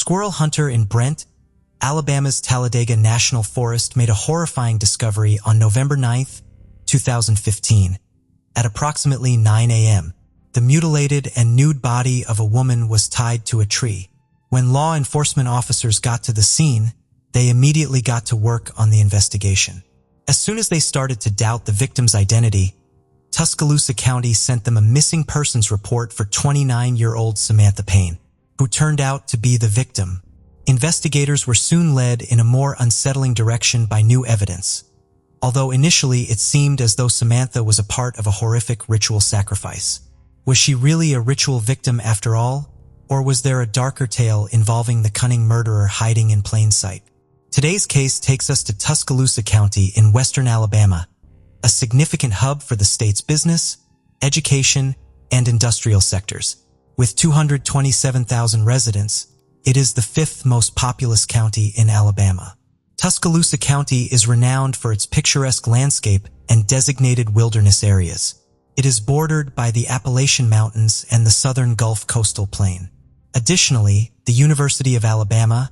squirrel hunter in Brent, Alabama's Talladega National Forest made a horrifying discovery on November 9, 2015. At approximately 9 a.m., the mutilated and nude body of a woman was tied to a tree. When law enforcement officers got to the scene, they immediately got to work on the investigation. As soon as they started to doubt the victim's identity, Tuscaloosa County sent them a missing persons report for 29-year-old Samantha Payne, who turned out to be the victim. Investigators were soon led in a more unsettling direction by new evidence. Although initially it seemed as though Samantha was a part of a horrific ritual sacrifice. Was she really a ritual victim after all? Or was there a darker tale involving the cunning murderer hiding in plain sight? Today's case takes us to Tuscaloosa County in western Alabama, a significant hub for the state's business, education, and industrial sectors. With 227,000 residents, it is the fifth most populous county in Alabama. Tuscaloosa County is renowned for its picturesque landscape and designated wilderness areas. It is bordered by the Appalachian Mountains and the southern Gulf coastal plain. Additionally, the University of Alabama,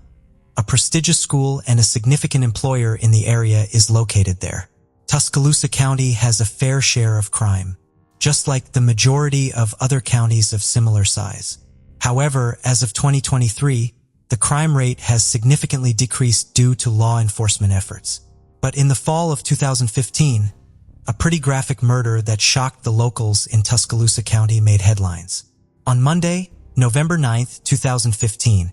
a prestigious school and a significant employer in the area, is located there. Tuscaloosa County has a fair share of crime, just like the majority of other counties of similar size. However, as of 2023, the crime rate has significantly decreased due to law enforcement efforts. But in the fall of 2015, a pretty graphic murder that shocked the locals in Tuscaloosa County made headlines. On Monday, November 9, 2015,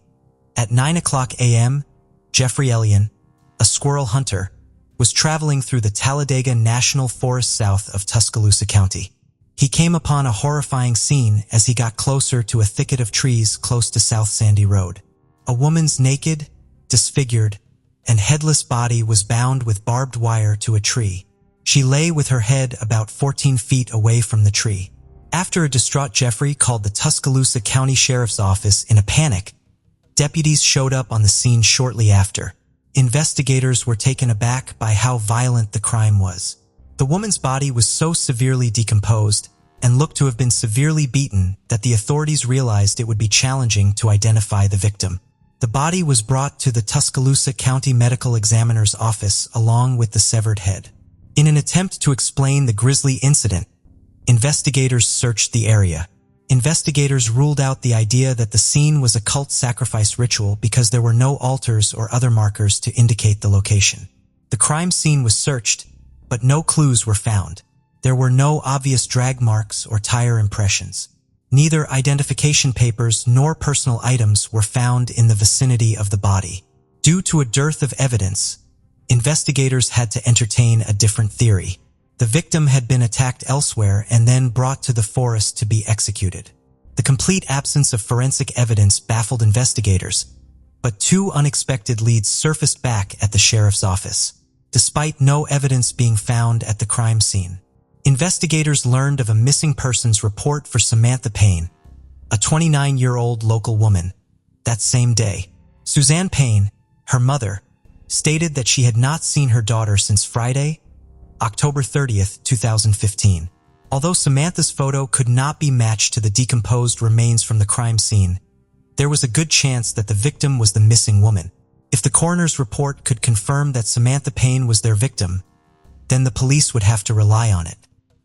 at 9:00 a.m., Jeffrey Ellion, a squirrel hunter, was traveling through the Talladega National Forest south of Tuscaloosa County. He came upon a horrifying scene as he got closer to a thicket of trees close to South Sandy Road. A woman's naked, disfigured, and headless body was bound with barbed wire to a tree. She lay with her head about 14 feet away from the tree. After a distraught Jeffrey called the Tuscaloosa County Sheriff's Office in a panic, deputies showed up on the scene shortly after. Investigators were taken aback by how violent the crime was. The woman's body was so severely decomposed and looked to have been severely beaten that the authorities realized it would be challenging to identify the victim. The body was brought to the Tuscaloosa County Medical Examiner's office along with the severed head. In an attempt to explain the grisly incident, investigators searched the area. Investigators ruled out the idea that the scene was a cult sacrifice ritual because there were no altars or other markers to indicate the location. The crime scene was searched, but no clues were found. There were no obvious drag marks or tire impressions. Neither identification papers nor personal items were found in the vicinity of the body. Due to a dearth of evidence, investigators had to entertain a different theory. The victim had been attacked elsewhere and then brought to the forest to be executed. The complete absence of forensic evidence baffled investigators, but two unexpected leads surfaced back at the sheriff's office. Despite no evidence being found at the crime scene, investigators learned of a missing persons report for Samantha Payne, a 29-year-old local woman. That same day, Suzanne Payne, her mother, stated that she had not seen her daughter since Friday, October 30th, 2015. Although Samantha's photo could not be matched to the decomposed remains from the crime scene, there was a good chance that the victim was the missing woman. If the coroner's report could confirm that Samantha Payne was their victim, then the police would have to rely on it.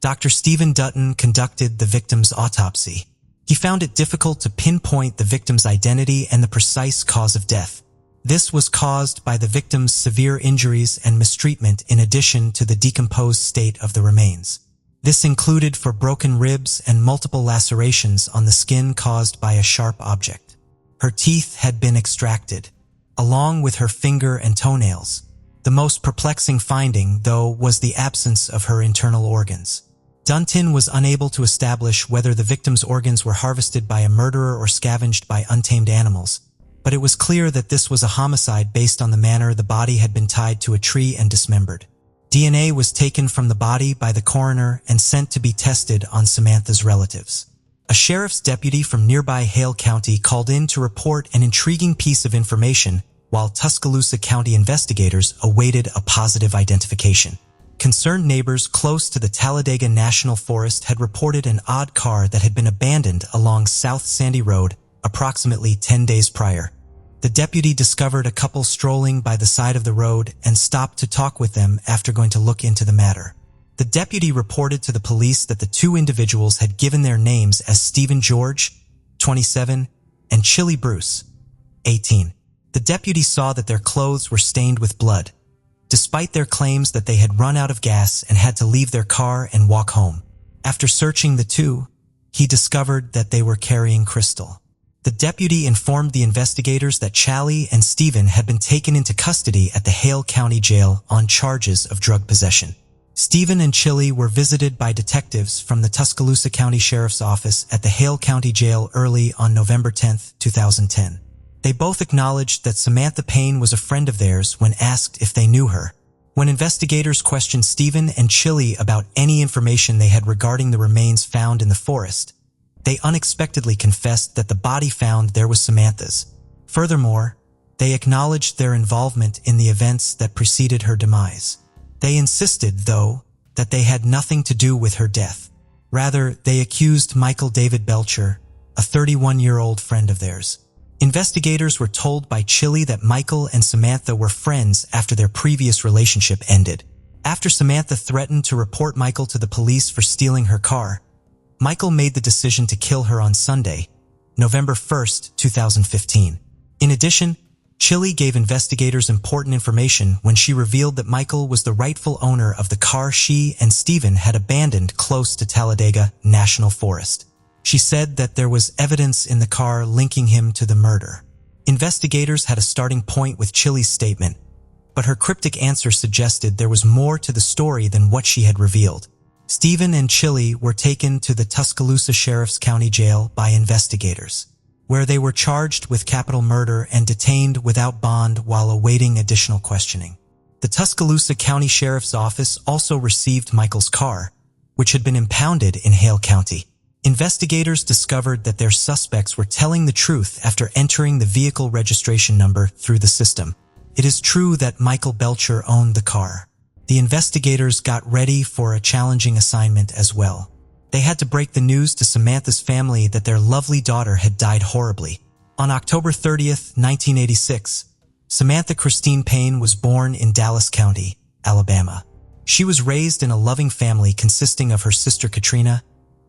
Dr. Stephen Dutton conducted the victim's autopsy. He found it difficult to pinpoint the victim's identity and the precise cause of death. This was caused by the victim's severe injuries and mistreatment in addition to the decomposed state of the remains. This included for broken ribs and multiple lacerations on the skin caused by a sharp object. Her teeth had been extracted, along with her finger and toenails. The most perplexing finding, though, was the absence of her internal organs. Dutton was unable to establish whether the victim's organs were harvested by a murderer or scavenged by untamed animals, but it was clear that this was a homicide based on the manner the body had been tied to a tree and dismembered. DNA was taken from the body by the coroner and sent to be tested on Samantha's relatives. A sheriff's deputy from nearby Hale County called in to report an intriguing piece of information while Tuscaloosa County investigators awaited a positive identification. Concerned neighbors close to the Talladega National Forest had reported an odd car that had been abandoned along South Sandy Road approximately 10 days prior. The deputy discovered a couple strolling by the side of the road and stopped to talk with them after going to look into the matter. The deputy reported to the police that the two individuals had given their names as Stephen George, 27, and Chili Bruce, 18. The deputy saw that their clothes were stained with blood, despite their claims that they had run out of gas and had to leave their car and walk home. After searching the two, he discovered that they were carrying crystal. The deputy informed the investigators that Chali and Stephen had been taken into custody at the Hale County Jail on charges of drug possession. Stephen and Chili were visited by detectives from the Tuscaloosa County Sheriff's Office at the Hale County Jail early on November 10, 2010. They both acknowledged that Samantha Payne was a friend of theirs when asked if they knew her. When investigators questioned Stephen and Chili about any information they had regarding the remains found in the forest, they unexpectedly confessed that the body found there was Samantha's. Furthermore, they acknowledged their involvement in the events that preceded her demise. They insisted, though, that they had nothing to do with her death. Rather, they accused Michael David Belcher, a 31-year-old friend of theirs. Investigators were told by Chili that Michael and Samantha were friends after their previous relationship ended. After Samantha threatened to report Michael to the police for stealing her car, Michael made the decision to kill her on Sunday, November 1, 2015. In addition, Chili gave investigators important information when she revealed that Michael was the rightful owner of the car she and Stephen had abandoned close to Talladega National Forest. She said that there was evidence in the car linking him to the murder. Investigators had a starting point with Chili's statement, but her cryptic answer suggested there was more to the story than what she had revealed. Stephen and Chili were taken to the Tuscaloosa Sheriff's County Jail by investigators, where they were charged with capital murder and detained without bond while awaiting additional questioning. The Tuscaloosa County Sheriff's Office also received Michael's car, which had been impounded in Hale County. Investigators discovered that their suspects were telling the truth after entering the vehicle registration number through the system. It is true that Michael Belcher owned the car. The investigators got ready for a challenging assignment as well. They had to break the news to Samantha's family that their lovely daughter had died horribly. On October 30, 1986, Samantha Christine Payne was born in Dallas County, Alabama. She was raised in a loving family consisting of her sister Katrina,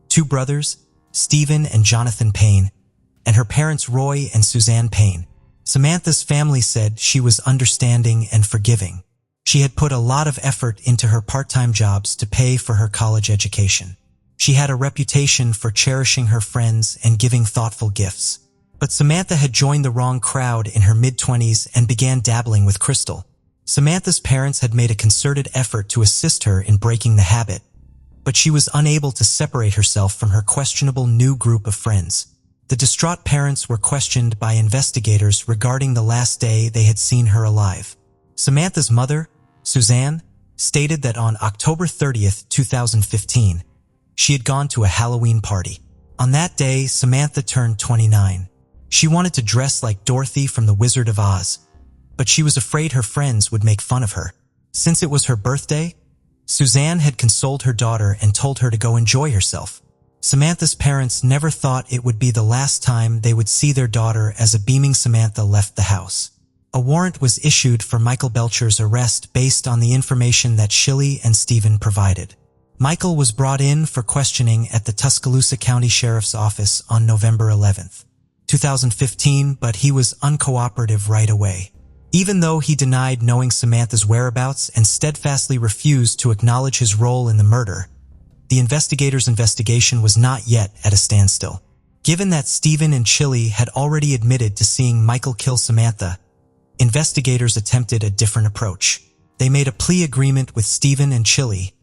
two brothers, Stephen and Jonathan Payne, and her parents Roy and Suzanne Payne. Samantha's family said she was understanding and forgiving. She had put a lot of effort into her part-time jobs to pay for her college education. She had a reputation for cherishing her friends and giving thoughtful gifts. But Samantha had joined the wrong crowd in her mid-20s and began dabbling with crystal. Samantha's parents had made a concerted effort to assist her in breaking the habit, but she was unable to separate herself from her questionable new group of friends. The distraught parents were questioned by investigators regarding the last day they had seen her alive. Samantha's mother, Suzanne, stated that on October 30, 2015, she had gone to a Halloween party. On that day, Samantha turned 29. She wanted to dress like Dorothy from The Wizard of Oz, but she was afraid her friends would make fun of her. Since it was her birthday, Suzanne had consoled her daughter and told her to go enjoy herself. Samantha's parents never thought it would be the last time they would see their daughter as a beaming Samantha left the house. A warrant was issued for Michael Belcher's arrest based on the information that Chili and Stephen provided. Michael was brought in for questioning at the Tuscaloosa County Sheriff's Office on November 11, 2015, but he was uncooperative right away. Even though he denied knowing Samantha's whereabouts and steadfastly refused to acknowledge his role in the murder, the investigators' investigation was not yet at a standstill. Given that Stephen and Chili had already admitted to seeing Michael kill Samantha, investigators attempted a different approach. They made a plea agreement with Stephen and Chili,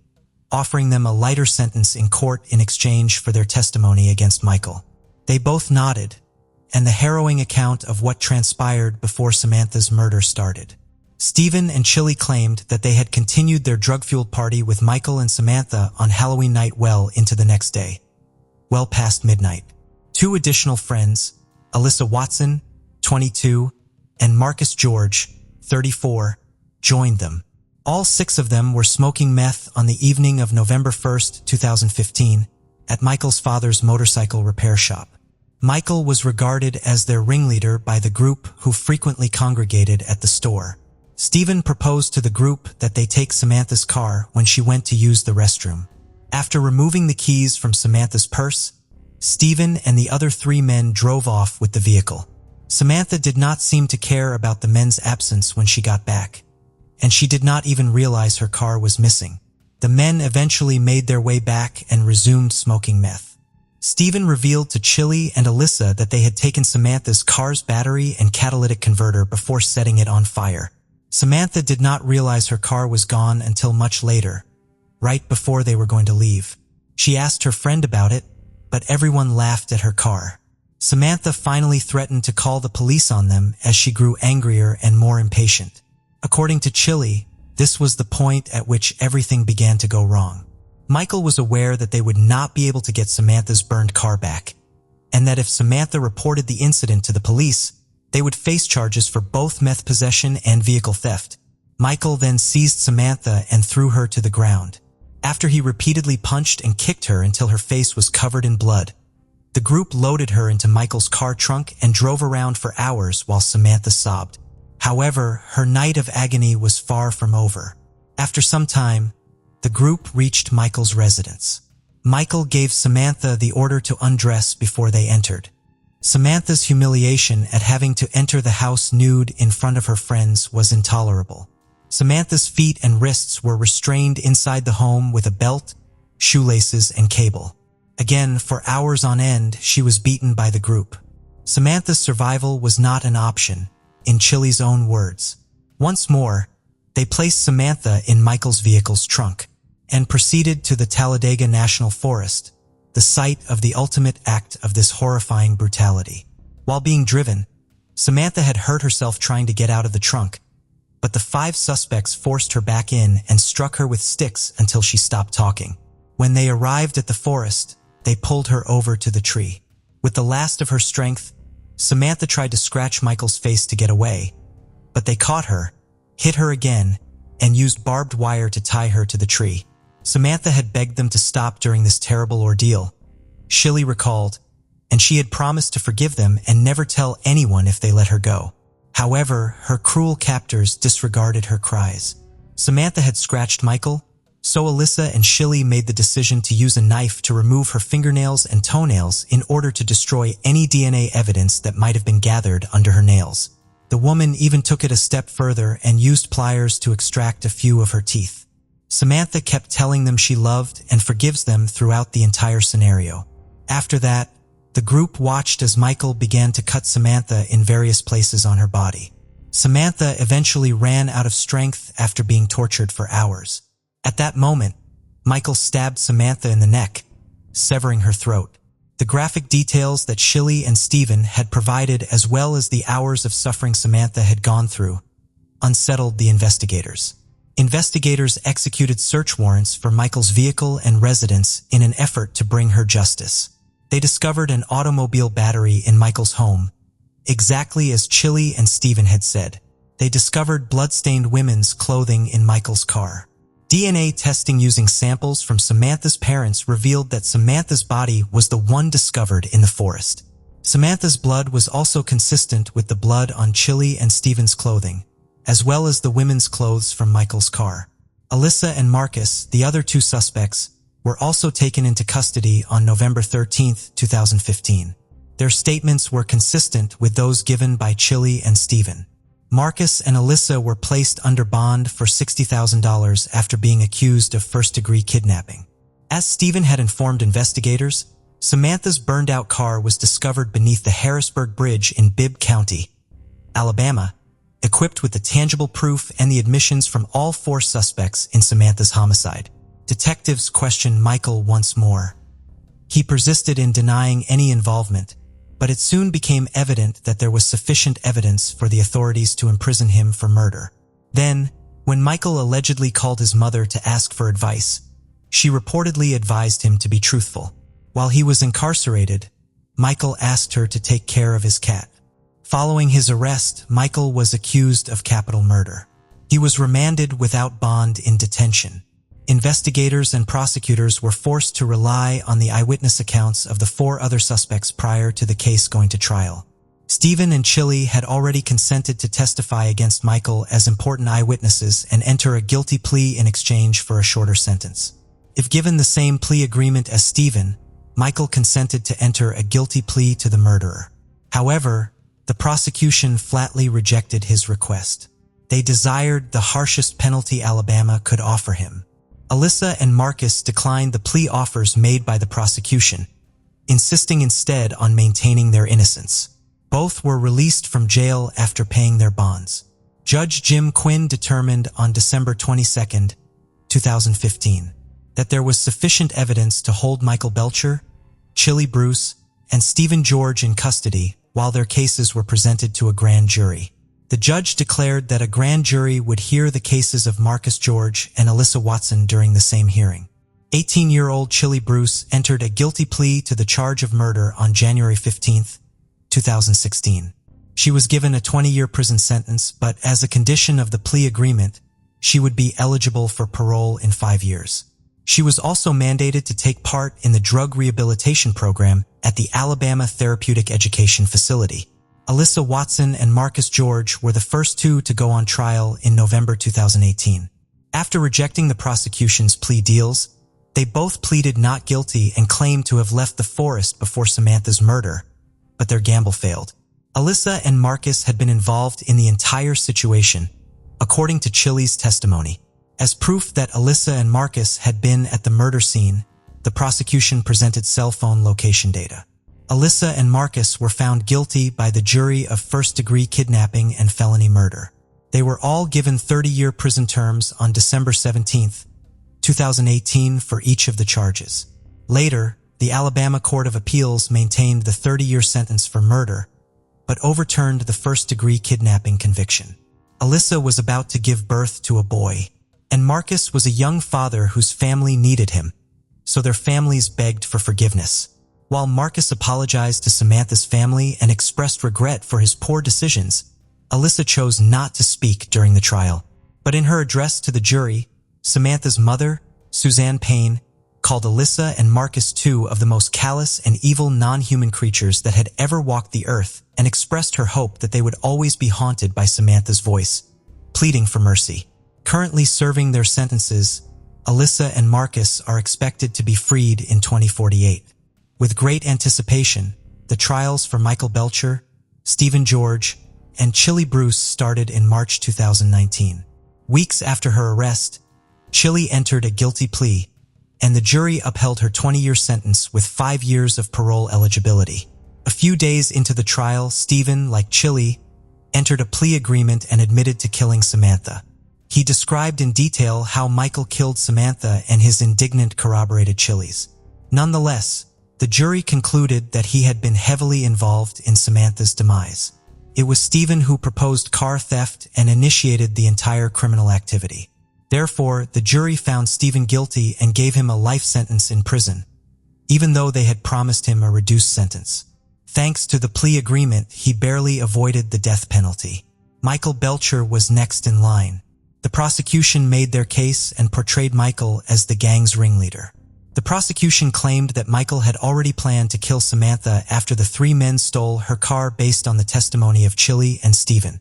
offering them a lighter sentence in court in exchange for their testimony against Michael. They both nodded, and the harrowing account of what transpired before Samantha's murder started. Stephen and Chili claimed that they had continued their drug-fueled party with Michael and Samantha on Halloween night well into the next day, well past midnight. Two additional friends, Alyssa Watson, 22, and Marcus George, 34, joined them. All six of them were smoking meth on the evening of November 1, 2015, at Michael's father's motorcycle repair shop. Michael was regarded as their ringleader by the group who frequently congregated at the store. Stephen proposed to the group that they take Samantha's car when she went to use the restroom. After removing the keys from Samantha's purse, Stephen and the other 3 men drove off with the vehicle. Samantha did not seem to care about the men's absence when she got back, and she did not even realize her car was missing. The men eventually made their way back and resumed smoking meth. Stephen revealed to Chili and Alyssa that they had taken Samantha's car's battery and catalytic converter before setting it on fire. Samantha did not realize her car was gone until much later, right before they were going to leave. She asked her friend about it, but everyone laughed at her car. Samantha finally threatened to call the police on them as she grew angrier and more impatient. According to Chili, this was the point at which everything began to go wrong. Michael was aware that they would not be able to get Samantha's burned car back, and that if Samantha reported the incident to the police, they would face charges for both meth possession and vehicle theft. Michael then seized Samantha and threw her to the ground. After he repeatedly punched and kicked her until her face was covered in blood, the group loaded her into Michael's car trunk and drove around for hours while Samantha sobbed. However, her night of agony was far from over. After some time, the group reached Michael's residence. Michael gave Samantha the order to undress before they entered. Samantha's humiliation at having to enter the house nude in front of her friends was intolerable. Samantha's feet and wrists were restrained inside the home with a belt, shoelaces, and cable. Again, for hours on end, she was beaten by the group. Samantha's survival was not an option, in Chili's own words. Once more, they placed Samantha in Michael's vehicle's trunk and proceeded to the Talladega National Forest, the site of the ultimate act of this horrifying brutality. While being driven, Samantha had hurt herself trying to get out of the trunk, but the 5 suspects forced her back in and struck her with sticks until she stopped talking. When they arrived at the forest, they pulled her over to the tree. With the last of her strength, Samantha tried to scratch Michael's face to get away, but they caught her, hit her again, and used barbed wire to tie her to the tree. Samantha had begged them to stop during this terrible ordeal, Chili recalled, and she had promised to forgive them and never tell anyone if they let her go. However, her cruel captors disregarded her cries. Samantha had scratched Michael, so Alyssa and Chili made the decision to use a knife to remove her fingernails and toenails in order to destroy any DNA evidence that might have been gathered under her nails. The woman even took it a step further and used pliers to extract a few of her teeth. Samantha kept telling them she loved and forgives them throughout the entire scenario. After that, the group watched as Michael began to cut Samantha in various places on her body. Samantha eventually ran out of strength after being tortured for hours. At that moment, Michael stabbed Samantha in the neck, severing her throat. The graphic details that Chili and Stephen had provided, as well as the hours of suffering Samantha had gone through, unsettled the investigators. Investigators executed search warrants for Michael's vehicle and residence in an effort to bring her justice. They discovered an automobile battery in Michael's home, exactly as Chili and Stephen had said. They discovered blood-stained women's clothing in Michael's car. DNA testing using samples from Samantha's parents revealed that Samantha's body was the one discovered in the forest. Samantha's blood was also consistent with the blood on Chili and Stephen's clothing, as well as the women's clothes from Michael's car. Alyssa and Marcus, the other 2 suspects, were also taken into custody on November 13, 2015. Their statements were consistent with those given by Chili and Stephen. Marcus and Alyssa were placed under bond for $60,000 after being accused of first-degree kidnapping. As Stephen had informed investigators, Samantha's burned-out car was discovered beneath the Harrisburg Bridge in Bibb County, Alabama, equipped with the tangible proof and the admissions from all 4 suspects in Samantha's homicide. Detectives questioned Michael once more. He persisted in denying any involvement, but it soon became evident that there was sufficient evidence for the authorities to imprison him for murder. Then, when Michael allegedly called his mother to ask for advice, she reportedly advised him to be truthful. While he was incarcerated, Michael asked her to take care of his cat. Following his arrest, Michael was accused of capital murder. He was remanded without bond in detention. investigators and prosecutors were forced to rely on the eyewitness accounts of the 4 other suspects prior to the case going to trial. Stephen and Chili had already consented to testify against Michael as important eyewitnesses and enter a guilty plea in exchange for a shorter sentence. If given the same plea agreement as Stephen, Michael consented to enter a guilty plea to the murderer. However, the prosecution flatly rejected his request. They desired the harshest penalty Alabama could offer him. Alyssa and Marcus declined the plea offers made by the prosecution, insisting instead on maintaining their innocence. Both were released from jail after paying their bonds. Judge Jim Quinn determined on December 22, 2015, that there was sufficient evidence to hold Michael Belcher, Chili Bruce, and Stephen George in custody while their cases were presented to a grand jury. The judge declared that a grand jury would hear the cases of Marcus George and Alyssa Watson during the same hearing. 18-year-old Chili Bruce entered a guilty plea to the charge of murder on January 15, 2016. She was given a 20-year prison sentence, but as a condition of the plea agreement, she would be eligible for parole in 5 years. She was also mandated to take part in the drug rehabilitation program at the Alabama Therapeutic Education Facility. Alyssa Watson and Marcus George were the first 2 to go on trial in November 2018. After rejecting the prosecution's plea deals, they both pleaded not guilty and claimed to have left the forest before Samantha's murder, but their gamble failed. Alyssa and Marcus had been involved in the entire situation, according to Chili's testimony. As proof that Alyssa and Marcus had been at the murder scene, the prosecution presented cell phone location data. Alyssa and Marcus were found guilty by the jury of first-degree kidnapping and felony murder. They were all given 30-year prison terms on December 17, 2018 for each of the charges. Later, the Alabama Court of Appeals maintained the 30-year sentence for murder, but overturned the first-degree kidnapping conviction. Alyssa was about to give birth to a boy, and Marcus was a young father whose family needed him, so their families begged for forgiveness. While Marcus apologized to Samantha's family and expressed regret for his poor decisions, Alyssa chose not to speak during the trial. But in her address to the jury, Samantha's mother, Suzanne Payne, called Alyssa and Marcus 2 of the most callous and evil non-human creatures that had ever walked the earth, and expressed her hope that they would always be haunted by Samantha's voice, pleading for mercy. Currently serving their sentences, Alyssa and Marcus are expected to be freed in 2048. With great anticipation, the trials for Michael Belcher, Stephen George, and Chili Bruce started in March 2019. Weeks after her arrest, Chili entered a guilty plea, and the jury upheld her 20-year sentence with 5 years of parole eligibility. A few days into the trial, Stephen, like Chili, entered a plea agreement and admitted to killing Samantha. He described in detail how Michael killed Samantha, and his indignant corroborated Chili's. Nonetheless, the jury concluded that he had been heavily involved in Samantha's demise. It was Stephen who proposed car theft and initiated the entire criminal activity. Therefore, the jury found Stephen guilty and gave him a life sentence in prison, even though they had promised him a reduced sentence. Thanks to the plea agreement, he barely avoided the death penalty. Michael Belcher was next in line. The prosecution made their case and portrayed Michael as the gang's ringleader. The prosecution claimed that Michael had already planned to kill Samantha after the 3 men stole her car based on the testimony of Chili and Stephen.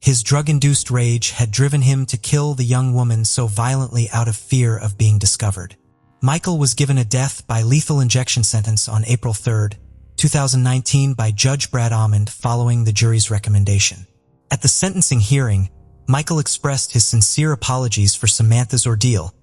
His drug-induced rage had driven him to kill the young woman so violently out of fear of being discovered. Michael was given a death by lethal injection sentence on April 3, 2019 by Judge Brad Almond following the jury's recommendation. At the sentencing hearing, Michael expressed his sincere apologies for Samantha's ordeal,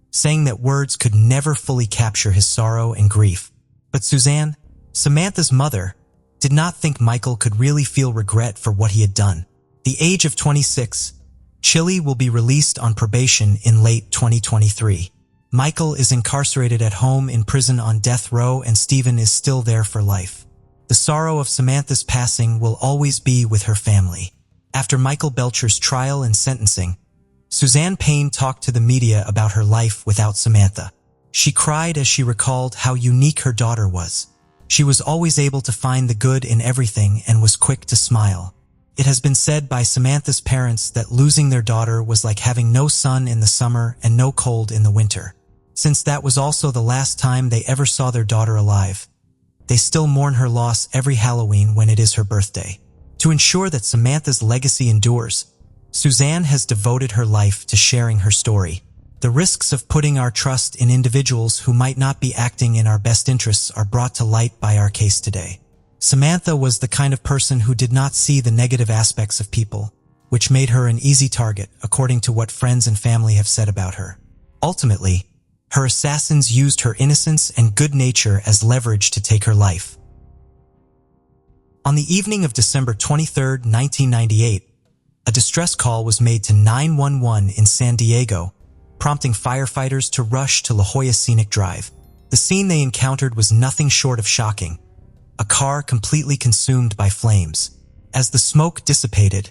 saying that words could never fully capture his sorrow and grief. But Suzanne, Samantha's mother, did not think Michael could really feel regret for what he had done. The age of 26, Chili will be released on probation in late 2023. Michael is incarcerated at home in prison on death row, and Stephen is still there for life. The sorrow of Samantha's passing will always be with her family. After Michael Belcher's trial and sentencing, Suzanne Payne talked to the media about her life without Samantha. She cried as she recalled how unique her daughter was. She was always able to find the good in everything and was quick to smile. It has been said by Samantha's parents that losing their daughter was like having no sun in the summer and no cold in the winter. Since that was also the last time they ever saw their daughter alive, they still mourn her loss every Halloween when it is her birthday. To ensure that Samantha's legacy endures, Suzanne has devoted her life to sharing her story. The risks of putting our trust in individuals who might not be acting in our best interests are brought to light by our case today. Samantha was the kind of person who did not see the negative aspects of people, which made her an easy target, according to what friends and family have said about her. Ultimately, her assassins used her innocence and good nature as leverage to take her life. On the evening of December 23, 1998, a distress call was made to 911 in San Diego, prompting firefighters to rush to La Jolla Scenic Drive. The scene they encountered was nothing short of shocking. A car completely consumed by flames. As the smoke dissipated,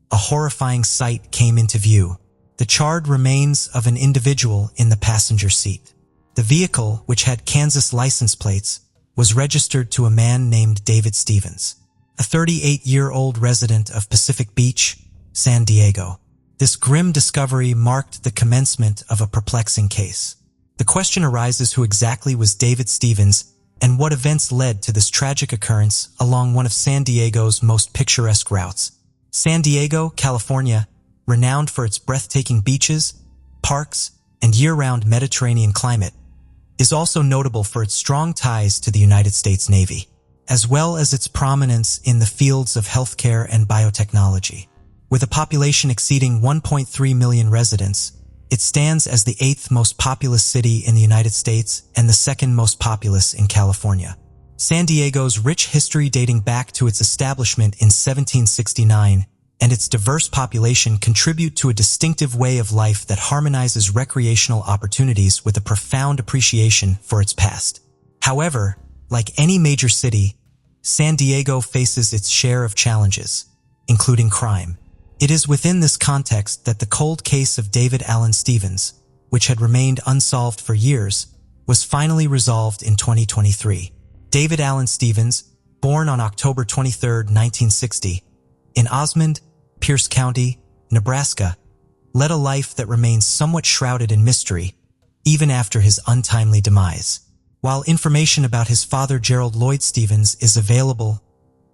a horrifying sight came into view. The charred remains of an individual in the passenger seat. The vehicle, which had Kansas license plates, was registered to a man named David Stevens, a 38-year-old resident of Pacific Beach, San Diego. This grim discovery marked the commencement of a perplexing case. The question arises, who exactly was David Stevens, and what events led to this tragic occurrence along one of San Diego's most picturesque routes. San Diego, California, renowned for its breathtaking beaches, parks, and year-round Mediterranean climate, is also notable for its strong ties to the United States Navy, as well as its prominence in the fields of healthcare and biotechnology. With a population exceeding 1.3 million residents, it stands as the 8th most populous city in the United States and the 2nd most populous in California. San Diego's rich history dating back to its establishment in 1769 and its diverse population contribute to a distinctive way of life that harmonizes recreational opportunities with a profound appreciation for its past. However, like any major city, San Diego faces its share of challenges, including crime. It is within this context that the cold case of David Allen Stevens, which had remained unsolved for years, was finally resolved in 2023. David Allen Stevens, born on October 23, 1960, in Osmond, Pierce County, Nebraska, led a life that remains somewhat shrouded in mystery, even after his untimely demise. While information about his father, Gerald Lloyd Stevens, is available,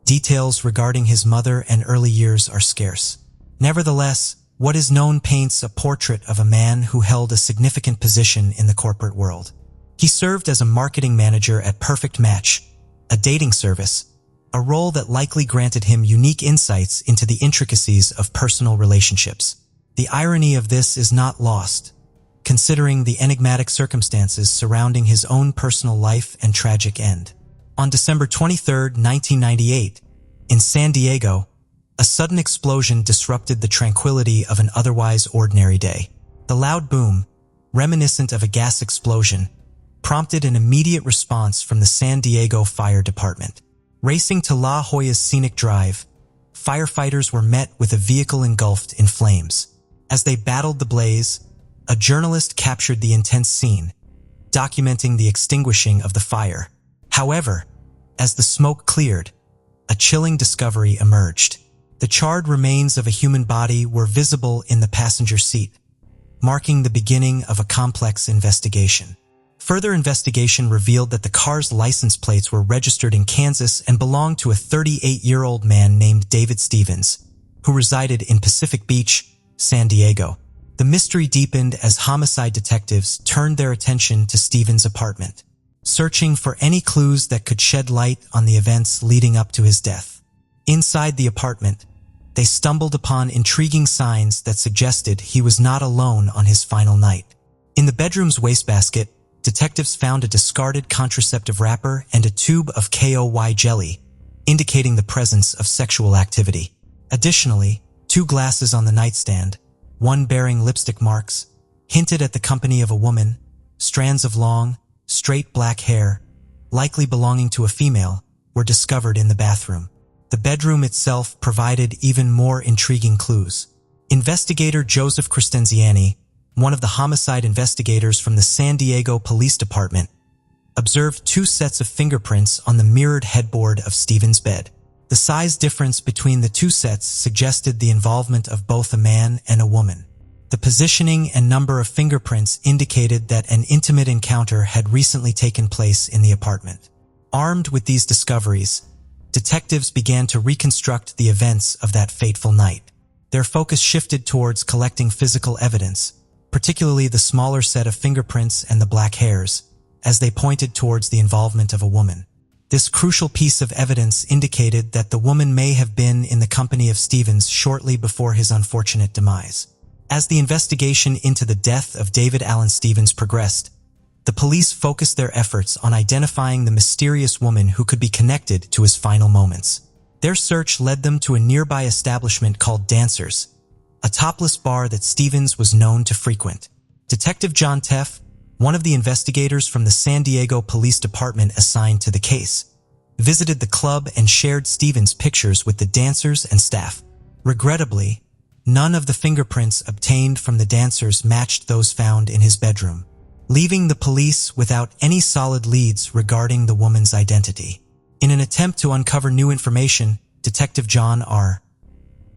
details regarding his mother and early years are scarce. Nevertheless, what is known paints a portrait of a man who held a significant position in the corporate world. He served as a marketing manager at Perfect Match, a dating service, a role that likely granted him unique insights into the intricacies of personal relationships. The irony of this is not lost, considering the enigmatic circumstances surrounding his own personal life and tragic end. On December 23, 1998, in San Diego, a sudden explosion disrupted the tranquility of an otherwise ordinary day. The loud boom, reminiscent of a gas explosion, prompted an immediate response from the San Diego Fire Department. Racing to La Jolla's Scenic Drive, firefighters were met with a vehicle engulfed in flames. As they battled the blaze, a journalist captured the intense scene, documenting the extinguishing of the fire. However, as the smoke cleared, a chilling discovery emerged. The charred remains of a human body were visible in the passenger seat, marking the beginning of a complex investigation. Further investigation revealed that the car's license plates were registered in Kansas and belonged to a 38-year-old man named David Stevens, who resided in Pacific Beach, San Diego. The mystery deepened as homicide detectives turned their attention to Stevens' apartment, searching for any clues that could shed light on the events leading up to his death. Inside the apartment, they stumbled upon intriguing signs that suggested he was not alone on his final night. In the bedroom's wastebasket, detectives found a discarded contraceptive wrapper and a tube of KOY jelly, indicating the presence of sexual activity. Additionally, 2 glasses on the nightstand, one bearing lipstick marks, hinted at the company of a woman. Strands of long, straight black hair, likely belonging to a female, were discovered in the bathroom. The bedroom itself provided even more intriguing clues. Investigator Joseph Cristenziani, one of the homicide investigators from the San Diego Police Department, observed 2 sets of fingerprints on the mirrored headboard of Stevens' bed. The size difference between the two sets suggested the involvement of both a man and a woman. The positioning and number of fingerprints indicated that an intimate encounter had recently taken place in the apartment. Armed with these discoveries, detectives began to reconstruct the events of that fateful night. Their focus shifted towards collecting physical evidence, particularly the smaller set of fingerprints and the black hairs, as they pointed towards the involvement of a woman. This crucial piece of evidence indicated that the woman may have been in the company of Stevens shortly before his unfortunate demise. As the investigation into the death of David Allen Stevens progressed, the police focused their efforts on identifying the mysterious woman who could be connected to his final moments. Their search led them to a nearby establishment called Dancers, a topless bar that Stevens was known to frequent. Detective John Teff, one of the investigators from the San Diego Police Department assigned to the case, visited the club and shared Stevens' pictures with the dancers and staff. Regrettably, none of the fingerprints obtained from the dancers matched those found in his bedroom, leaving the police without any solid leads regarding the woman's identity. In an attempt to uncover new information, Detective John R.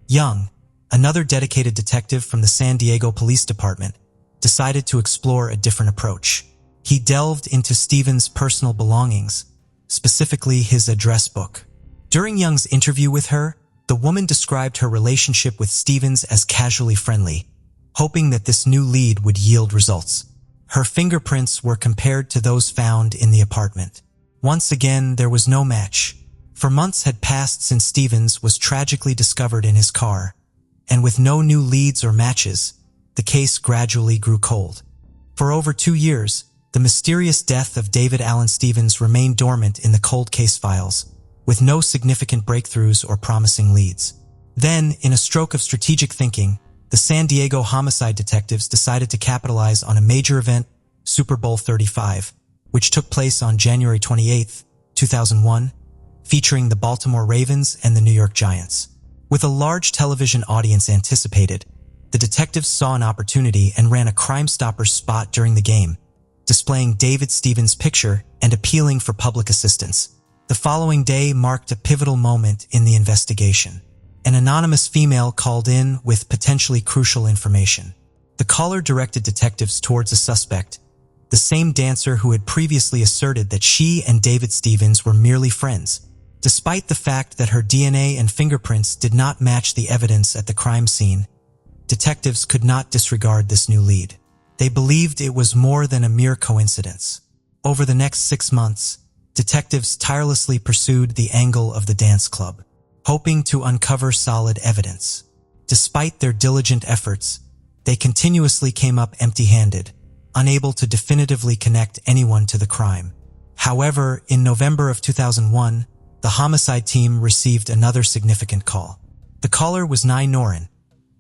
Young, another dedicated detective from the San Diego Police Department, decided to explore a different approach. He delved into Stevens' personal belongings, specifically his address book. During Young's interview with her, the woman described her relationship with Stevens as casually friendly, hoping that this new lead would yield results. Her fingerprints were compared to those found in the apartment. Once again, there was no match. For months had passed since Stevens was tragically discovered in his car, and with no new leads or matches, the case gradually grew cold. For over 2 years, the mysterious death of David Allen Stevens remained dormant in the cold case files, with no significant breakthroughs or promising leads. Then, in a stroke of strategic thinking, the San Diego homicide detectives decided to capitalize on a major event, Super Bowl 35, which took place on January 28, 2001, featuring the Baltimore Ravens and the New York Giants. With a large television audience anticipated, the detectives saw an opportunity and ran a Crime Stoppers spot during the game, displaying David Stevens' picture and appealing for public assistance. The following day marked a pivotal moment in the investigation. An anonymous female called in with potentially crucial information. The caller directed detectives towards a suspect, the same dancer who had previously asserted that she and David Stevens were merely friends. Despite the fact that her DNA and fingerprints did not match the evidence at the crime scene, detectives could not disregard this new lead. They believed it was more than a mere coincidence. Over the next 6 months, detectives tirelessly pursued the angle of the dance club, hoping to uncover solid evidence. Despite their diligent efforts, they continuously came up empty-handed, unable to definitively connect anyone to the crime. However, in November of 2001, the homicide team received another significant call. The caller was Nye Noren,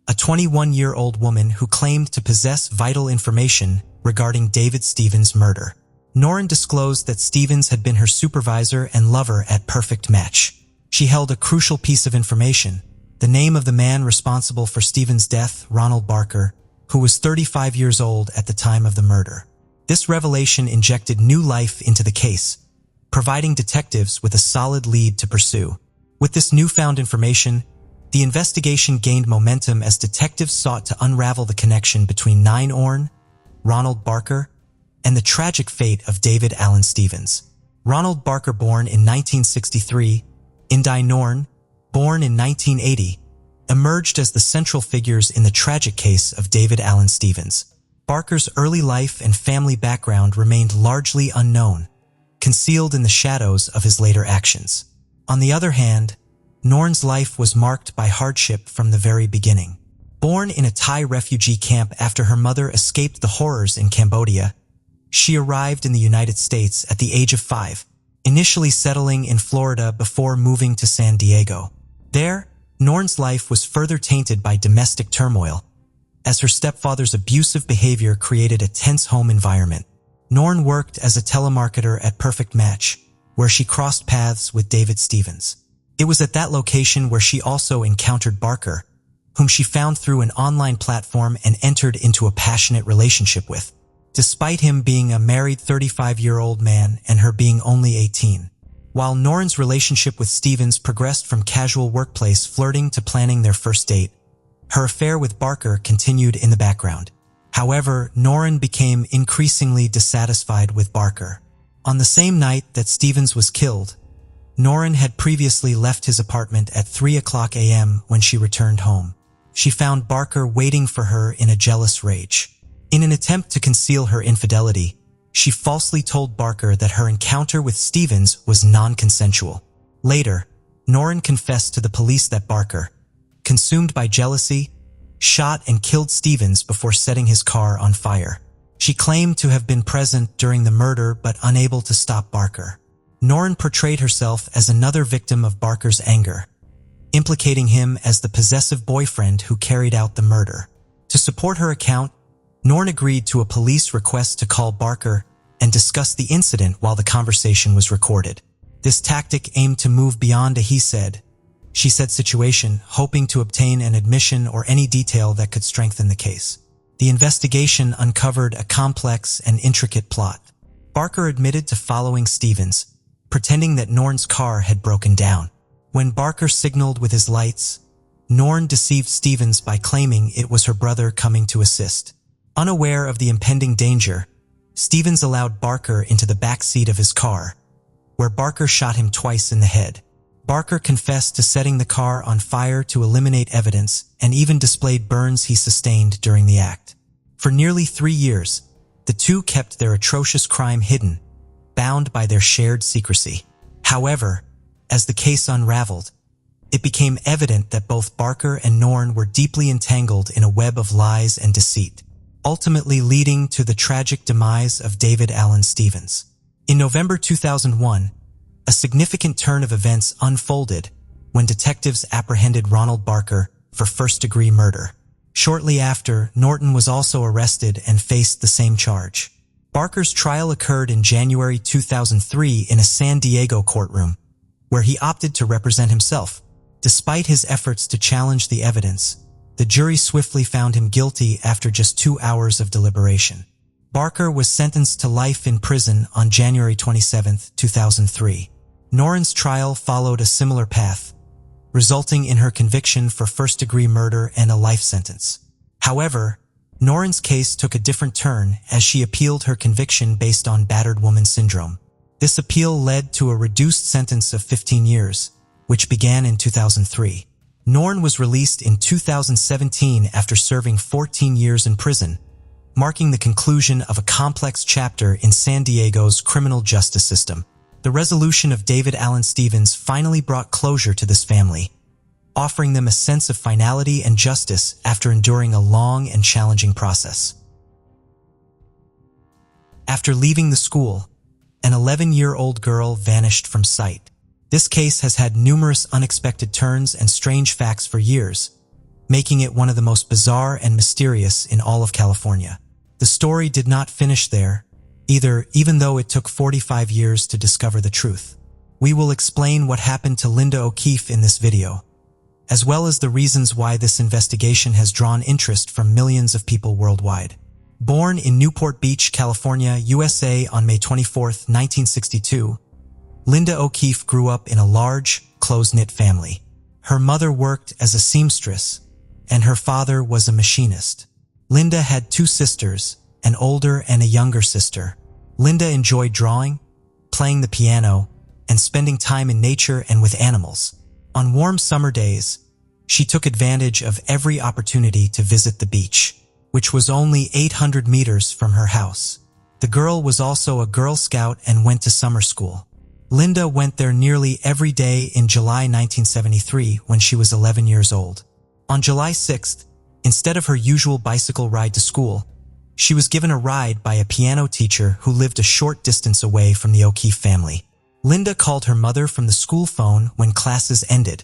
a 21-year-old woman who claimed to possess vital information regarding David Stevens' murder. Noren disclosed that Stevens had been her supervisor and lover at Perfect Match. She held a crucial piece of information, the name of the man responsible for Stevens' death, Ronald Barker, who was 35 years old at the time of the murder. This revelation injected new life into the case, providing detectives with a solid lead to pursue. With this newfound information, the investigation gained momentum as detectives sought to unravel the connection between Nye Noren, Ronald Barker, and the tragic fate of David Allen Stevens. Ronald Barker, born in 1963, and Nye Noren, born in 1980, emerged as the central figures in the tragic case of David Allen Stevens. Barker's early life and family background remained largely unknown, concealed in the shadows of his later actions. On the other hand, Noren's life was marked by hardship from the very beginning. Born in a Thai refugee camp after her mother escaped the horrors in Cambodia, she arrived in the United States at the age of 5, initially settling in Florida before moving to San Diego. There, Noren's life was further tainted by domestic turmoil, as her stepfather's abusive behavior created a tense home environment. Noren worked as a telemarketer at Perfect Match, where she crossed paths with David Stevens. It was at that location where she also encountered Barker, whom she found through an online platform and entered into a passionate relationship with. Despite him being a married 35-year-old man and her being only 18, While Norrin's relationship with Stevens progressed from casual workplace flirting to planning their first date, her affair with Barker continued in the background. However, Norrin became increasingly dissatisfied with Barker. On the same night that Stevens was killed, Norrin had previously left his apartment at 3:00 a.m. when she returned home. She found Barker waiting for her in a jealous rage. In an attempt to conceal her infidelity, she falsely told Barker that her encounter with Stevens was non-consensual. Later, Norrin confessed to the police that Barker, consumed by jealousy, shot and killed Stevens before setting his car on fire. She claimed to have been present during the murder but unable to stop Barker. Norrin portrayed herself as another victim of Barker's anger, implicating him as the possessive boyfriend who carried out the murder. To support her account, Norrin agreed to a police request to call Barker and discuss the incident while the conversation was recorded. This tactic aimed to move beyond a he said, she said situation, hoping to obtain an admission or any detail that could strengthen the case. The investigation uncovered a complex and intricate plot. Barker admitted to following Stevens, pretending that Norrin's car had broken down. When Barker signaled with his lights, Norrin deceived Stevens by claiming it was her brother coming to assist. Unaware of the impending danger, Stevens allowed Barker into the back seat of his car, where Barker shot him twice in the head. Barker confessed to setting the car on fire to eliminate evidence and even displayed burns he sustained during the act. For nearly 3 years, the two kept their atrocious crime hidden, bound by their shared secrecy. However, as the case unraveled, it became evident that both Barker and Norrin were deeply entangled in a web of lies and deceit, ultimately leading to the tragic demise of David Allen Stevens. In November 2001, a significant turn of events unfolded when detectives apprehended Ronald Barker for first-degree murder. Shortly after, Norton was also arrested and faced the same charge. Barker's trial occurred in January 2003 in a San Diego courtroom, where he opted to represent himself. Despite his efforts to challenge the evidence, the jury swiftly found him guilty after just 2 hours of deliberation. Barker was sentenced to life in prison on January 27, 2003. Norrin's trial followed a similar path, resulting in her conviction for first-degree murder and a life sentence. However, Norrin's case took a different turn as she appealed her conviction based on battered woman syndrome. This appeal led to a reduced sentence of 15 years, which began in 2003. Norrin was released in 2017 after serving 14 years in prison, marking the conclusion of a complex chapter in San Diego's criminal justice system. The resolution of David Allen Stevens finally brought closure to this family, offering them a sense of finality and justice after enduring a long and challenging process. After leaving the school, an 11-year-old girl vanished from sight. This case has had numerous unexpected turns and strange facts for years, making it one of the most bizarre and mysterious in all of California. The story did not finish there, even though it took 45 years to discover the truth. We will explain what happened to Linda O'Keefe in this video, as well as the reasons why this investigation has drawn interest from millions of people worldwide. Born in Newport Beach, California, USA on May 24, 1962, Linda O'Keefe grew up in a large, close-knit family. Her mother worked as a seamstress, and her father was a machinist. Linda had 2 sisters, an older and a younger sister. Linda enjoyed drawing, playing the piano, and spending time in nature and with animals. On warm summer days, she took advantage of every opportunity to visit the beach, which was only 800 meters from her house. The girl was also a Girl Scout and went to summer school. Linda went there nearly every day in July 1973 when she was 11 years old. On July 6th, instead of her usual bicycle ride to school, she was given a ride by a piano teacher who lived a short distance away from the O'Keefe family. Linda called her mother from the school phone when classes ended,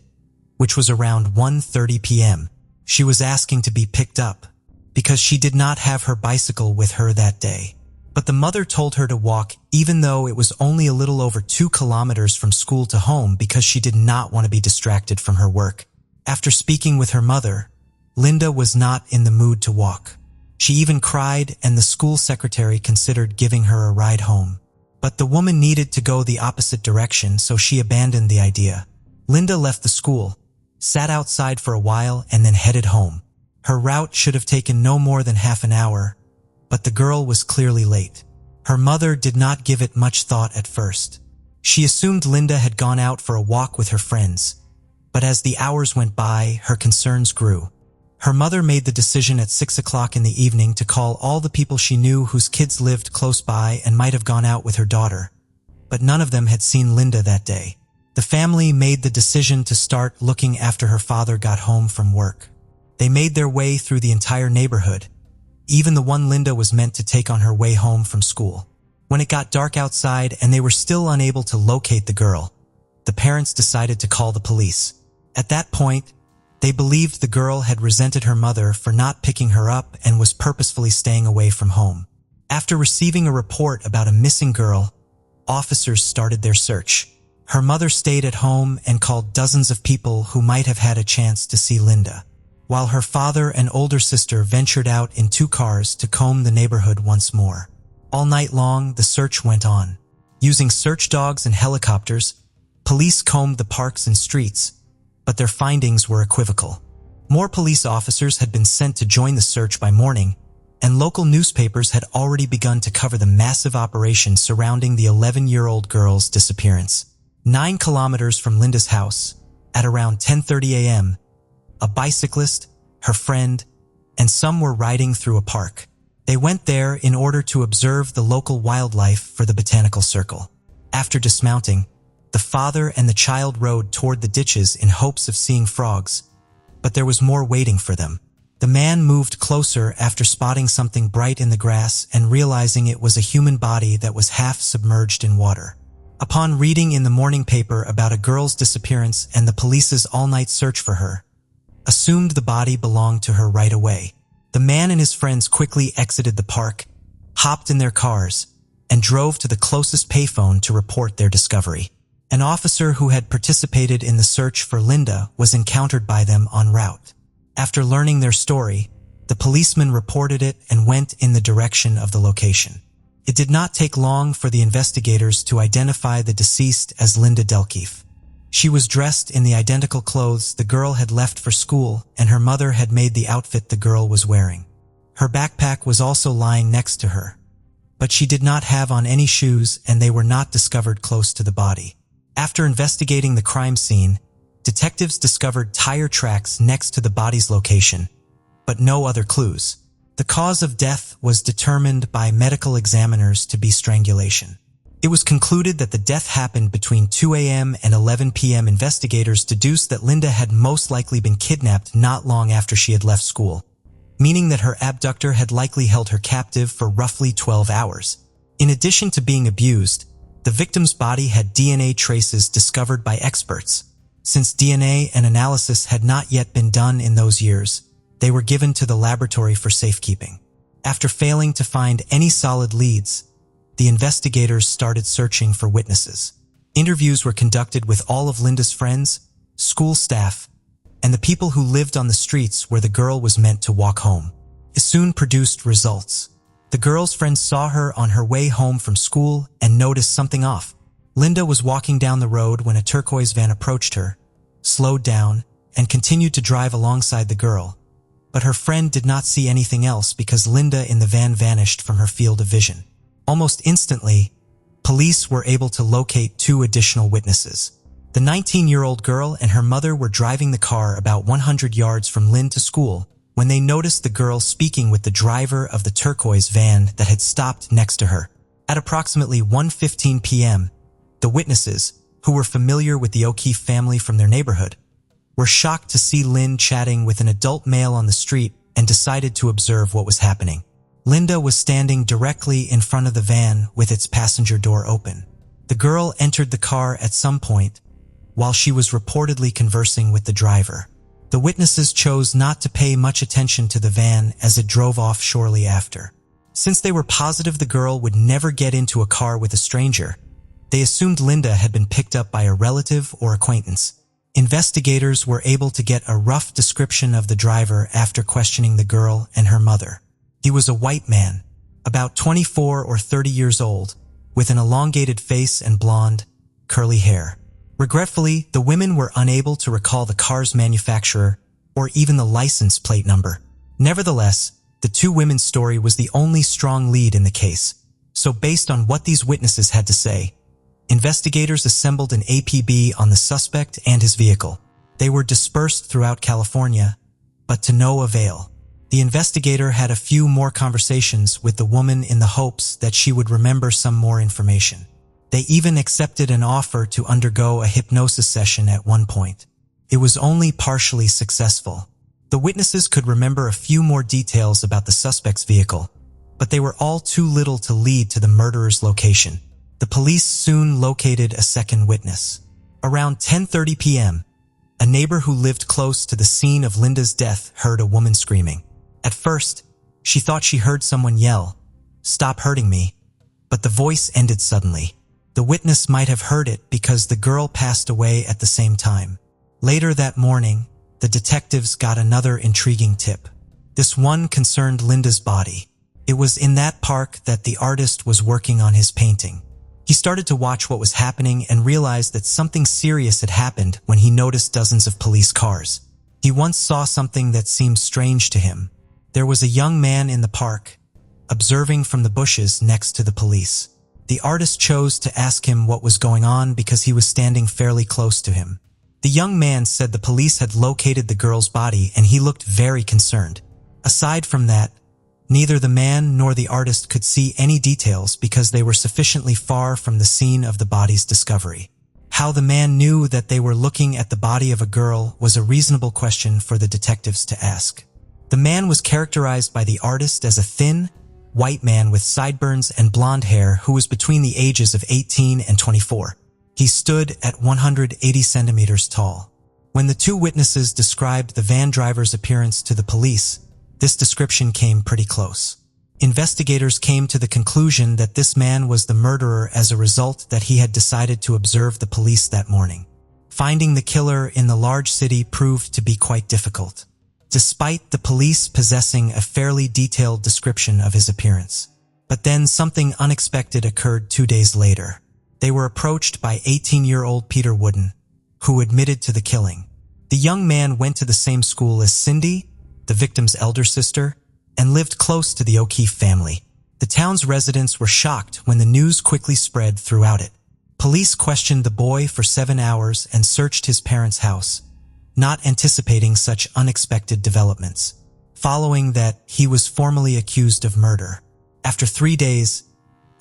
which was around 1:30 p.m. She was asking to be picked up because she did not have her bicycle with her that day. But the mother told her to walk even though it was only a little over 2 kilometers from school to home because she did not want to be distracted from her work. After speaking with her mother, Linda was not in the mood to walk. She even cried, and the school secretary considered giving her a ride home. But the woman needed to go the opposite direction, so she abandoned the idea. Linda left the school, sat outside for a while, and then headed home. Her route should have taken no more than half an hour, but the girl was clearly late. Her mother did not give it much thought at first. She assumed Linda had gone out for a walk with her friends, but as the hours went by, her concerns grew. Her mother made the decision at 6 o'clock in the evening to call all the people she knew whose kids lived close by and might have gone out with her daughter, but none of them had seen Linda that day. The family made the decision to start looking after her father got home from work. They made their way through the entire neighborhood, even the one Linda was meant to take on her way home from school. When it got dark outside and they were still unable to locate the girl, the parents decided to call the police. At that point, they believed the girl had resented her mother for not picking her up and was purposefully staying away from home. After receiving a report about a missing girl, officers started their search. Her mother stayed at home and called dozens of people who might have had a chance to see Linda, while her father and older sister ventured out in 2 cars to comb the neighborhood once more. All night long, the search went on. Using search dogs and helicopters, police combed the parks and streets, but their findings were equivocal. More police officers had been sent to join the search by morning, and local newspapers had already begun to cover the massive operation surrounding the 11-year-old girl's disappearance. 9 kilometers from Linda's house, at around 10:30 a.m., a bicyclist, her friend, and some were riding through a park. They went there in order to observe the local wildlife for the botanical circle. After dismounting, the father and the child rode toward the ditches in hopes of seeing frogs, but there was more waiting for them. The man moved closer after spotting something bright in the grass and realizing it was a human body that was half submerged in water. Upon reading in the morning paper about a girl's disappearance and the police's all-night search for her, assumed the body belonged to her right away. The man and his friends quickly exited the park, hopped in their cars, and drove to the closest payphone to report their discovery. An officer who had participated in the search for Linda was encountered by them en route. After learning their story, the policeman reported it and went in the direction of the location. It did not take long for the investigators to identify the deceased as Linda Delkeef. She was dressed in the identical clothes the girl had left for school, and her mother had made the outfit the girl was wearing. Her backpack was also lying next to her, but she did not have on any shoes and they were not discovered close to the body. After investigating the crime scene, detectives discovered tire tracks next to the body's location, but no other clues. The cause of death was determined by medical examiners to be strangulation. It was concluded that the death happened between 2 a.m. and 11 p.m. Investigators deduced that Linda had most likely been kidnapped not long after she had left school, meaning that her abductor had likely held her captive for roughly 12 hours. In addition to being abused, the victim's body had DNA traces discovered by experts. Since DNA and analysis had not yet been done in those years, they were given to the laboratory for safekeeping. After failing to find any solid leads, the investigators started searching for witnesses. Interviews were conducted with all of Linda's friends, school staff, and the people who lived on the streets where the girl was meant to walk home. It soon produced results. The girl's friends saw her on her way home from school and noticed something off. Linda was walking down the road when a turquoise van approached her, slowed down, and continued to drive alongside the girl. But her friend did not see anything else because Linda in the van vanished from her field of vision. Almost instantly, police were able to locate 2 additional witnesses. The 19-year-old girl and her mother were driving the car about 100 yards from Lynn to school when they noticed the girl speaking with the driver of the turquoise van that had stopped next to her. At approximately 1:15 p.m., the witnesses, who were familiar with the O'Keefe family from their neighborhood, were shocked to see Lynn chatting with an adult male on the street and decided to observe what was happening. Linda was standing directly in front of the van with its passenger door open. The girl entered the car at some point while she was reportedly conversing with the driver. The witnesses chose not to pay much attention to the van as it drove off shortly after. Since they were positive the girl would never get into a car with a stranger, they assumed Linda had been picked up by a relative or acquaintance. Investigators were able to get a rough description of the driver after questioning the girl and her mother. He was a white man, about 24 or 30 years old, with an elongated face and blonde, curly hair. Regretfully, the women were unable to recall the car's manufacturer or even the license plate number. Nevertheless, the two women's story was the only strong lead in the case. So based on what these witnesses had to say, investigators assembled an APB on the suspect and his vehicle. They were dispersed throughout California, but to no avail. The investigator had a few more conversations with the woman in the hopes that she would remember some more information. They even accepted an offer to undergo a hypnosis session at one point. It was only partially successful. The witnesses could remember a few more details about the suspect's vehicle, but they were all too little to lead to the murderer's location. The police soon located a second witness. Around 10:30 p.m., a neighbor who lived close to the scene of Linda's death heard a woman screaming. At first, she thought she heard someone yell, "Stop hurting me," but the voice ended suddenly. The witness might have heard it because the girl passed away at the same time. Later that morning, the detectives got another intriguing tip. This one concerned Linda's body. It was in that park that the artist was working on his painting. He started to watch what was happening and realized that something serious had happened when he noticed dozens of police cars. He once saw something that seemed strange to him. There was a young man in the park, observing from the bushes next to the police. The artist chose to ask him what was going on because he was standing fairly close to him. The young man said the police had located the girl's body and he looked very concerned. Aside from that, neither the man nor the artist could see any details because they were sufficiently far from the scene of the body's discovery. How the man knew that they were looking at the body of a girl was a reasonable question for the detectives to ask. The man was characterized by the artist as a thin, white man with sideburns and blonde hair who was between the ages of 18 and 24. He stood at 180 centimeters tall. When the two witnesses described the van driver's appearance to the police, this description came pretty close. Investigators came to the conclusion that this man was the murderer as a result that he had decided to observe the police that morning. Finding the killer in the large city proved to be quite difficult, despite the police possessing a fairly detailed description of his appearance. But then something unexpected occurred 2 days later. They were approached by 18-year-old Peter Wooden, who admitted to the killing. The young man went to the same school as Cindy, the victim's elder sister, and lived close to the O'Keefe family. The town's residents were shocked when the news quickly spread throughout it. Police questioned the boy for 7 hours and searched his parents' house, not anticipating such unexpected developments. Following that, he was formally accused of murder. After 3 days,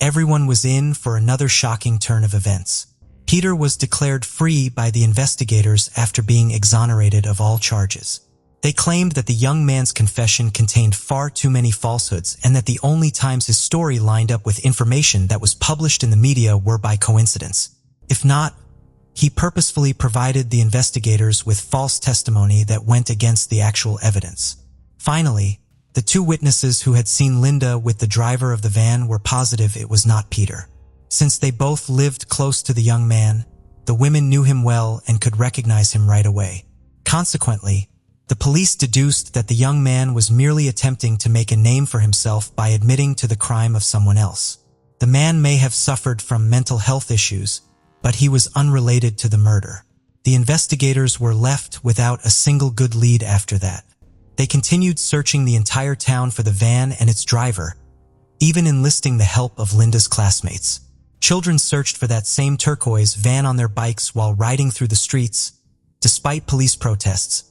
everyone was in for another shocking turn of events. Peter was declared free by the investigators after being exonerated of all charges. They claimed that the young man's confession contained far too many falsehoods and that the only times his story lined up with information that was published in the media were by coincidence. If not, he purposefully provided the investigators with false testimony that went against the actual evidence. Finally, the two witnesses who had seen Linda with the driver of the van were positive it was not Peter. Since they both lived close to the young man, the women knew him well and could recognize him right away. Consequently, the police deduced that the young man was merely attempting to make a name for himself by admitting to the crime of someone else. The man may have suffered from mental health issues, but he was unrelated to the murder. The investigators were left without a single good lead after that. They continued searching the entire town for the van and its driver, even enlisting the help of Linda's classmates. Children searched for that same turquoise van on their bikes while riding through the streets, despite police protests,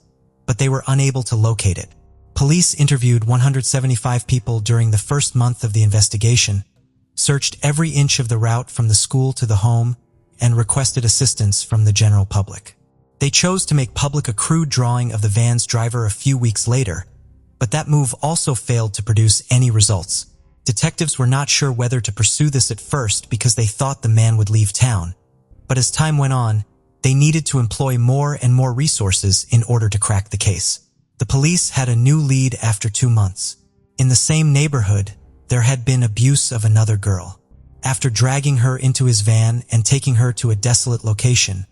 but they were unable to locate it. Police interviewed 175 people during the first month of the investigation, searched every inch of the route from the school to the home, and requested assistance from the general public. They chose to make public a crude drawing of the van's driver a few weeks later, but that move also failed to produce any results. Detectives were not sure whether to pursue this at first because they thought the man would leave town, but as time went on, they needed to employ more and more resources in order to crack the case. The police had a new lead after 2 months. In the same neighborhood, there had been abuse of another girl. After dragging her into his van and taking her to a desolate location,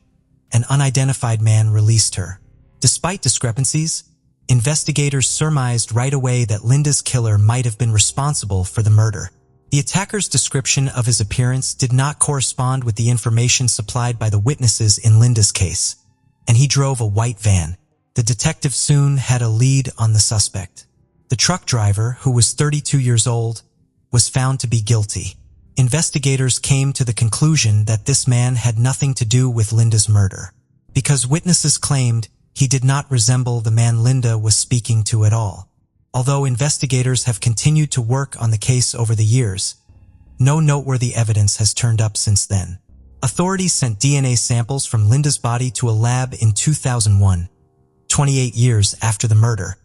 an unidentified man released her. Despite discrepancies, investigators surmised right away that Linda's killer might have been responsible for the murder. The attacker's description of his appearance did not correspond with the information supplied by the witnesses in Linda's case, and he drove a white van. The detective soon had a lead on the suspect. The truck driver, who was 32 years old, was found to be guilty. Investigators came to the conclusion that this man had nothing to do with Linda's murder, because witnesses claimed he did not resemble the man Linda was speaking to at all. Although investigators have continued to work on the case over the years, no noteworthy evidence has turned up since then. Authorities sent DNA samples from Linda's body to a lab in 2001, 28 years after the murder,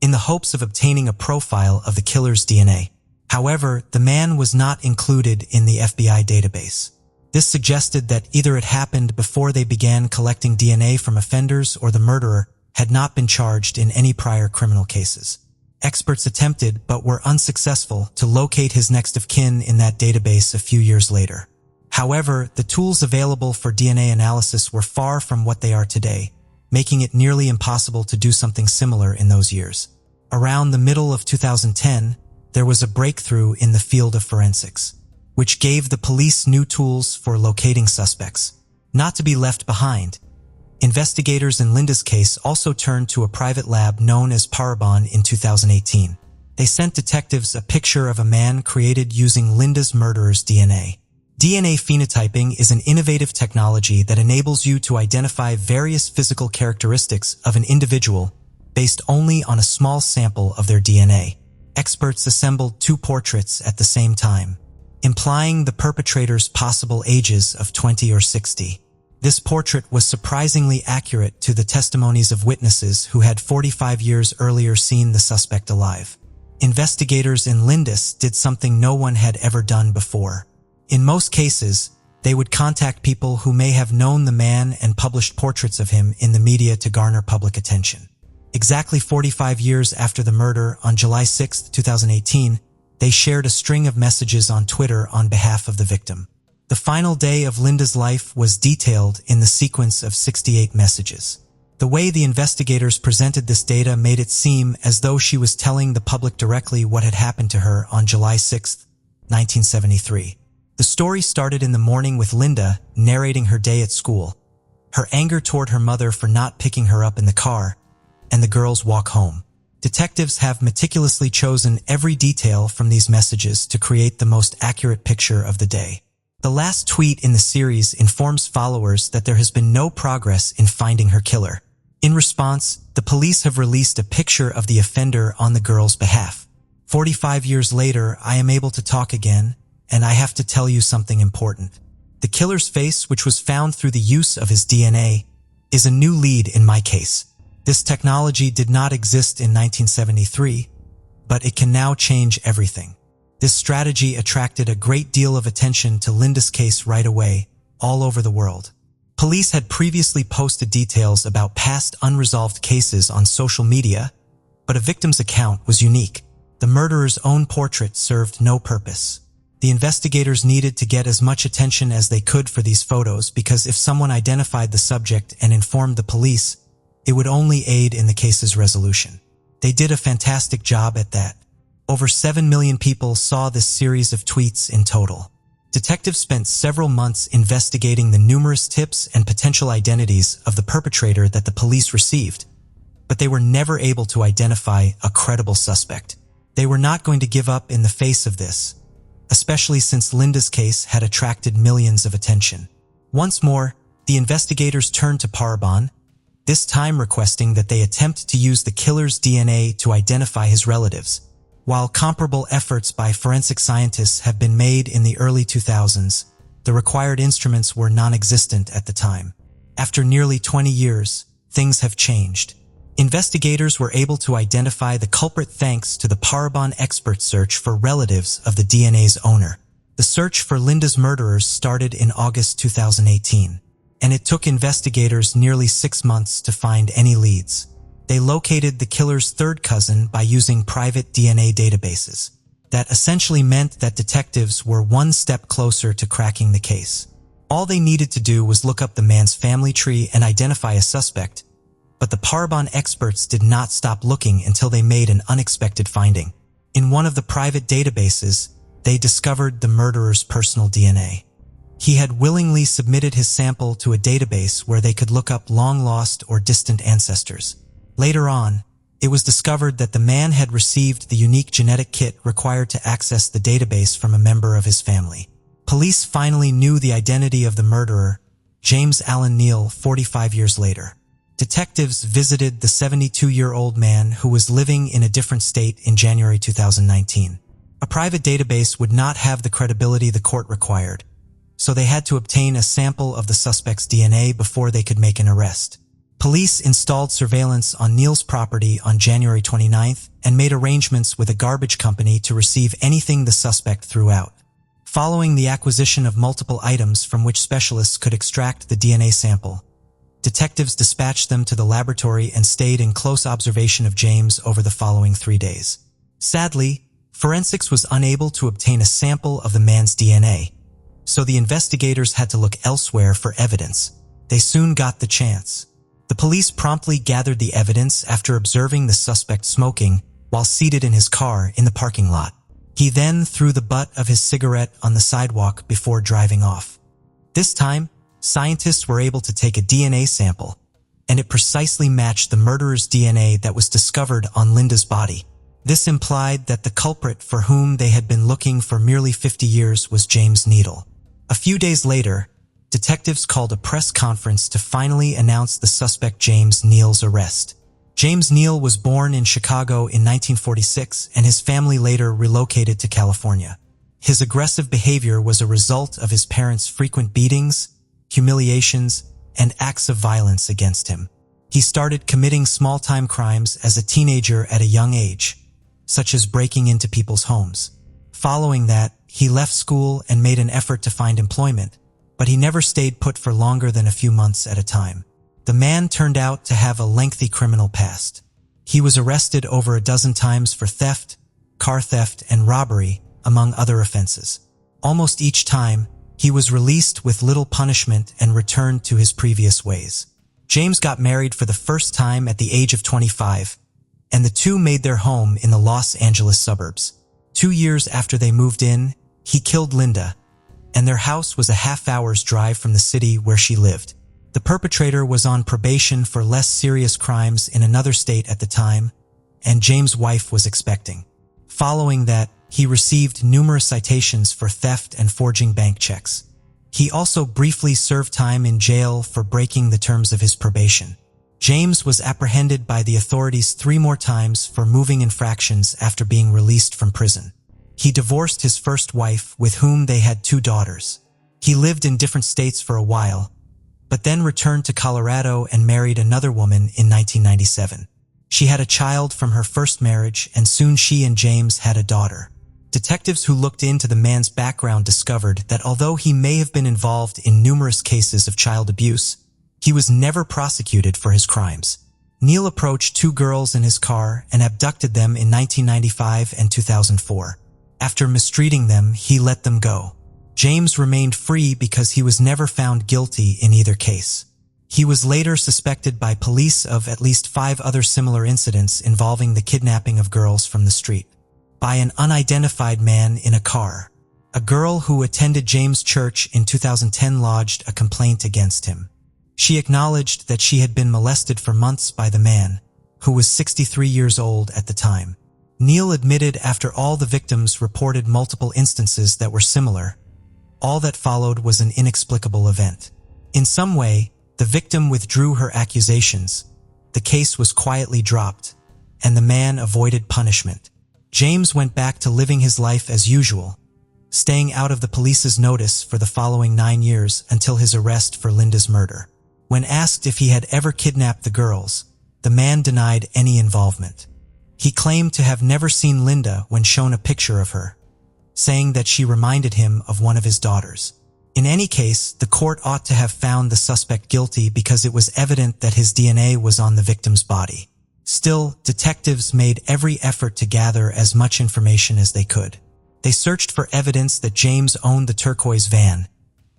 in the hopes of obtaining a profile of the killer's DNA. However, the man was not included in the FBI database. This suggested that either it happened before they began collecting DNA from offenders or the murderer had not been charged in any prior criminal cases. Experts attempted, but were unsuccessful, to locate his next of kin in that database a few years later. However, the tools available for DNA analysis were far from what they are today, making it nearly impossible to do something similar in those years. Around the middle of 2010, there was a breakthrough in the field of forensics, which gave the police new tools for locating suspects. Not to be left behind, investigators in Linda's case also turned to a private lab known as Parabon in 2018. They sent detectives a picture of a man created using Linda's murderer's DNA. DNA phenotyping is an innovative technology that enables you to identify various physical characteristics of an individual based only on a small sample of their DNA. Experts assembled two portraits at the same time, implying the perpetrator's possible ages of 20 or 60. This portrait was surprisingly accurate to the testimonies of witnesses who had 45 years earlier seen the suspect alive. Investigators in Linda's did something no one had ever done before. In most cases, they would contact people who may have known the man and published portraits of him in the media to garner public attention. Exactly 45 years after the murder, on July 6, 2018, they shared a string of messages on Twitter on behalf of the victim. The final day of Linda's life was detailed in the sequence of 68 messages. The way the investigators presented this data made it seem as though she was telling the public directly what had happened to her on July 6, 1973. The story started in the morning with Linda narrating her day at school, her anger toward her mother for not picking her up in the car, and the girls' walk home. Detectives have meticulously chosen every detail from these messages to create the most accurate picture of the day. The last tweet in the series informs followers that there has been no progress in finding her killer. In response, the police have released a picture of the offender on the girl's behalf. 45 years later, I am able to talk again, and I have to tell you something important. The killer's face, which was found through the use of his DNA, is a new lead in my case. This technology did not exist in 1973, but it can now change everything. This strategy attracted a great deal of attention to Linda's case right away, all over the world. Police had previously posted details about past unresolved cases on social media, but a victim's account was unique. The murderer's own portrait served no purpose. The investigators needed to get as much attention as they could for these photos because if someone identified the subject and informed the police, it would only aid in the case's resolution. They did a fantastic job at that. Over 7 million people saw this series of tweets in total. Detectives spent several months investigating the numerous tips and potential identities of the perpetrator that the police received, but they were never able to identify a credible suspect. They were not going to give up in the face of this, especially since Linda's case had attracted millions of attention. Once more, the investigators turned to Parabon, this time requesting that they attempt to use the killer's DNA to identify his relatives. While comparable efforts by forensic scientists have been made in the early 2000s, the required instruments were non-existent at the time. After nearly 20 years, things have changed. Investigators were able to identify the culprit thanks to the Parabon expert search for relatives of the DNA's owner. The search for Linda's murderers started in August 2018, and it took investigators nearly 6 months to find any leads. They located the killer's third cousin by using private DNA databases. That essentially meant that detectives were one step closer to cracking the case. All they needed to do was look up the man's family tree and identify a suspect, but the Parabon experts did not stop looking until they made an unexpected finding. In one of the private databases, they discovered the murderer's personal DNA. He had willingly submitted his sample to a database where they could look up long-lost or distant ancestors. Later on, it was discovered that the man had received the unique genetic kit required to access the database from a member of his family. Police finally knew the identity of the murderer, James Allen Neal, 45 years later. Detectives visited the 72-year-old man who was living in a different state in January 2019. A private database would not have the credibility the court required, so they had to obtain a sample of the suspect's DNA before they could make an arrest. Police installed surveillance on Neal's property on January 29th and made arrangements with a garbage company to receive anything the suspect threw out. Following the acquisition of multiple items from which specialists could extract the DNA sample, detectives dispatched them to the laboratory and stayed in close observation of James over the following 3 days. Sadly, forensics was unable to obtain a sample of the man's DNA, so the investigators had to look elsewhere for evidence. They soon got the chance. The police promptly gathered the evidence after observing the suspect smoking while seated in his car in the parking lot. He then threw the butt of his cigarette on the sidewalk before driving off. This time, scientists were able to take a DNA sample, and it precisely matched the murderer's DNA that was discovered on Linda's body. This implied that the culprit for whom they had been looking for nearly 50 years was James Neal. A few days later, detectives called a press conference to finally announce the suspect James Neal's arrest. James Neal was born in Chicago in 1946, and his family later relocated to California. His aggressive behavior was a result of his parents' frequent beatings, humiliations, and acts of violence against him. He started committing small-time crimes as a teenager at a young age, such as breaking into people's homes. Following that, he left school and made an effort to find employment, but he never stayed put for longer than a few months at a time. The man turned out to have a lengthy criminal past. He was arrested over a dozen times for theft, car theft, and robbery, among other offenses. Almost each time, he was released with little punishment and returned to his previous ways. James got married for the first time at the age of 25, and the two made their home in the Los Angeles suburbs. 2 years after they moved in, he killed Linda, and their house was a half-hour's drive from the city where she lived. The perpetrator was on probation for less serious crimes in another state at the time, and James' wife was expecting. Following that, he received numerous citations for theft and forging bank checks. He also briefly served time in jail for breaking the terms of his probation. James was apprehended by the authorities 3 more times for moving infractions after being released from prison. He divorced his first wife, with whom they had 2 daughters. He lived in different states for a while, but then returned to Colorado and married another woman in 1997. She had a child from her first marriage, and soon she and James had a daughter. Detectives who looked into the man's background discovered that although he may have been involved in numerous cases of child abuse, he was never prosecuted for his crimes. Neal approached 2 girls in his car and abducted them in 1995 and 2004. After mistreating them, he let them go. James remained free because he was never found guilty in either case. He was later suspected by police of at least 5 other similar incidents involving the kidnapping of girls from the street by an unidentified man in a car. A girl who attended James' church in 2010 lodged a complaint against him. She acknowledged that she had been molested for months by the man, who was 63 years old at the time. Neal admitted after all the victims reported multiple instances that were similar, all that followed was an inexplicable event. In some way, the victim withdrew her accusations, the case was quietly dropped, and the man avoided punishment. James went back to living his life as usual, staying out of the police's notice for the following 9 years until his arrest for Linda's murder. When asked if he had ever kidnapped the girls, the man denied any involvement. He claimed to have never seen Linda when shown a picture of her, saying that she reminded him of one of his daughters. In any case, the court ought to have found the suspect guilty because it was evident that his DNA was on the victim's body. Still, detectives made every effort to gather as much information as they could. They searched for evidence that James owned the turquoise van,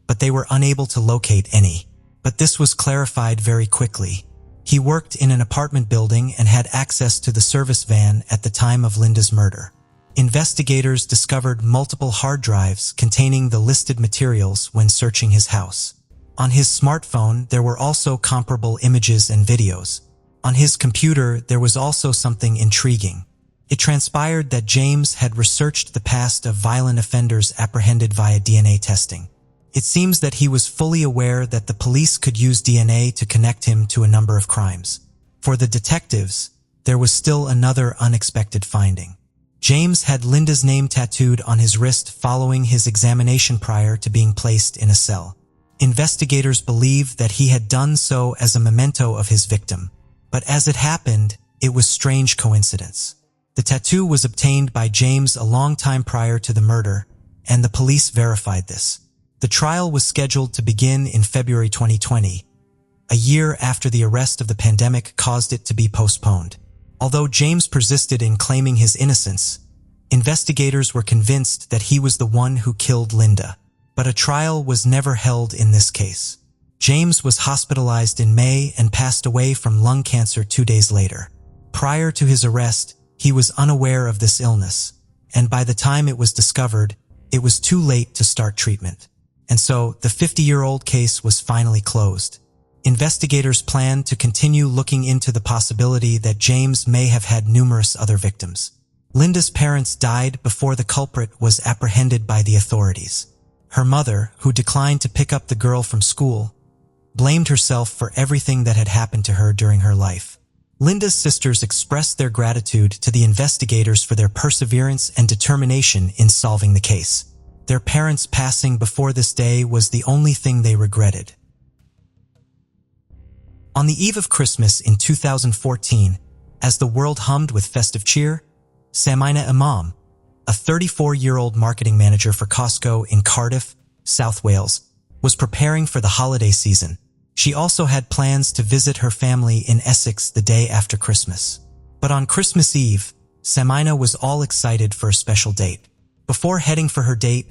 but they were unable to locate any. But this was clarified very quickly. He worked in an apartment building and had access to the service van at the time of Linda's murder. Investigators discovered multiple hard drives containing the listed materials when searching his house. On his smartphone, there were also comparable images and videos. On his computer, there was also something intriguing. It transpired that James had researched the past of violent offenders apprehended via DNA testing. It seems that he was fully aware that the police could use DNA to connect him to a number of crimes. For the detectives, there was still another unexpected finding. James had Linda's name tattooed on his wrist following his examination prior to being placed in a cell. Investigators believed that he had done so as a memento of his victim. But as it happened, it was strange coincidence. The tattoo was obtained by James a long time prior to the murder, and the police verified this. The trial was scheduled to begin in February 2020, a year after the arrest of the pandemic caused it to be postponed. Although James persisted in claiming his innocence, investigators were convinced that he was the one who killed Linda. But a trial was never held in this case. James was hospitalized in May and passed away from lung cancer 2 days later. Prior to his arrest, he was unaware of this illness, and by the time it was discovered, it was too late to start treatment. And so, the 50-year-old case was finally closed. Investigators planned to continue looking into the possibility that James may have had numerous other victims. Linda's parents died before the culprit was apprehended by the authorities. Her mother, who declined to pick up the girl from school, blamed herself for everything that had happened to her during her life. Linda's sisters expressed their gratitude to the investigators for their perseverance and determination in solving the case. Their parents' passing before this day was the only thing they regretted. On the eve of Christmas in 2014, as the world hummed with festive cheer, Samina Imam, a 34-year-old marketing manager for Costco in Cardiff, South Wales, was preparing for the holiday season. She also had plans to visit her family in Essex the day after Christmas. But on Christmas Eve, Samina was all excited for a special date. Before heading for her date,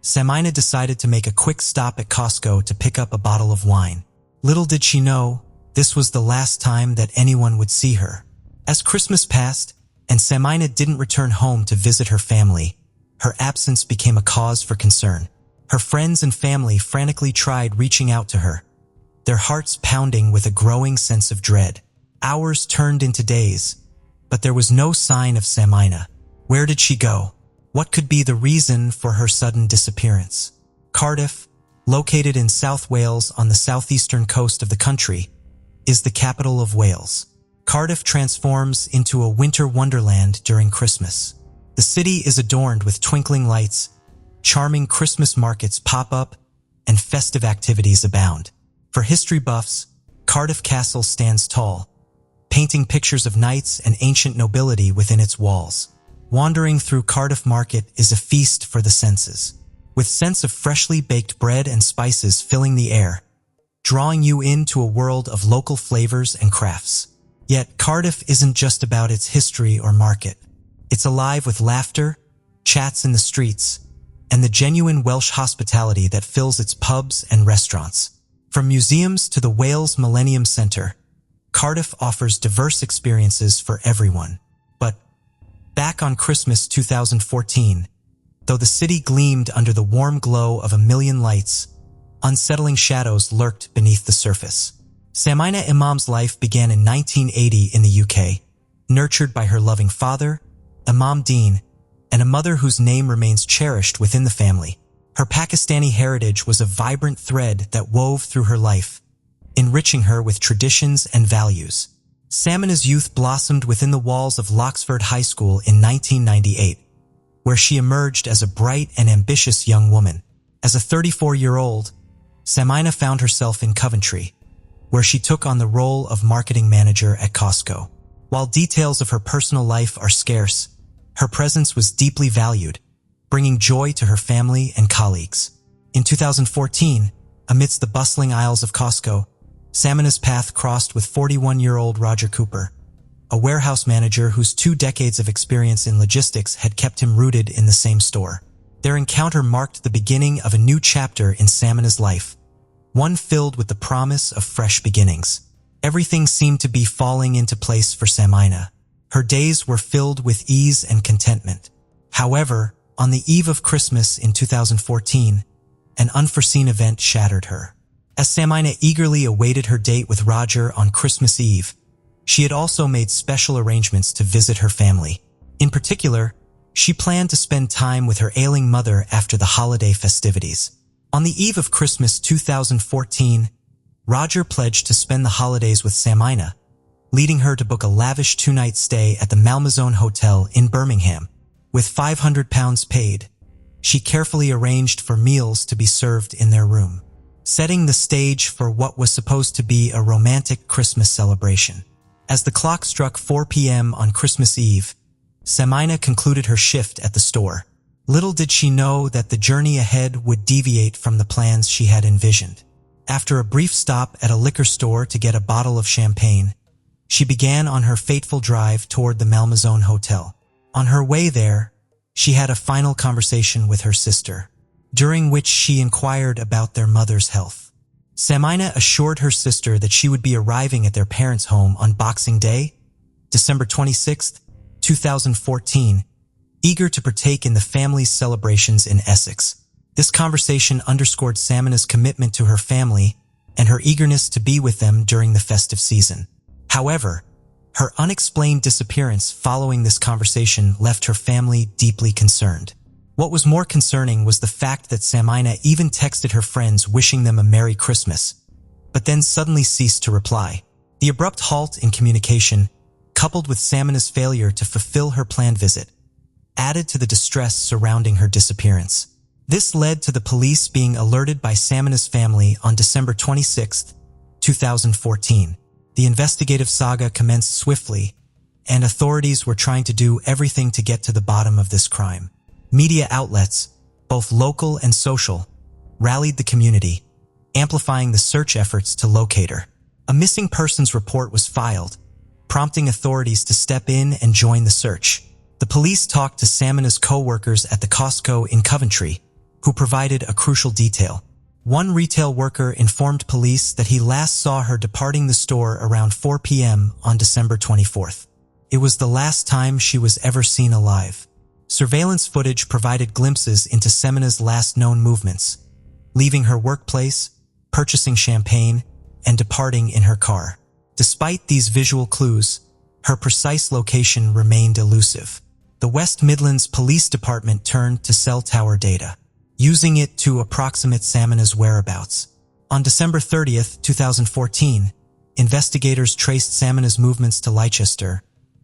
Samina decided to make a quick stop at Costco to pick up a bottle of wine. Little did she know, this was the last time that anyone would see her. As Christmas passed, and Samina didn't return home to visit her family, her absence became a cause for concern. Her friends and family frantically tried reaching out to her, their hearts pounding with a growing sense of dread. Hours turned into days, but there was no sign of Samina. Where did she go? What could be the reason for her sudden disappearance? Cardiff, located in South Wales on the southeastern coast of the country, is the capital of Wales. Cardiff transforms into a winter wonderland during Christmas. The city is adorned with twinkling lights, charming Christmas markets pop up, and festive activities abound. For history buffs, Cardiff Castle stands tall, painting pictures of knights and ancient nobility within its walls. Wandering through Cardiff Market is a feast for the senses, with scents of freshly baked bread and spices filling the air, drawing you into a world of local flavors and crafts. Yet Cardiff isn't just about its history or market. It's alive with laughter, chats in the streets, and the genuine Welsh hospitality that fills its pubs and restaurants. From museums to the Wales Millennium Centre, Cardiff offers diverse experiences for everyone. But back on Christmas 2014, though the city gleamed under the warm glow of a million lights, unsettling shadows lurked beneath the surface. Samina Imam's life began in 1980 in the UK, nurtured by her loving father, Imam Dean, and a mother whose name remains cherished within the family. Her Pakistani heritage was a vibrant thread that wove through her life, enriching her with traditions and values. Samina's youth blossomed within the walls of Loxford High School in 1998, where she emerged as a bright and ambitious young woman. As a 34-year-old, Samina found herself in Coventry, where she took on the role of marketing manager at Costco. While details of her personal life are scarce, her presence was deeply valued, bringing joy to her family and colleagues. In 2014, amidst the bustling aisles of Costco, Samina's path crossed with 41-year-old Roger Cooper, a warehouse manager whose 2 decades of experience in logistics had kept him rooted in the same store. Their encounter marked the beginning of a new chapter in Samina's life, one filled with the promise of fresh beginnings. Everything seemed to be falling into place for Samina. Her days were filled with ease and contentment. However, on the eve of Christmas in 2014, an unforeseen event shattered her. As Samina eagerly awaited her date with Roger on Christmas Eve, she had also made special arrangements to visit her family. In particular, she planned to spend time with her ailing mother after the holiday festivities. On the eve of Christmas 2014, Roger pledged to spend the holidays with Samina, leading her to book a lavish two-night stay at the Malmaison Hotel in Birmingham. With £500 paid, she carefully arranged for meals to be served in their room, setting the stage for what was supposed to be a romantic Christmas celebration. As the clock struck 4 p.m. on Christmas Eve, Samina concluded her shift at the store. Little did she know that the journey ahead would deviate from the plans she had envisioned. After a brief stop at a liquor store to get a bottle of champagne, she began on her fateful drive toward the Malmaison Hotel. On her way there, she had a final conversation with her sister, during which she inquired about their mother's health. Samina assured her sister that she would be arriving at their parents' home on Boxing Day, December 26, 2014, eager to partake in the family's celebrations in Essex. This conversation underscored Samina's commitment to her family and her eagerness to be with them during the festive season. However, her unexplained disappearance following this conversation left her family deeply concerned. What was more concerning was the fact that Samina even texted her friends wishing them a Merry Christmas, but then suddenly ceased to reply. The abrupt halt in communication, coupled with Samina's failure to fulfill her planned visit, added to the distress surrounding her disappearance. This led to the police being alerted by Samina's family on December 26, 2014. The investigative saga commenced swiftly, and authorities were trying to do everything to get to the bottom of this crime. Media outlets, both local and social, rallied the community, amplifying the search efforts to locate her. A missing persons report was filed, prompting authorities to step in and join the search. The police talked to Samina's co-workers at the Costco in Coventry, who provided a crucial detail. One retail worker informed police that he last saw her departing the store around 4 p.m. on December 24th. It was the last time she was ever seen alive. Surveillance footage provided glimpses into Samina's last known movements, leaving her workplace, purchasing champagne, and departing in her car. Despite these visual clues, her precise location remained elusive. The West Midlands Police Department turned to cell tower data, using it to approximate Samina's whereabouts. On December 30th, 2014, investigators traced Samina's movements to Leicester,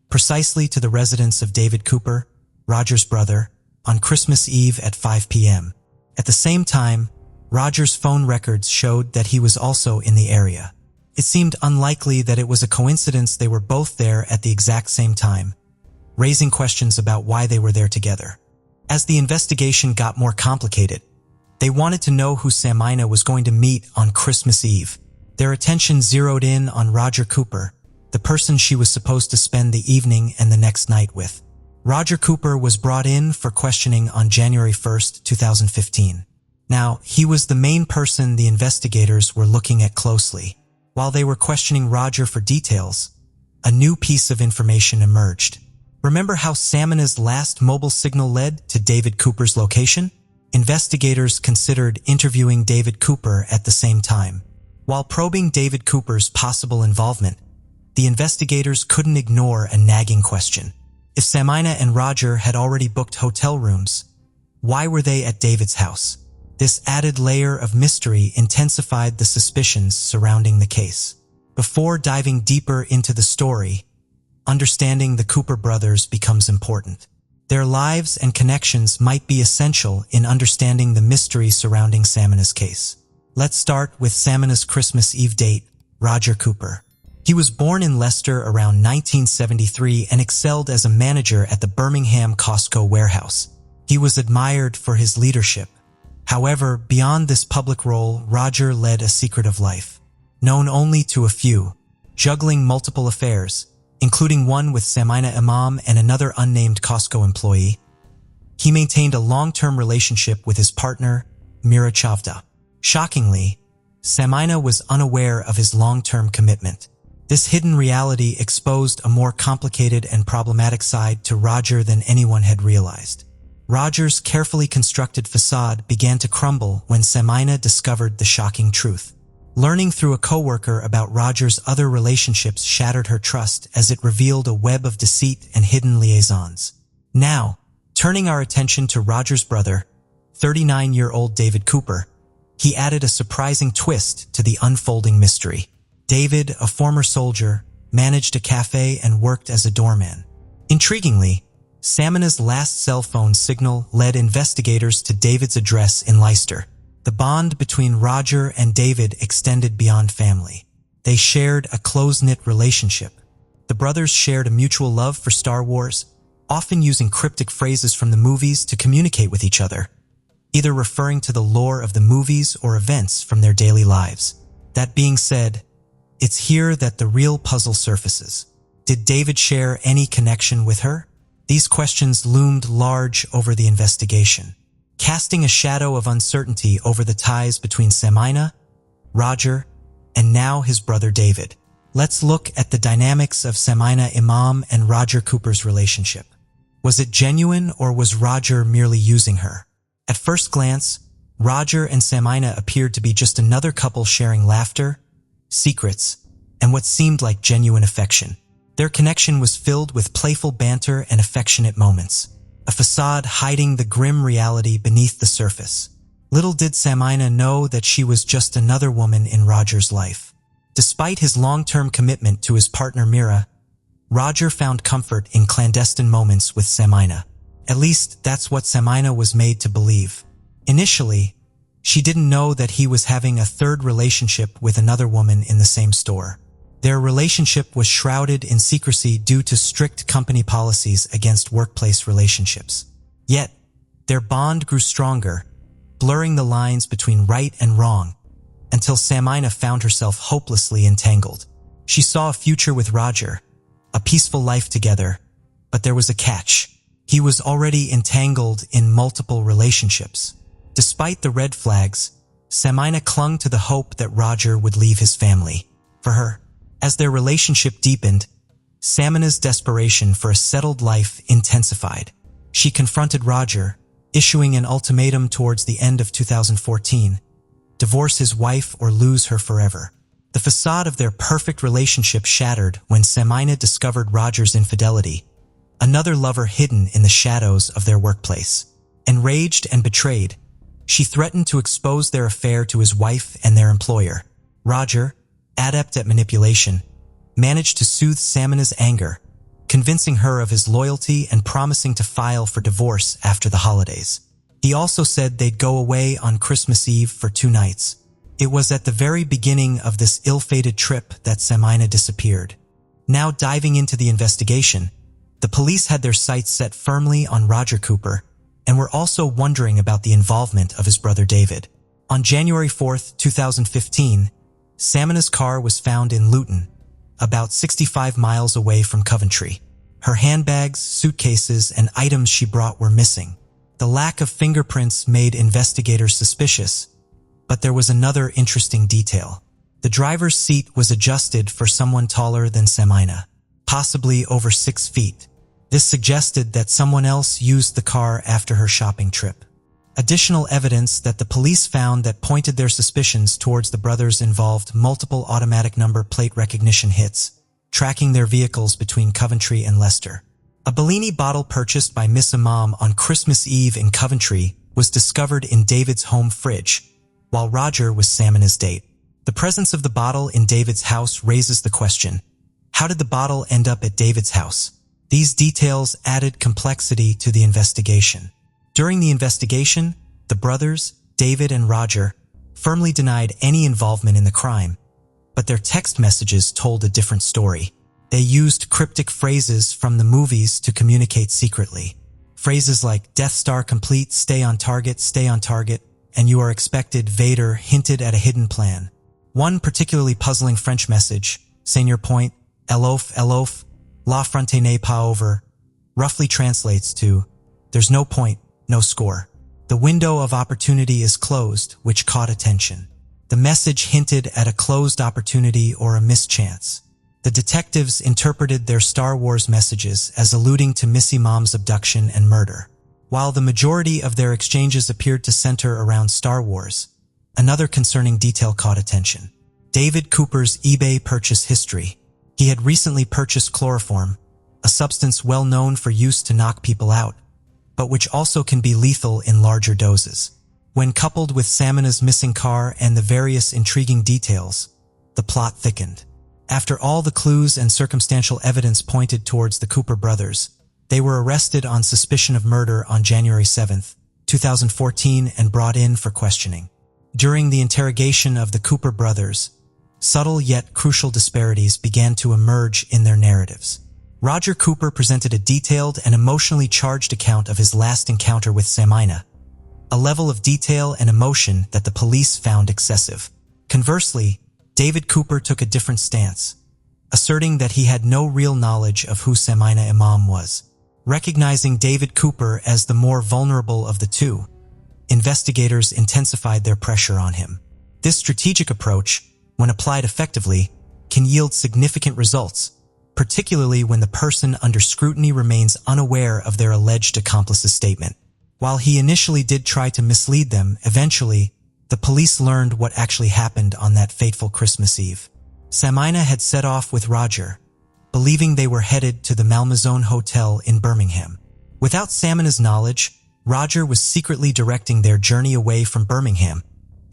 precisely to the residence of David Cooper, Roger's brother, on Christmas Eve at 5 p.m. At the same time, Roger's phone records showed that he was also in the area. It seemed unlikely that it was a coincidence they were both there at the exact same time, raising questions about why they were there together. As the investigation got more complicated, they wanted to know who Samina was going to meet on Christmas Eve. Their attention zeroed in on Roger Cooper, the person she was supposed to spend the evening and the next night with. Roger Cooper was brought in for questioning on January 1st, 2015. Now, he was the main person the investigators were looking at closely. While they were questioning Roger for details, a new piece of information emerged. Remember how Samina's last mobile signal led to David Cooper's location? Investigators considered interviewing David Cooper at the same time. While probing David Cooper's possible involvement, the investigators couldn't ignore a nagging question. If Samina and Roger had already booked hotel rooms, why were they at David's house? This added layer of mystery intensified the suspicions surrounding the case. Before diving deeper into the story, understanding the Cooper brothers becomes important. Their lives and connections might be essential in understanding the mystery surrounding Samina's case. Let's start with Samina's Christmas Eve date, Roger Cooper. He was born in Leicester around 1973 and excelled as a manager at the Birmingham Costco warehouse. He was admired for his leadership. However, beyond this public role, Roger led a secretive life, known only to a few, juggling multiple affairs, including one with Samina Imam and another unnamed Costco employee. He maintained a long-term relationship with his partner, Mira Chavda. Shockingly, Samina was unaware of his long-term commitment. This hidden reality exposed a more complicated and problematic side to Roger than anyone had realized. Roger's carefully constructed facade began to crumble when Semina discovered the shocking truth. Learning through a coworker about Roger's other relationships shattered her trust as it revealed a web of deceit and hidden liaisons. Now, turning our attention to Roger's brother, 39-year-old David Cooper, he added a surprising twist to the unfolding mystery. David, a former soldier, managed a cafe and worked as a doorman. Intriguingly, Semina's last cell phone signal led investigators to David's address in Leicester. The bond between Roger and David extended beyond family. They shared a close-knit relationship. The brothers shared a mutual love for Star Wars, often using cryptic phrases from the movies to communicate with each other, either referring to the lore of the movies or events from their daily lives. That being said, it's here that the real puzzle surfaces. Did David share any connection with her? These questions loomed large over the investigation, casting a shadow of uncertainty over the ties between Semina, Roger, and now his brother David. Let's look at the dynamics of Semina Imam and Roger Cooper's relationship. Was it genuine, or was Roger merely using her? At first glance, Roger and Semina appeared to be just another couple sharing laughter, secrets, and what seemed like genuine affection. Their connection was filled with playful banter and affectionate moments, a facade hiding the grim reality beneath the surface. Little did Semina know that she was just another woman in Roger's life. Despite his long-term commitment to his partner Mira, Roger found comfort in clandestine moments with Semina. At least that's what Semina was made to believe. Initially, she didn't know that he was having a third relationship with another woman in the same store. Their relationship was shrouded in secrecy due to strict company policies against workplace relationships. Yet, their bond grew stronger, blurring the lines between right and wrong, until Semina found herself hopelessly entangled. She saw a future with Roger, a peaceful life together, but there was a catch. He was already entangled in multiple relationships. Despite the red flags, Semina clung to the hope that Roger would leave his family for her. As their relationship deepened, Semina's desperation for a settled life intensified. She confronted Roger, issuing an ultimatum towards the end of 2014, divorce his wife or lose her forever. The facade of their perfect relationship shattered when Semina discovered Roger's infidelity, another lover hidden in the shadows of their workplace. Enraged and betrayed, she threatened to expose their affair to his wife and their employer. Roger, adept at manipulation, managed to soothe Semina's anger, convincing her of his loyalty and promising to file for divorce after the holidays. He also said they'd go away on Christmas Eve for 2 nights. It was at the very beginning of this ill-fated trip that Semina disappeared. Now diving into the investigation, the police had their sights set firmly on Roger Cooper and were also wondering about the involvement of his brother David. On January 4th, 2015, Semina's car was found in Luton, about 65 miles away from Coventry. Her handbags, suitcases, and items she brought were missing. The lack of fingerprints made investigators suspicious, but there was another interesting detail. The driver's seat was adjusted for someone taller than Semina, possibly over 6 feet. This suggested that someone else used the car after her shopping trip. Additional evidence that the police found that pointed their suspicions towards the brothers involved multiple automatic number plate recognition hits, tracking their vehicles between Coventry and Leicester. A Bellini bottle purchased by Miss Imam on Christmas Eve in Coventry was discovered in David's home fridge, while Roger was Semina's date. The presence of the bottle in David's house raises the question, how did the bottle end up at David's house? These details added complexity to the investigation. During the investigation, the brothers, David and Roger, firmly denied any involvement in the crime, but their text messages told a different story. They used cryptic phrases from the movies to communicate secretly. Phrases like Death Star complete, stay on target, and you are expected Vader hinted at a hidden plan. One particularly puzzling French message, Seigneur Point, Elof, La Fronte n'est pas over, roughly translates to, there's no point, no score. The window of opportunity is closed, which caught attention. The message hinted at a closed opportunity or a mischance. The detectives interpreted their Star Wars messages as alluding to Miss Imam's abduction and murder. While the majority of their exchanges appeared to center around Star Wars, another concerning detail caught attention: David Cooper's eBay purchase history. He had recently purchased chloroform, a substance well known for use to knock people out, but which also can be lethal in larger doses. When coupled with Samina's missing car and the various intriguing details, the plot thickened. After all the clues and circumstantial evidence pointed towards the Cooper brothers, they were arrested on suspicion of murder on January 7, 2014 and brought in for questioning. During the interrogation of the Cooper brothers, subtle yet crucial disparities began to emerge in their narratives. Roger Cooper presented a detailed and emotionally charged account of his last encounter with Samina, a level of detail and emotion that the police found excessive. Conversely, David Cooper took a different stance, asserting that he had no real knowledge of who Samina Imam was. Recognizing David Cooper as the more vulnerable of the two, investigators intensified their pressure on him. This strategic approach, when applied effectively, can yield significant results, particularly when the person under scrutiny remains unaware of their alleged accomplice's statement. While he initially did try to mislead them, eventually, the police learned what actually happened on that fateful Christmas Eve. Samina had set off with Roger, believing they were headed to the Malmaison Hotel in Birmingham. Without Samina's knowledge, Roger was secretly directing their journey away from Birmingham,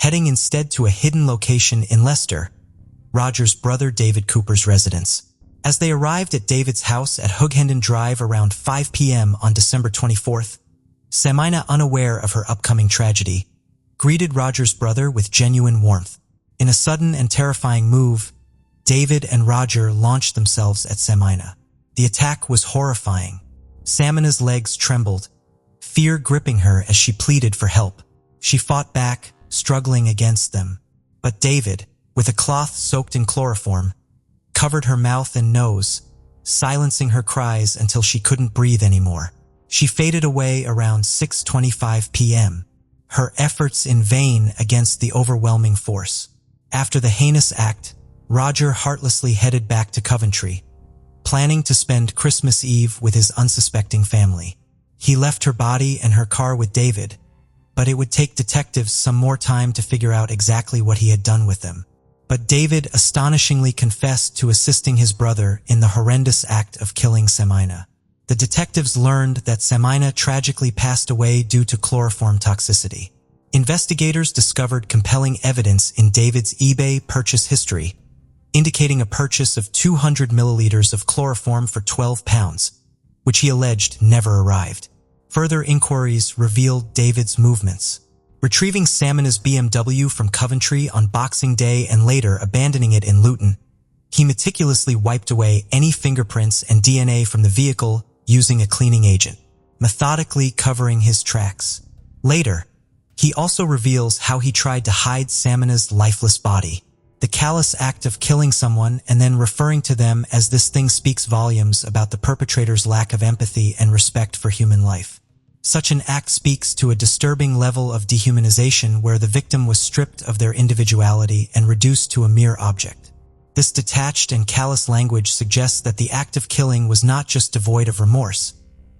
heading instead to a hidden location in Leicester, Roger's brother David Cooper's residence. As they arrived at David's house at Hooghendon Drive around 5 p.m. on December 24th, Samina, unaware of her upcoming tragedy, greeted Roger's brother with genuine warmth. In a sudden and terrifying move, David and Roger launched themselves at Samina. The attack was horrifying. Samina's legs trembled, fear gripping her as she pleaded for help. She fought back, struggling against them. But David, with a cloth soaked in chloroform, covered her mouth and nose, silencing her cries until she couldn't breathe anymore. She faded away around 6:25 p.m., her efforts in vain against the overwhelming force. After the heinous act, Roger heartlessly headed back to Coventry, planning to spend Christmas Eve with his unsuspecting family. He left her body and her car with David, but it would take detectives some more time to figure out exactly what he had done with them. But David astonishingly confessed to assisting his brother in the horrendous act of killing Samina. The detectives learned that Samina tragically passed away due to chloroform toxicity. Investigators discovered compelling evidence in David's eBay purchase history, indicating a purchase of 200 milliliters of chloroform for £12, which he alleged never arrived. Further inquiries revealed David's movements, retrieving Samina's BMW from Coventry on Boxing Day and later abandoning it in Luton. He meticulously wiped away any fingerprints and DNA from the vehicle using a cleaning agent, methodically covering his tracks. Later, he also reveals how he tried to hide Samina's lifeless body. The callous act of killing someone and then referring to them as this thing speaks volumes about the perpetrator's lack of empathy and respect for human life. Such an act speaks to a disturbing level of dehumanization where the victim was stripped of their individuality and reduced to a mere object. This detached and callous language suggests that the act of killing was not just devoid of remorse,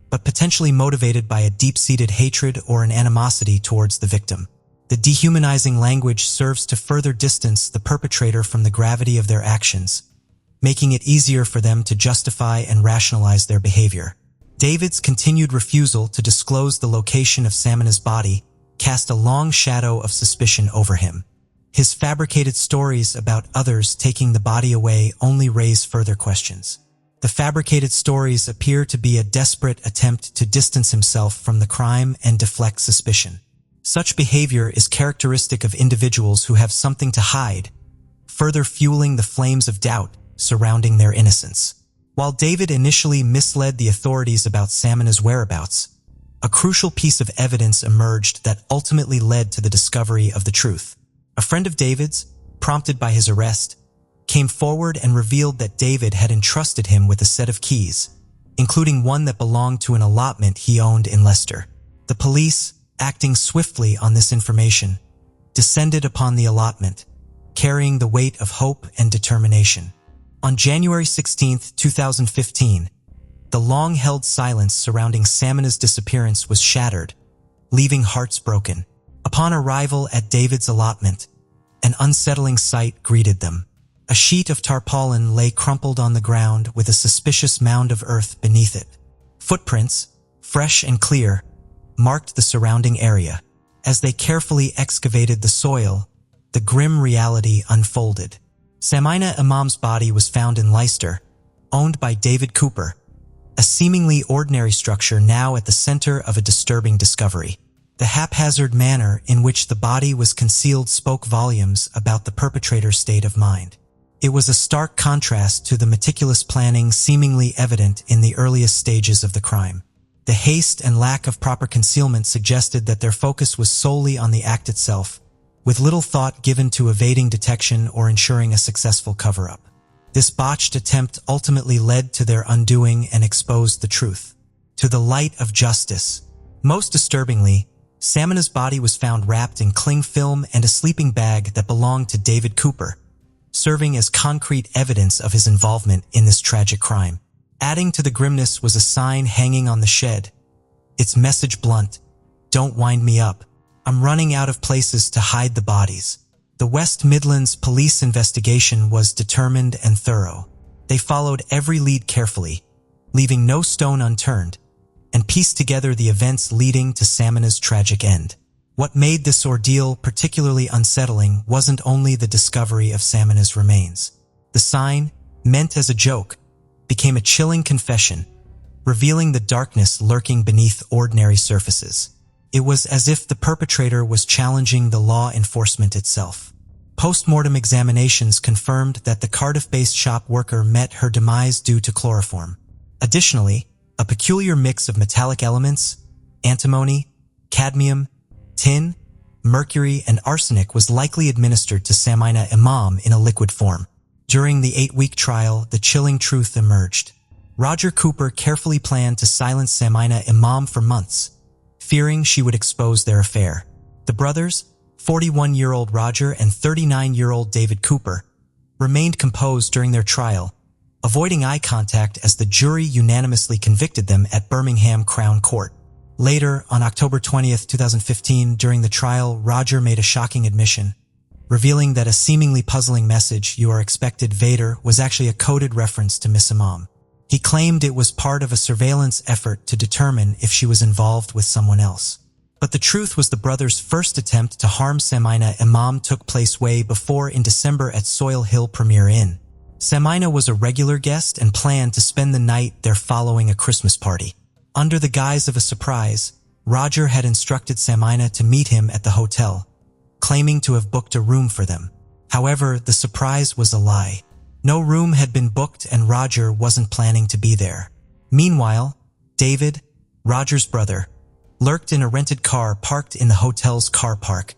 but potentially motivated by a deep-seated hatred or an animosity towards the victim. The dehumanizing language serves to further distance the perpetrator from the gravity of their actions, making it easier for them to justify and rationalize their behavior. David's continued refusal to disclose the location of Samina's body cast a long shadow of suspicion over him. His fabricated stories about others taking the body away only raise further questions. The fabricated stories appear to be a desperate attempt to distance himself from the crime and deflect suspicion. Such behavior is characteristic of individuals who have something to hide, further fueling the flames of doubt surrounding their innocence. While David initially misled the authorities about Samina's whereabouts, a crucial piece of evidence emerged that ultimately led to the discovery of the truth. A friend of David's, prompted by his arrest, came forward and revealed that David had entrusted him with a set of keys, including one that belonged to an allotment he owned in Leicester. The police, acting swiftly on this information, descended upon the allotment, carrying the weight of hope and determination. On January 16, 2015, the long-held silence surrounding Samina's disappearance was shattered, leaving hearts broken. Upon arrival at David's allotment, an unsettling sight greeted them. A sheet of tarpaulin lay crumpled on the ground with a suspicious mound of earth beneath it. Footprints, fresh and clear, marked the surrounding area. As they carefully excavated the soil, the grim reality unfolded. Samina Imam's body was found in Leicester, owned by David Cooper, a seemingly ordinary structure now at the center of a disturbing discovery. The haphazard manner in which the body was concealed spoke volumes about the perpetrator's state of mind. It was a stark contrast to the meticulous planning seemingly evident in the earliest stages of the crime. The haste and lack of proper concealment suggested that their focus was solely on the act itself, with little thought given to evading detection or ensuring a successful cover-up. This botched attempt ultimately led to their undoing and exposed the truth to the light of justice. Most disturbingly, Samina's body was found wrapped in cling film and a sleeping bag that belonged to David Cooper, serving as concrete evidence of his involvement in this tragic crime. Adding to the grimness was a sign hanging on the shed, its message blunt: "Don't wind me up. I'm running out of places to hide the bodies." The West Midlands police investigation was determined and thorough. They followed every lead carefully, leaving no stone unturned, and pieced together the events leading to Samina's tragic end. What made this ordeal particularly unsettling wasn't only the discovery of Samina's remains. The sign, meant as a joke, became a chilling confession, revealing the darkness lurking beneath ordinary surfaces. It was as if the perpetrator was challenging the law enforcement itself. Post-mortem examinations confirmed that the Cardiff-based shop worker met her demise due to chloroform. Additionally, a peculiar mix of metallic elements, antimony, cadmium, tin, mercury, and arsenic was likely administered to Samina Imam in a liquid form. During the 8-week trial, the chilling truth emerged. Roger Cooper carefully planned to silence Samina Imam for months, fearing she would expose their affair. The brothers, 41-year-old Roger and 39-year-old David Cooper, remained composed during their trial, avoiding eye contact as the jury unanimously convicted them at Birmingham Crown Court. Later, on October 20th, 2015, during the trial, Roger made a shocking admission, revealing that a seemingly puzzling message, "You are expected, Vader," was actually a coded reference to Miss Imam. He claimed it was part of a surveillance effort to determine if she was involved with someone else. But the truth was the brothers' first attempt to harm Samina Imam took place way before in December at Soil Hill Premier Inn. Samina was a regular guest and planned to spend the night there following a Christmas party. Under the guise of a surprise, Roger had instructed Samina to meet him at the hotel, claiming to have booked a room for them. However, the surprise was a lie. No room had been booked and Roger wasn't planning to be there. Meanwhile, David, Roger's brother, lurked in a rented car parked in the hotel's car park,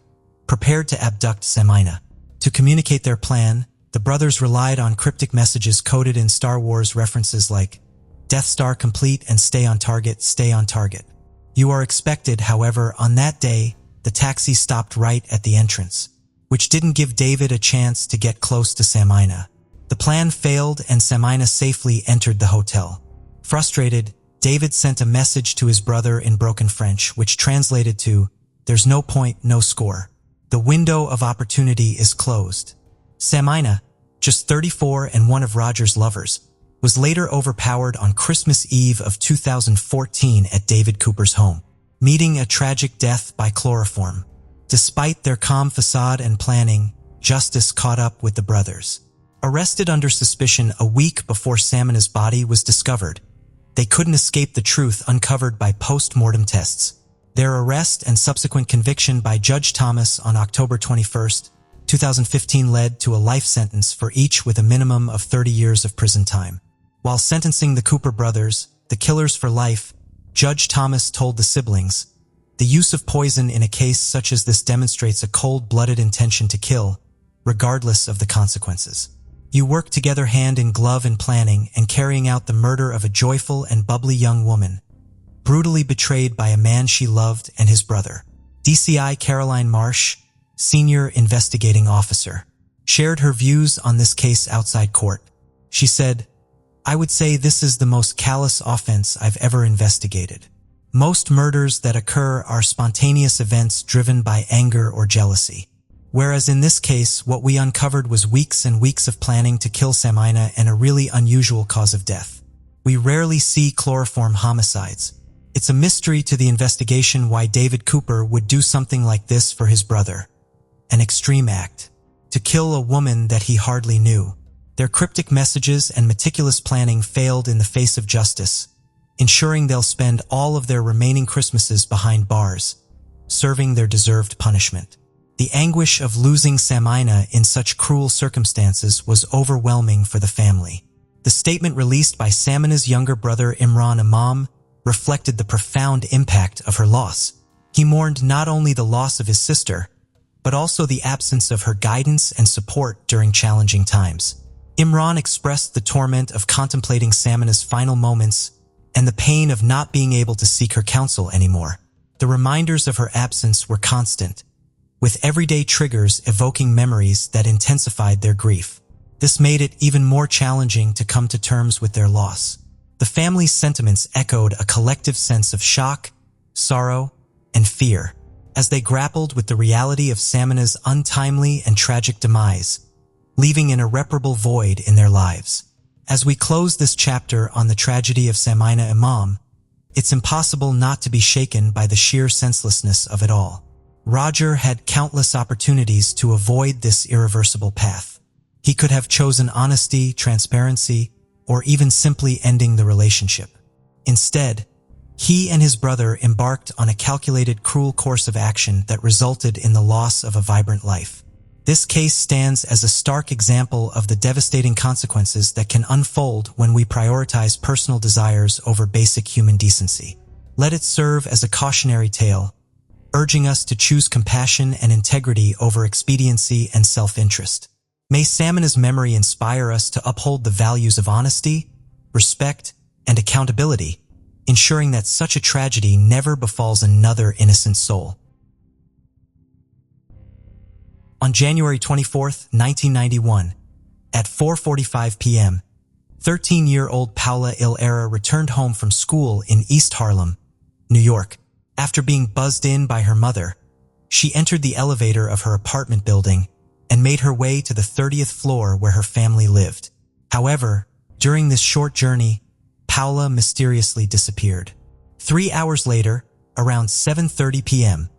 prepared to abduct Samina. To communicate their plan, the brothers relied on cryptic messages coded in Star Wars references like "Death Star complete" and "Stay on target, stay on target." You are expected, however, on that day, the taxi stopped right at the entrance, which didn't give David a chance to get close to Samina. The plan failed and Samina safely entered the hotel. Frustrated, David sent a message to his brother in broken French, which translated to, "There's no point, no score. The window of opportunity is closed." Samina, just 34 and one of Roger's lovers, was later overpowered on Christmas Eve of 2014 at David Cooper's home, meeting a tragic death by chloroform. Despite their calm facade and planning, justice caught up with the brothers. Arrested under suspicion a week before Samina's body was discovered, they couldn't escape the truth uncovered by post-mortem tests. Their arrest and subsequent conviction by Judge Thomas on October 21st, 2015 led to a life sentence for each with a minimum of 30 years of prison time. While sentencing the Cooper brothers, the killers, for life, Judge Thomas told the siblings, "The use of poison in a case such as this demonstrates a cold-blooded intention to kill, regardless of the consequences. You worked together hand in glove in planning and carrying out the murder of a joyful and bubbly young woman, brutally betrayed by a man she loved and his brother." DCI Caroline Marsh, senior investigating officer, shared her views on this case outside court. She said, I would say this is the most callous offense I've ever investigated. Most murders that occur are spontaneous events driven by anger or jealousy. Whereas in this case, what we uncovered was weeks and weeks of planning to kill Samina and a really unusual cause of death. We rarely see chloroform homicides. It's a mystery to the investigation why David Cooper would do something like this for his brother. An extreme act. To kill a woman that he hardly knew. Their cryptic messages and meticulous planning failed in the face of justice, ensuring they'll spend all of their remaining Christmases behind bars, serving their deserved punishment. The anguish of losing Samina in such cruel circumstances was overwhelming for the family. The statement released by Samina's younger brother Imran Imam reflected the profound impact of her loss. He mourned not only the loss of his sister, but also the absence of her guidance and support during challenging times. Imran expressed the torment of contemplating Samina's final moments and the pain of not being able to seek her counsel anymore. The reminders of her absence were constant, with everyday triggers evoking memories that intensified their grief. This made it even more challenging to come to terms with their loss. The family's sentiments echoed a collective sense of shock, sorrow, and fear as they grappled with the reality of Samina's untimely and tragic demise, leaving an irreparable void in their lives. As we close this chapter on the tragedy of Samina Imam, it's impossible not to be shaken by the sheer senselessness of it all. Roger had countless opportunities to avoid this irreversible path. He could have chosen honesty, transparency, or even simply ending the relationship. Instead, he and his brother embarked on a calculated, cruel course of action that resulted in the loss of a vibrant life. This case stands as a stark example of the devastating consequences that can unfold when we prioritize personal desires over basic human decency. Let it serve as a cautionary tale, urging us to choose compassion and integrity over expediency and self-interest. May Samina's memory inspire us to uphold the values of honesty, respect, and accountability, ensuring that such a tragedy never befalls another innocent soul. On January 24, 1991, at 4:45 p.m., 13-year-old Paula Ilera returned home from school in East Harlem, New York. After being buzzed in by her mother, she entered the elevator of her apartment building and made her way to the 30th floor where her family lived. However, during this short journey, Paula mysteriously disappeared. 3 hours later, around 7:30 p.m.,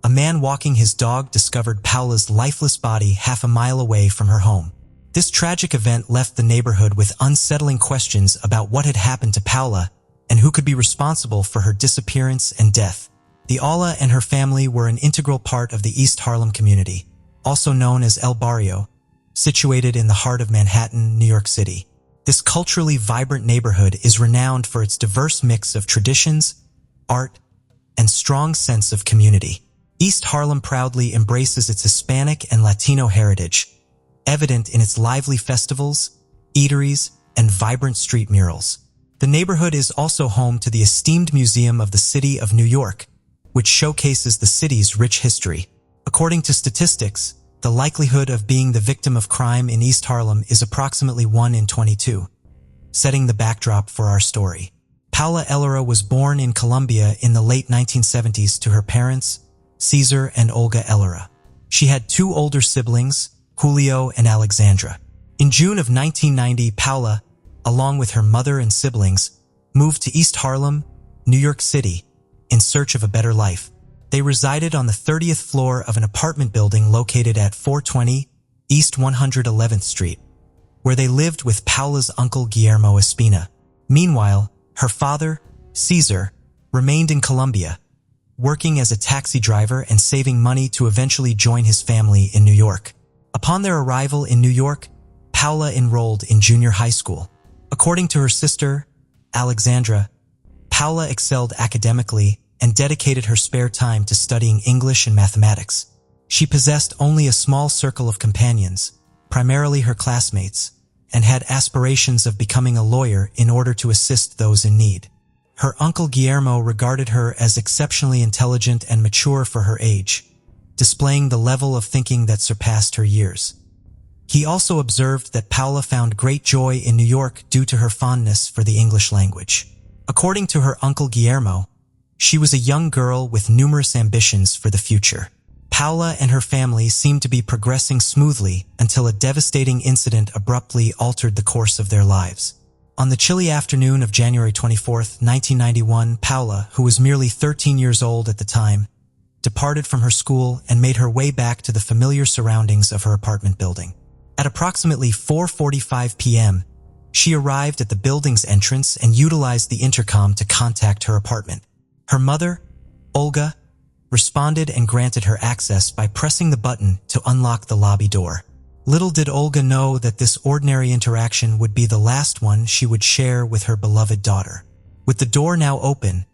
a man walking his dog discovered Paula's lifeless body half a mile away from her home. This tragic event left the neighborhood with unsettling questions about what had happened to Paula and who could be responsible for her disappearance and death. The Ala and her family were an integral part of the East Harlem community, also known as El Barrio, situated in the heart of Manhattan, New York City. This culturally vibrant neighborhood is renowned for its diverse mix of traditions, art, and strong sense of community. East Harlem proudly embraces its Hispanic and Latino heritage, evident in its lively festivals, eateries, and vibrant street murals. The neighborhood is also home to the esteemed Museum of the City of New York, which showcases the city's rich history. According to statistics, the likelihood of being the victim of crime in East Harlem is approximately 1 in 22, setting the backdrop for our story. Paula Ilera was born in Colombia in the late 1970s to her parents, Cesar and Olga Ilera. She had 2 older siblings, Julio and Alexandra. In June of 1990, Paula, along with her mother and siblings, moved to East Harlem, New York City, in search of a better life. They resided on the 30th floor of an apartment building located at 420 East 111th Street, where they lived with Paula's uncle Guillermo Espina. Meanwhile, her father, Cesar, remained in Colombia, working as a taxi driver and saving money to eventually join his family in New York. Upon their arrival in New York, Paula enrolled in junior high school. According to her sister, Alexandra, Paula excelled academically and dedicated her spare time to studying English and mathematics. She possessed only a small circle of companions, primarily her classmates, and had aspirations of becoming a lawyer in order to assist those in need. Her uncle Guillermo regarded her as exceptionally intelligent and mature for her age, displaying the level of thinking that surpassed her years. He also observed that Paula found great joy in New York due to her fondness for the English language. According to her uncle Guillermo, she was a young girl with numerous ambitions for the future. Paula and her family seemed to be progressing smoothly until a devastating incident abruptly altered the course of their lives. On the chilly afternoon of January 24, 1991, Paula, who was merely 13 years old at the time, departed from her school and made her way back to the familiar surroundings of her apartment building. At approximately 4:45 p.m., she arrived at the building's entrance and utilized the intercom to contact her apartment. Her mother, Olga, responded and granted her access by pressing the button to unlock the lobby door. Little did Olga know that this ordinary interaction would be the last one she would share with her beloved daughter. With the door now open,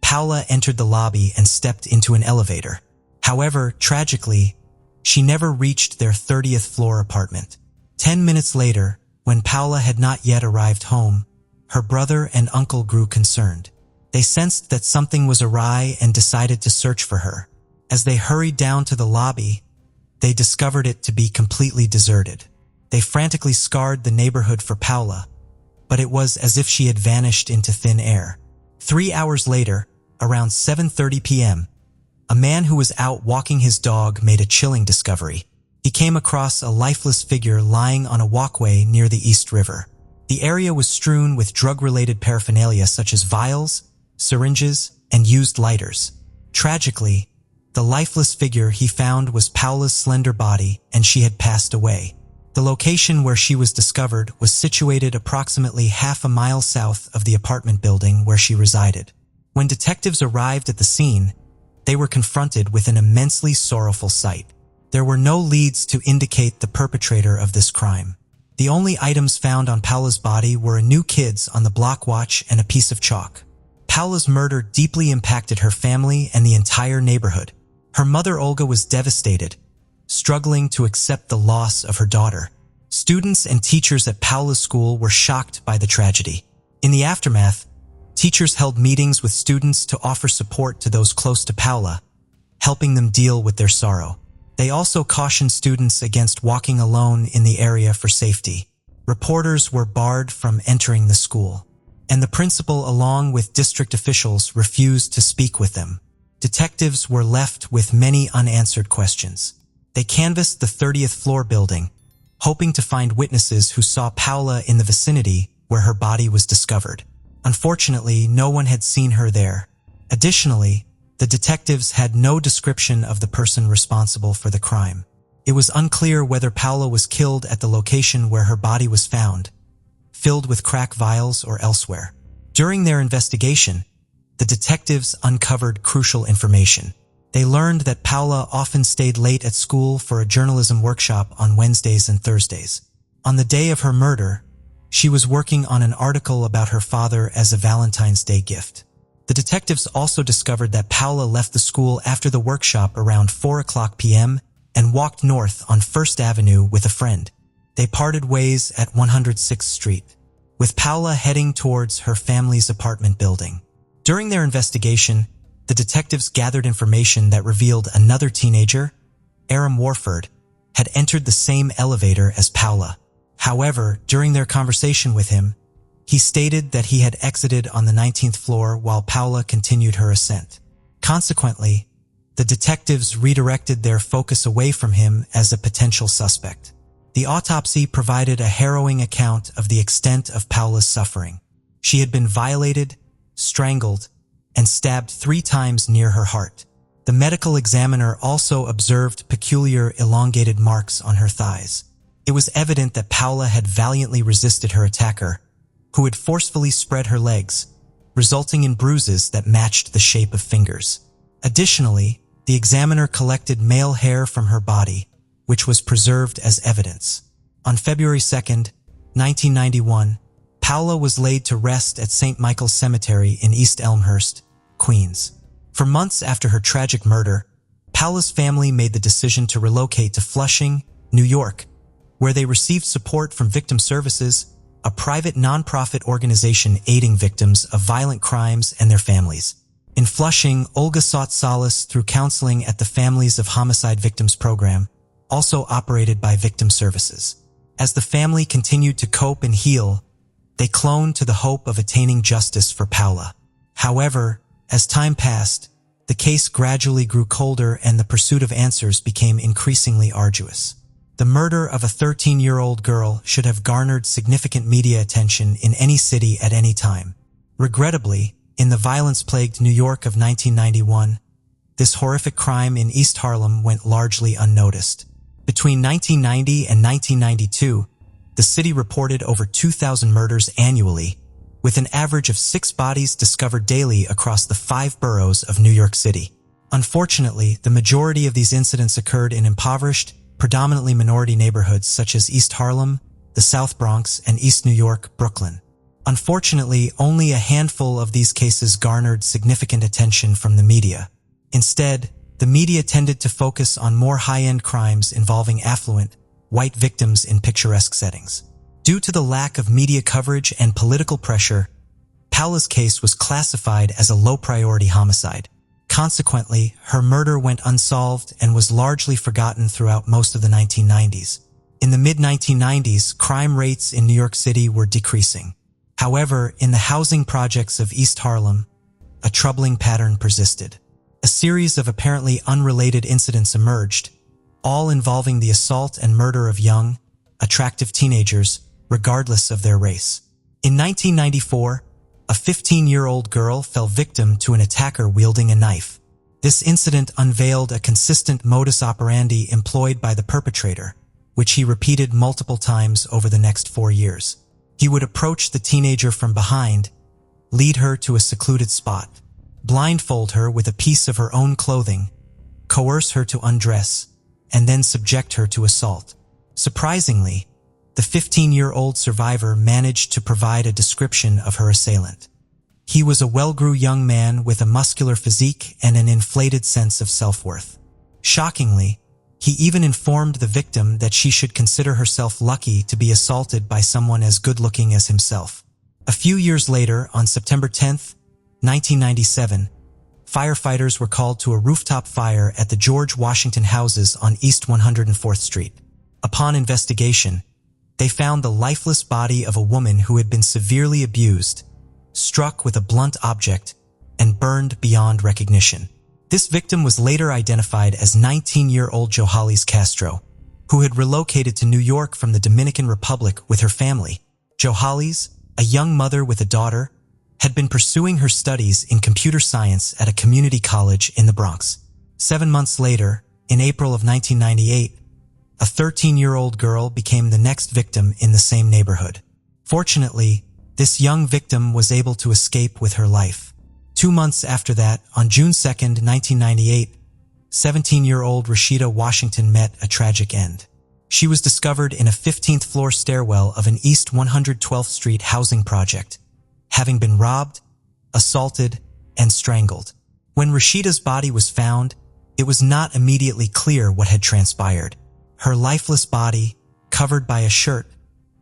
Paula entered the lobby and stepped into an elevator. However, tragically, she never reached their 30th floor apartment. 10 minutes later, when Paula had not yet arrived home, her brother and uncle grew concerned. They sensed that something was awry and decided to search for her. As they hurried down to the lobby, they discovered it to be completely deserted. They frantically scoured the neighborhood for Paula, but it was as if she had vanished into thin air. 3 hours later, around 7:30 p.m., a man who was out walking his dog made a chilling discovery. He came across a lifeless figure lying on a walkway near the East River. The area was strewn with drug-related paraphernalia such as vials, syringes, and used lighters. Tragically, the lifeless figure he found was Paula's slender body, and she had passed away. The location where she was discovered was situated approximately half a mile south of the apartment building where she resided. When detectives arrived at the scene, they were confronted with an immensely sorrowful sight. There were no leads to indicate the perpetrator of this crime. The only items found on Paula's body were a new Kids on the block watch and a piece of chalk. Paula's murder deeply impacted her family and the entire neighborhood. Her mother Olga was devastated, struggling to accept the loss of her daughter. Students and teachers at Paula's school were shocked by the tragedy. In the aftermath, teachers held meetings with students to offer support to those close to Paula, helping them deal with their sorrow. They also cautioned students against walking alone in the area for safety. Reporters were barred from entering the school, and the principal, along with district officials, refused to speak with them. Detectives were left with many unanswered questions. They canvassed the 30th floor building, hoping to find witnesses who saw Paula in the vicinity where her body was discovered. Unfortunately, no one had seen her there. Additionally, the detectives had no description of the person responsible for the crime. It was unclear whether Paula was killed at the location where her body was found, filled with crack vials, or elsewhere. During their investigation, the detectives uncovered crucial information. They learned that Paula often stayed late at school for a journalism workshop on Wednesdays and Thursdays. On the day of her murder, she was working on an article about her father as a Valentine's Day gift. The detectives also discovered that Paula left the school after the workshop around 4:00 p.m. and walked north on First Avenue with a friend. They parted ways at 106th Street, with Paula heading towards her family's apartment building. During their investigation, the detectives gathered information that revealed another teenager, Aram Warford, had entered the same elevator as Paula. However, during their conversation with him, he stated that he had exited on the 19th floor while Paula continued her ascent. Consequently, the detectives redirected their focus away from him as a potential suspect. The autopsy provided a harrowing account of the extent of Paula's suffering. She had been violated, strangled, and stabbed 3 times near her heart. The medical examiner also observed peculiar elongated marks on her thighs. It was evident that Paula had valiantly resisted her attacker, who had forcefully spread her legs, resulting in bruises that matched the shape of fingers. Additionally, the examiner collected male hair from her body, which was preserved as evidence. On February 2, 1991, Paula was laid to rest at St. Michael's Cemetery in East Elmhurst, Queens. For months after her tragic murder, Paula's family made the decision to relocate to Flushing, New York, where they received support from Victim Services, a private nonprofit organization aiding victims of violent crimes and their families. In Flushing, Olga sought solace through counseling at the Families of Homicide Victims program, also operated by victim services. As the family continued to cope and heal, they clung to the hope of attaining justice for Paula. However, as time passed, the case gradually grew colder and the pursuit of answers became increasingly arduous. The murder of a 13-year-old girl should have garnered significant media attention in any city at any time. Regrettably, in the violence-plagued New York of 1991, this horrific crime in East Harlem went largely unnoticed. Between 1990 and 1992, the city reported over 2,000 murders annually, with an average of 6 bodies discovered daily across the 5 boroughs of New York City. Unfortunately, the majority of these incidents occurred in impoverished, predominantly minority neighborhoods such as East Harlem, the South Bronx, and East New York, Brooklyn. Unfortunately, only a handful of these cases garnered significant attention from the media. Instead, the media tended to focus on more high-end crimes involving affluent, white victims in picturesque settings. Due to the lack of media coverage and political pressure, Paula's case was classified as a low-priority homicide. Consequently, her murder went unsolved and was largely forgotten throughout most of the 1990s. In the mid-1990s, crime rates in New York City were decreasing. However, in the housing projects of East Harlem, a troubling pattern persisted. A series of apparently unrelated incidents emerged, all involving the assault and murder of young, attractive teenagers, regardless of their race. In 1994, a 15-year-old girl fell victim to an attacker wielding a knife. This incident unveiled a consistent modus operandi employed by the perpetrator, which he repeated multiple times over the next 4 years. He would approach the teenager from behind, lead her to a secluded spot, blindfold her with a piece of her own clothing, coerce her to undress, and then subject her to assault. Surprisingly, the 15-year-old survivor managed to provide a description of her assailant. He was a well-groomed young man with a muscular physique and an inflated sense of self-worth. Shockingly, he even informed the victim that she should consider herself lucky to be assaulted by someone as good-looking as himself. A few years later, on September 10, 1997, firefighters were called to a rooftop fire at the George Washington houses on East 104th Street. Upon investigation, they found the lifeless body of a woman who had been severely abused, struck with a blunt object, and burned beyond recognition. This victim was later identified as 19-year-old Johalis Castro, who had relocated to New York from the Dominican Republic with her family. Johalis, a young mother with a daughter, had been pursuing her studies in computer science at a community college in the Bronx. 7 months later, in April of 1998, a 13-year-old girl became the next victim in the same neighborhood. Fortunately, this young victim was able to escape with her life. 2 months after that, on June 2, 1998, 17-year-old Rashida Washington met a tragic end. She was discovered in a 15th-floor stairwell of an East 112th Street housing project, having been robbed, assaulted, and strangled. When Rashida's body was found, it was not immediately clear what had transpired. Her lifeless body, covered by a shirt,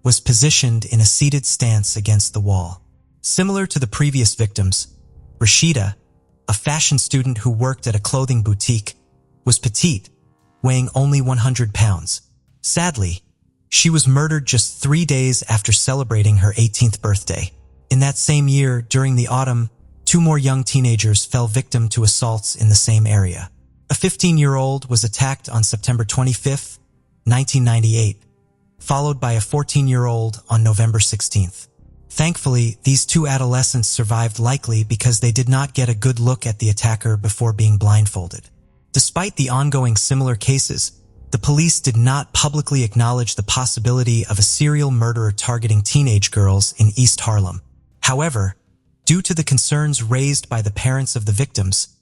was positioned in a seated stance against the wall. Similar to the previous victims, Rashida, a fashion student who worked at a clothing boutique, was petite, weighing only 100 pounds. Sadly, she was murdered just 3 days after celebrating her 18th birthday. In that same year, during the autumn, 2 more young teenagers fell victim to assaults in the same area. A 15-year-old was attacked on September 25, 1998, followed by a 14-year-old on November 16th. Thankfully, these 2 adolescents survived, likely because they did not get a good look at the attacker before being blindfolded. Despite the ongoing similar cases, the police did not publicly acknowledge the possibility of a serial murderer targeting teenage girls in East Harlem. However, due to the concerns raised by the parents of the victims,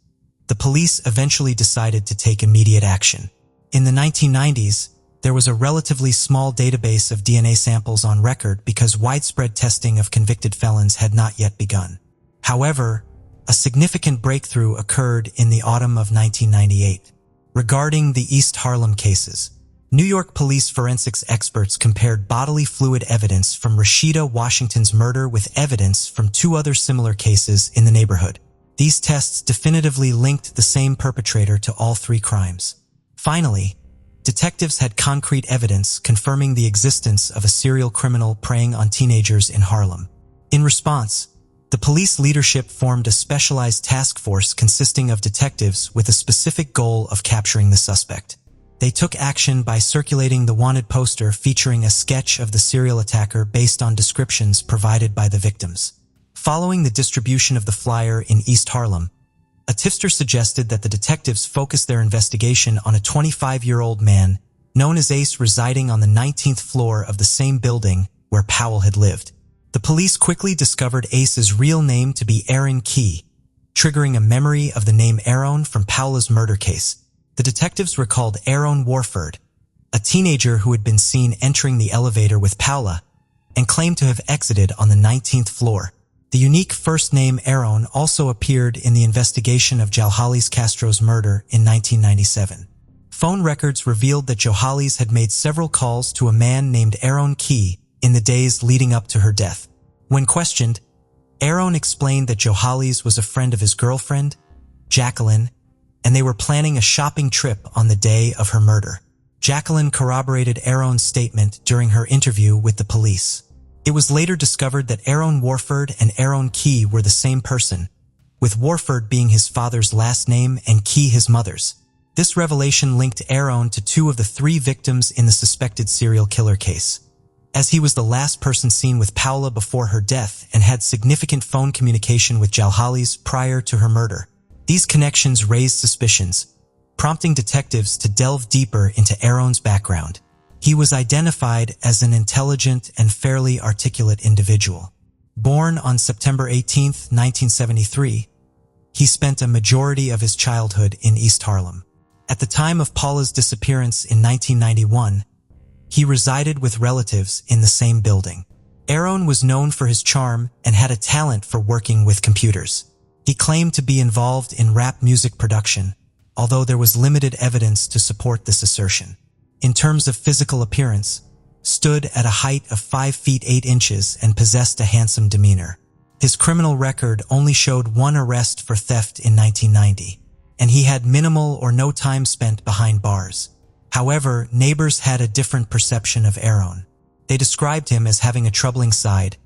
the police eventually decided to take immediate action. In the 1990s, there was a relatively small database of DNA samples on record because widespread testing of convicted felons had not yet begun. However, a significant breakthrough occurred in the autumn of 1998. Regarding the East Harlem cases, New York police forensics experts compared bodily fluid evidence from Rashida Washington's murder with evidence from 2 other similar cases in the neighborhood. These tests definitively linked the same perpetrator to all 3 crimes. Finally, detectives had concrete evidence confirming the existence of a serial criminal preying on teenagers in Harlem. In response, the police leadership formed a specialized task force consisting of detectives with a specific goal of capturing the suspect. They took action by circulating the wanted poster featuring a sketch of the serial attacker based on descriptions provided by the victims. Following the distribution of the flyer in East Harlem, a tipster suggested that the detectives focus their investigation on a 25-year-old man known as Ace residing on the 19th floor of the same building where Powell had lived. The police quickly discovered Ace's real name to be Aaron Key, triggering a memory of the name Aaron from Powell's murder case. The detectives recalled Aaron Warford, a teenager who had been seen entering the elevator with Paula and claimed to have exited on the 19th floor. The unique first name Aaron also appeared in the investigation of Jalhalis Castro's murder in 1997. Phone records revealed that Jalhalis had made several calls to a man named Aaron Key in the days leading up to her death. When questioned, Aaron explained that Jalhalis was a friend of his girlfriend, Jacqueline, and they were planning a shopping trip on the day of her murder. Jacqueline corroborated Aaron's statement during her interview with the police. It was later discovered that Aaron Warford and Aaron Key were the same person, with Warford being his father's last name and Key his mother's. This revelation linked Aaron to two of the three victims in the suspected serial killer case, as he was the last person seen with Paula before her death and had significant phone communication with Jalhalis prior to her murder. These connections raised suspicions, prompting detectives to delve deeper into Aaron's background. He was identified as an intelligent and fairly articulate individual. Born on September 18, 1973, he spent a majority of his childhood in East Harlem. At the time of Paula's disappearance in 1991, he resided with relatives in the same building. Aaron was known for his charm and had a talent for working with computers. He claimed to be involved in rap music production, although there was limited evidence to support this assertion. In terms of physical appearance, stood at a height of 5 feet 8 inches and possessed a handsome demeanor. His criminal record only showed one arrest for theft in 1990, and he had minimal or no time spent behind bars. However, neighbors had a different perception of Aaron. They described him as having a troubling side,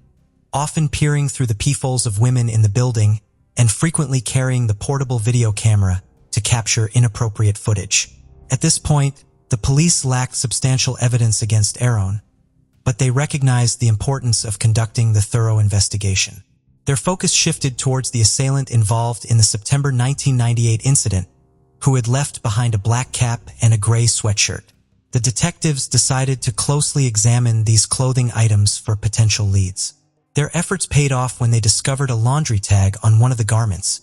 often peering through the peepholes of women in the building and frequently carrying the portable video camera to capture inappropriate footage. At this point, the police lacked substantial evidence against Aaron, but they recognized the importance of conducting the thorough investigation. Their focus shifted towards the assailant involved in the September 1998 incident, who had left behind a black cap and a gray sweatshirt. The detectives decided to closely examine these clothing items for potential leads. Their efforts paid off when they discovered a laundry tag on one of the garments,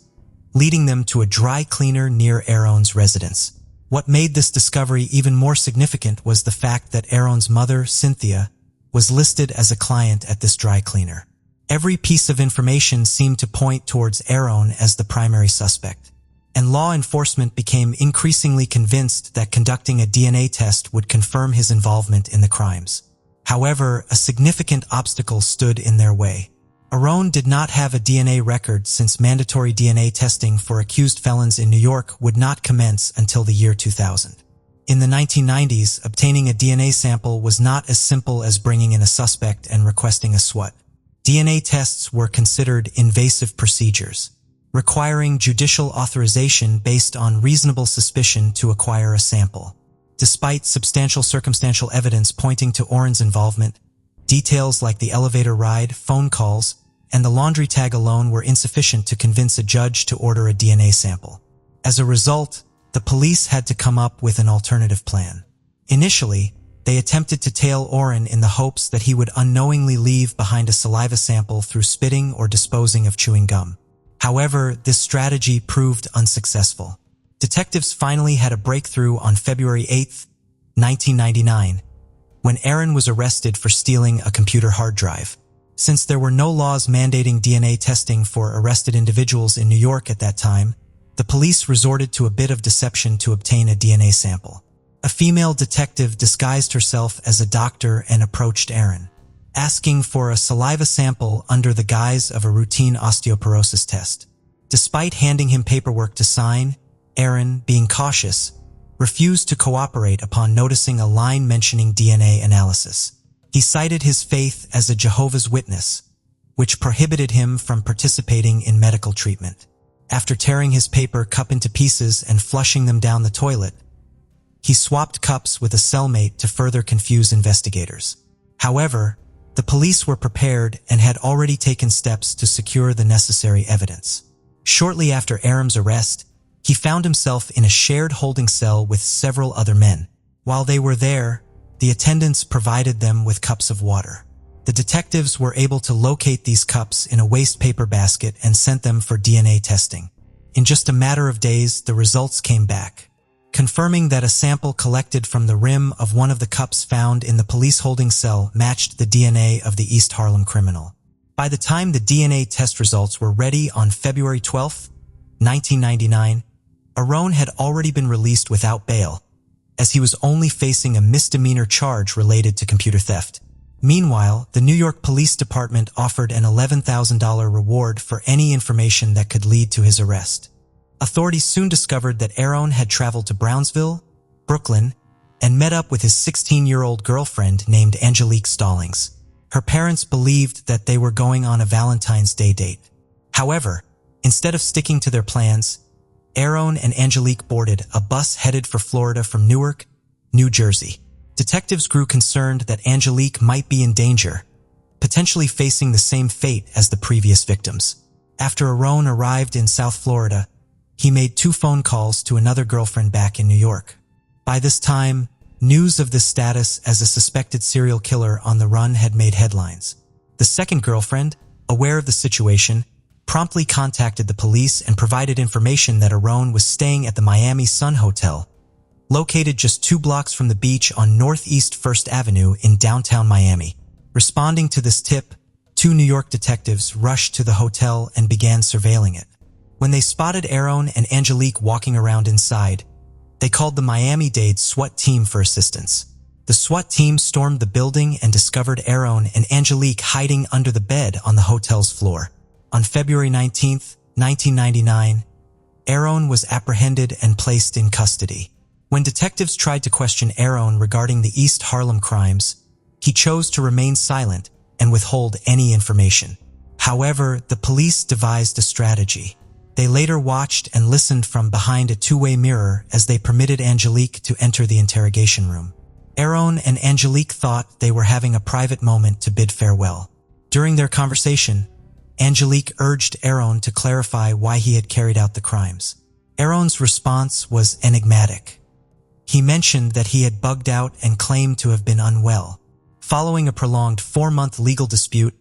leading them to a dry cleaner near Aaron's residence. What made this discovery even more significant was the fact that Aaron's mother, Cynthia, was listed as a client at this dry cleaner. Every piece of information seemed to point towards Aaron as the primary suspect, and law enforcement became increasingly convinced that conducting a DNA test would confirm his involvement in the crimes. However, a significant obstacle stood in their way. Aaron did not have a DNA record since mandatory DNA testing for accused felons in New York would not commence until the year 2000. In the 1990s, obtaining a DNA sample was not as simple as bringing in a suspect and requesting a SWAT. DNA tests were considered invasive procedures, requiring judicial authorization based on reasonable suspicion to acquire a sample. Despite substantial circumstantial evidence pointing to Aaron's involvement, details like the elevator ride, phone calls, and the laundry tag alone were insufficient to convince a judge to order a DNA sample. As a result, the police had to come up with an alternative plan. Initially, they attempted to tail Aaron in the hopes that he would unknowingly leave behind a saliva sample through spitting or disposing of chewing gum. However, this strategy proved unsuccessful. Detectives finally had a breakthrough on February 8, 1999, when Aaron was arrested for stealing a computer hard drive. Since there were no laws mandating DNA testing for arrested individuals in New York at that time, the police resorted to a bit of deception to obtain a DNA sample. A female detective disguised herself as a doctor and approached Aaron, asking for a saliva sample under the guise of a routine osteoporosis test. Despite handing him paperwork to sign, Aaron, being cautious, refused to cooperate upon noticing a line mentioning DNA analysis. He cited his faith as a Jehovah's Witness, which prohibited him from participating in medical treatment. After tearing his paper cup into pieces and flushing them down the toilet, he swapped cups with a cellmate to further confuse investigators. However, the police were prepared and had already taken steps to secure the necessary evidence. Shortly after Aram's arrest, he found himself in a shared holding cell with several other men. While they were there, the attendants provided them with cups of water. The detectives were able to locate these cups in a waste paper basket and sent them for DNA testing. In just a matter of days, the results came back, confirming that a sample collected from the rim of one of the cups found in the police holding cell matched the DNA of the East Harlem criminal. By the time the DNA test results were ready on February 12, 1999, Aaron had already been released without bail, as he was only facing a misdemeanor charge related to computer theft. Meanwhile, the New York Police Department offered an $11,000 reward for any information that could lead to his arrest. Authorities soon discovered that Aaron had traveled to Brownsville, Brooklyn, and met up with his 16-year-old girlfriend named Angelique Stallings. Her parents believed that they were going on a Valentine's Day date. However, instead of sticking to their plans, Aaron and Angelique boarded a bus headed for Florida from Newark, New Jersey. Detectives grew concerned that Angelique might be in danger, potentially facing the same fate as the previous victims. After Aaron arrived in South Florida, he made 2 phone calls to another girlfriend back in New York. By this time, news of this status as a suspected serial killer on the run had made headlines. The second girlfriend, aware of the situation, promptly contacted the police and provided information that Aaron was staying at the Miami Sun Hotel, located just 2 blocks from the beach on Northeast 1st Avenue in downtown Miami. Responding to this tip, 2 New York detectives rushed to the hotel and began surveilling it. When they spotted Aaron and Angelique walking around inside, they called the Miami-Dade SWAT team for assistance. The SWAT team stormed the building and discovered Aaron and Angelique hiding under the bed on the hotel's floor. On February 19, 1999, Aaron was apprehended and placed in custody. When detectives tried to question Aaron regarding the East Harlem crimes, he chose to remain silent and withhold any information. However, the police devised a strategy. They later watched and listened from behind a 2-way mirror as they permitted Angelique to enter the interrogation room. Aaron and Angelique thought they were having a private moment to bid farewell. During their conversation, Angelique urged Aaron to clarify why he had carried out the crimes. Aaron's response was enigmatic. He mentioned that he had bugged out and claimed to have been unwell. Following a prolonged 4-month legal dispute,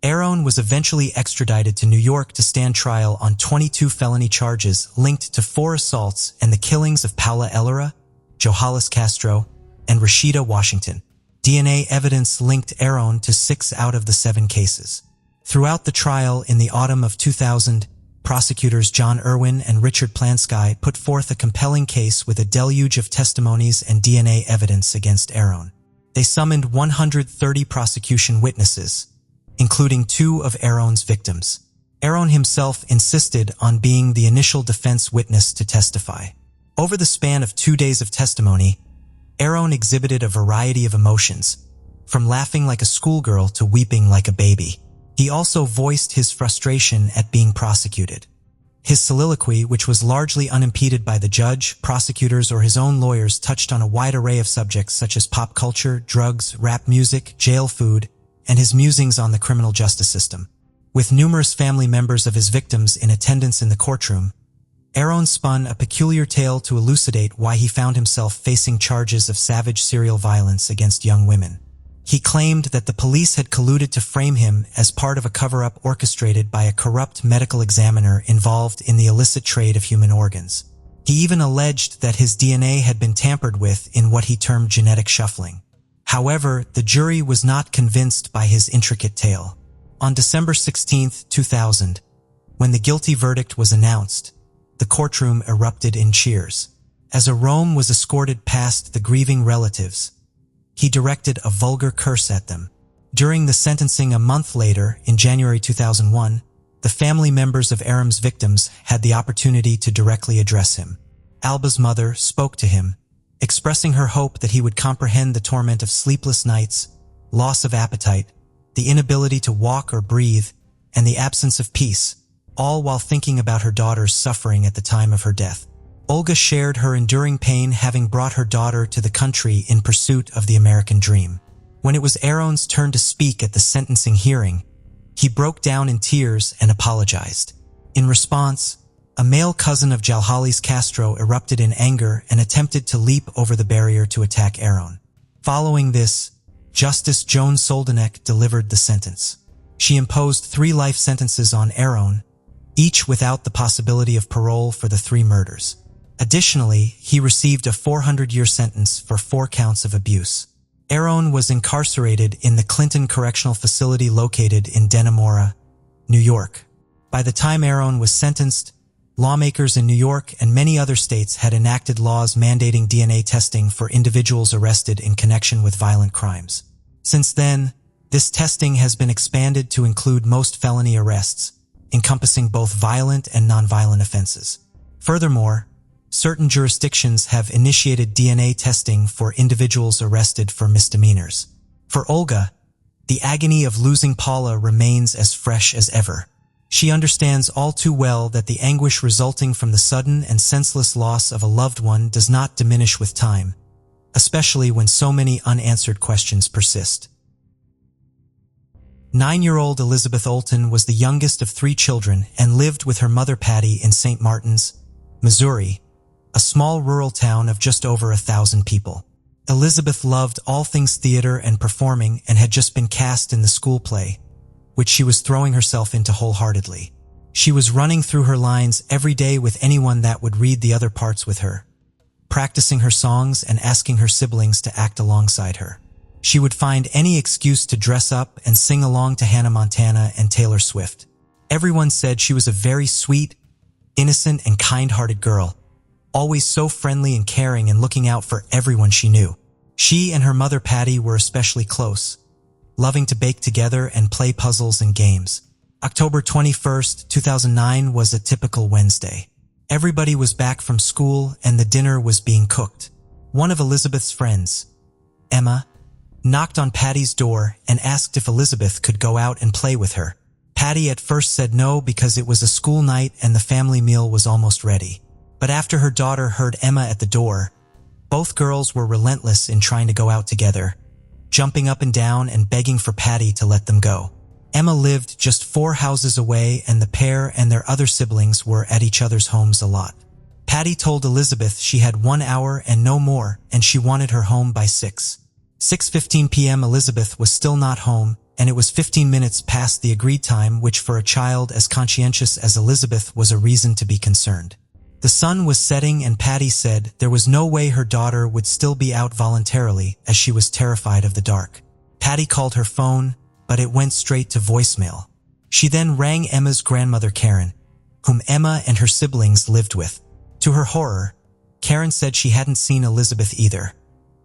Aaron was eventually extradited to New York to stand trial on 22 felony charges linked to 4 assaults and the killings of Paula Ellera, Johalis Castro, and Rashida Washington. DNA evidence linked Aaron to 6 out of the 7 cases. Throughout the trial in the autumn of 2000, prosecutors John Irwin and Richard Plansky put forth a compelling case with a deluge of testimonies and DNA evidence against Aaron. They summoned 130 prosecution witnesses, including 2 of Aaron's victims. Aaron himself insisted on being the initial defense witness to testify. Over the span of 2 days of testimony, Aaron exhibited a variety of emotions, from laughing like a schoolgirl to weeping like a baby. He also voiced his frustration at being prosecuted. His soliloquy, which was largely unimpeded by the judge, prosecutors, or his own lawyers, touched on a wide array of subjects such as pop culture, drugs, rap music, jail food, and his musings on the criminal justice system. With numerous family members of his victims in attendance in the courtroom, Aaron spun a peculiar tale to elucidate why he found himself facing charges of savage serial violence against young women. He claimed that the police had colluded to frame him as part of a cover-up orchestrated by a corrupt medical examiner involved in the illicit trade of human organs. He even alleged that his DNA had been tampered with in what he termed genetic shuffling. However, the jury was not convinced by his intricate tale. On December 16, 2000, when the guilty verdict was announced, the courtroom erupted in cheers. As Aaron was escorted past the grieving relatives, he directed a vulgar curse at them. During the sentencing a month later, in January 2001, the family members of Aaron's victims had the opportunity to directly address him. Alba's mother, spoke to him, expressing her hope that he would comprehend the torment of sleepless nights, loss of appetite, the inability to walk or breathe, and the absence of peace, all while thinking about her daughter's suffering at the time of her death. Olga shared her enduring pain, having brought her daughter to the country in pursuit of the American dream. When it was Aaron's turn to speak at the sentencing hearing, he broke down in tears and apologized. In response, a male cousin of Jalhalis Castro erupted in anger and attempted to leap over the barrier to attack Aaron. Following this, Justice Joan Soldanek delivered the sentence. She imposed 3 life sentences on Aaron, each without the possibility of parole for the 3 murders. Additionally, he received a 400-year sentence for 4 counts of abuse. Aaron was incarcerated in the Clinton Correctional Facility located in Dannemora, New York. By the time Aaron was sentenced, lawmakers in New York and many other states had enacted laws mandating DNA testing for individuals arrested in connection with violent crimes. Since then, this testing has been expanded to include most felony arrests, encompassing both violent and nonviolent offenses. Furthermore, certain jurisdictions have initiated DNA testing for individuals arrested for misdemeanors. For Olga, the agony of losing Paula remains as fresh as ever. She understands all too well that the anguish resulting from the sudden and senseless loss of a loved one does not diminish with time, especially when so many unanswered questions persist. 9-year-old Elizabeth Olton was the youngest of 3 children and lived with her mother Patty in St. Martin's, Missouri, a small rural town of just over 1,000 people. Elizabeth loved all things theater and performing and had just been cast in the school play, which she was throwing herself into wholeheartedly. She was running through her lines every day with anyone that would read the other parts with her, practicing her songs and asking her siblings to act alongside her. She would find any excuse to dress up and sing along to Hannah Montana and Taylor Swift. Everyone said she was a very sweet, innocent, and kind-hearted girl, always so friendly and caring and looking out for everyone she knew. She and her mother Patty were especially close, loving to bake together and play puzzles and games. October 21st, 2009 was a typical Wednesday. Everybody was back from school and the dinner was being cooked. One of Elizabeth's friends, Emma, knocked on Patty's door and asked if Elizabeth could go out and play with her. Patty at first said no because it was a school night and the family meal was almost ready. But after her daughter heard Emma at the door, both girls were relentless in trying to go out together, jumping up and down and begging for Patty to let them go. Emma lived just 4 houses away and the pair and their other siblings were at each other's homes a lot. Patty told Elizabeth she had 1 hour and no more and she wanted her home by 6:15 p.m. Elizabeth was still not home and it was 15 minutes past the agreed time, which for a child as conscientious as Elizabeth was a reason to be concerned. The sun was setting and Patty said there was no way her daughter would still be out voluntarily as she was terrified of the dark. Patty called her phone, but it went straight to voicemail. She then rang Emma's grandmother Karen, whom Emma and her siblings lived with. To her horror, Karen said she hadn't seen Elizabeth either,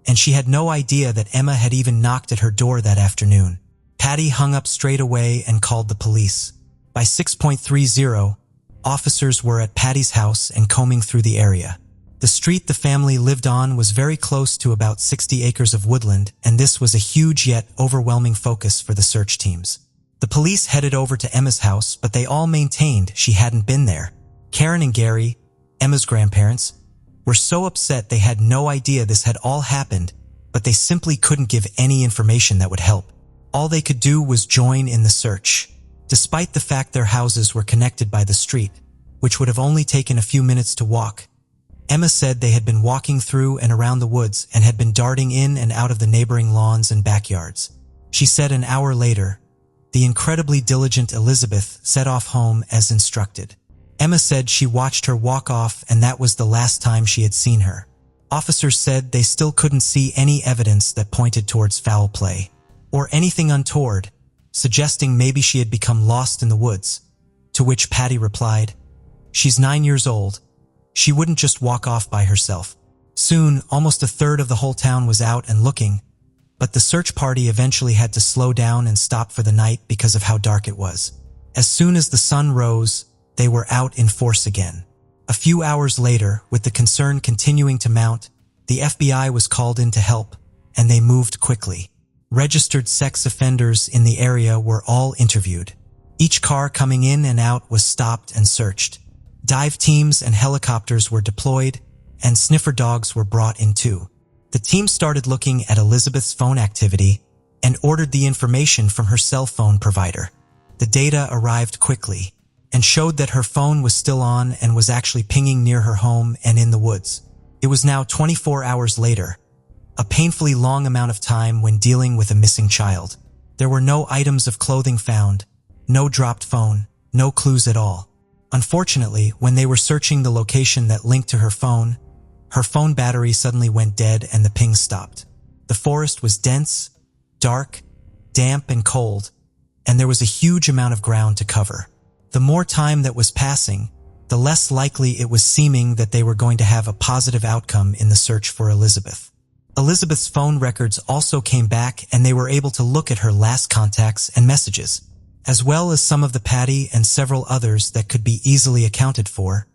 and she had no idea that Emma had even knocked at her door that afternoon. Patty hung up straight away and called the police. By 6:30, officers were at Patty's house and combing through the area. The street the family lived on was very close to about 60 acres of woodland, and this was a huge yet overwhelming focus for the search teams. The police headed over to Emma's house, but they all maintained she hadn't been there. Karen and Gary, Emma's grandparents, were so upset they had no idea this had all happened, but they simply couldn't give any information that would help. All they could do was join in the search, despite the fact their houses were connected by the street, which would have only taken a few minutes to walk. Emma said they had been walking through and around the woods and had been darting in and out of the neighboring lawns and backyards. She said an hour later, the incredibly diligent Elizabeth set off home as instructed. Emma said she watched her walk off and that was the last time she had seen her. Officers said they still couldn't see any evidence that pointed towards foul play or anything untoward, suggesting maybe she had become lost in the woods, to which Patty replied, "She's 9 years old. She wouldn't just walk off by herself." Soon, almost a third of the whole town was out and looking, but the search party eventually had to slow down and stop for the night because of how dark it was. As soon as the sun rose, they were out in force again. A few hours later, with the concern continuing to mount, the FBI was called in to help, and they moved quickly. Registered sex offenders in the area were all interviewed. Each car coming in and out was stopped and searched. Dive teams and helicopters were deployed, and sniffer dogs were brought in too. The team started looking at Elizabeth's phone activity and ordered the information from her cell phone provider. The data arrived quickly and showed that her phone was still on and was actually pinging near her home and in the woods. It was now 24 hours later, a painfully long amount of time when dealing with a missing child. There were no items of clothing found, no dropped phone, no clues at all. Unfortunately, when they were searching the location that linked to her phone battery suddenly went dead and the ping stopped. The forest was dense, dark, damp, and cold, and there was a huge amount of ground to cover. The more time that was passing, the less likely it was seeming that they were going to have a positive outcome in the search for Elizabeth. Elizabeth's phone records also came back, and they were able to look at her last contacts and messages, as well as some of the Patty and several others that could be easily accounted for.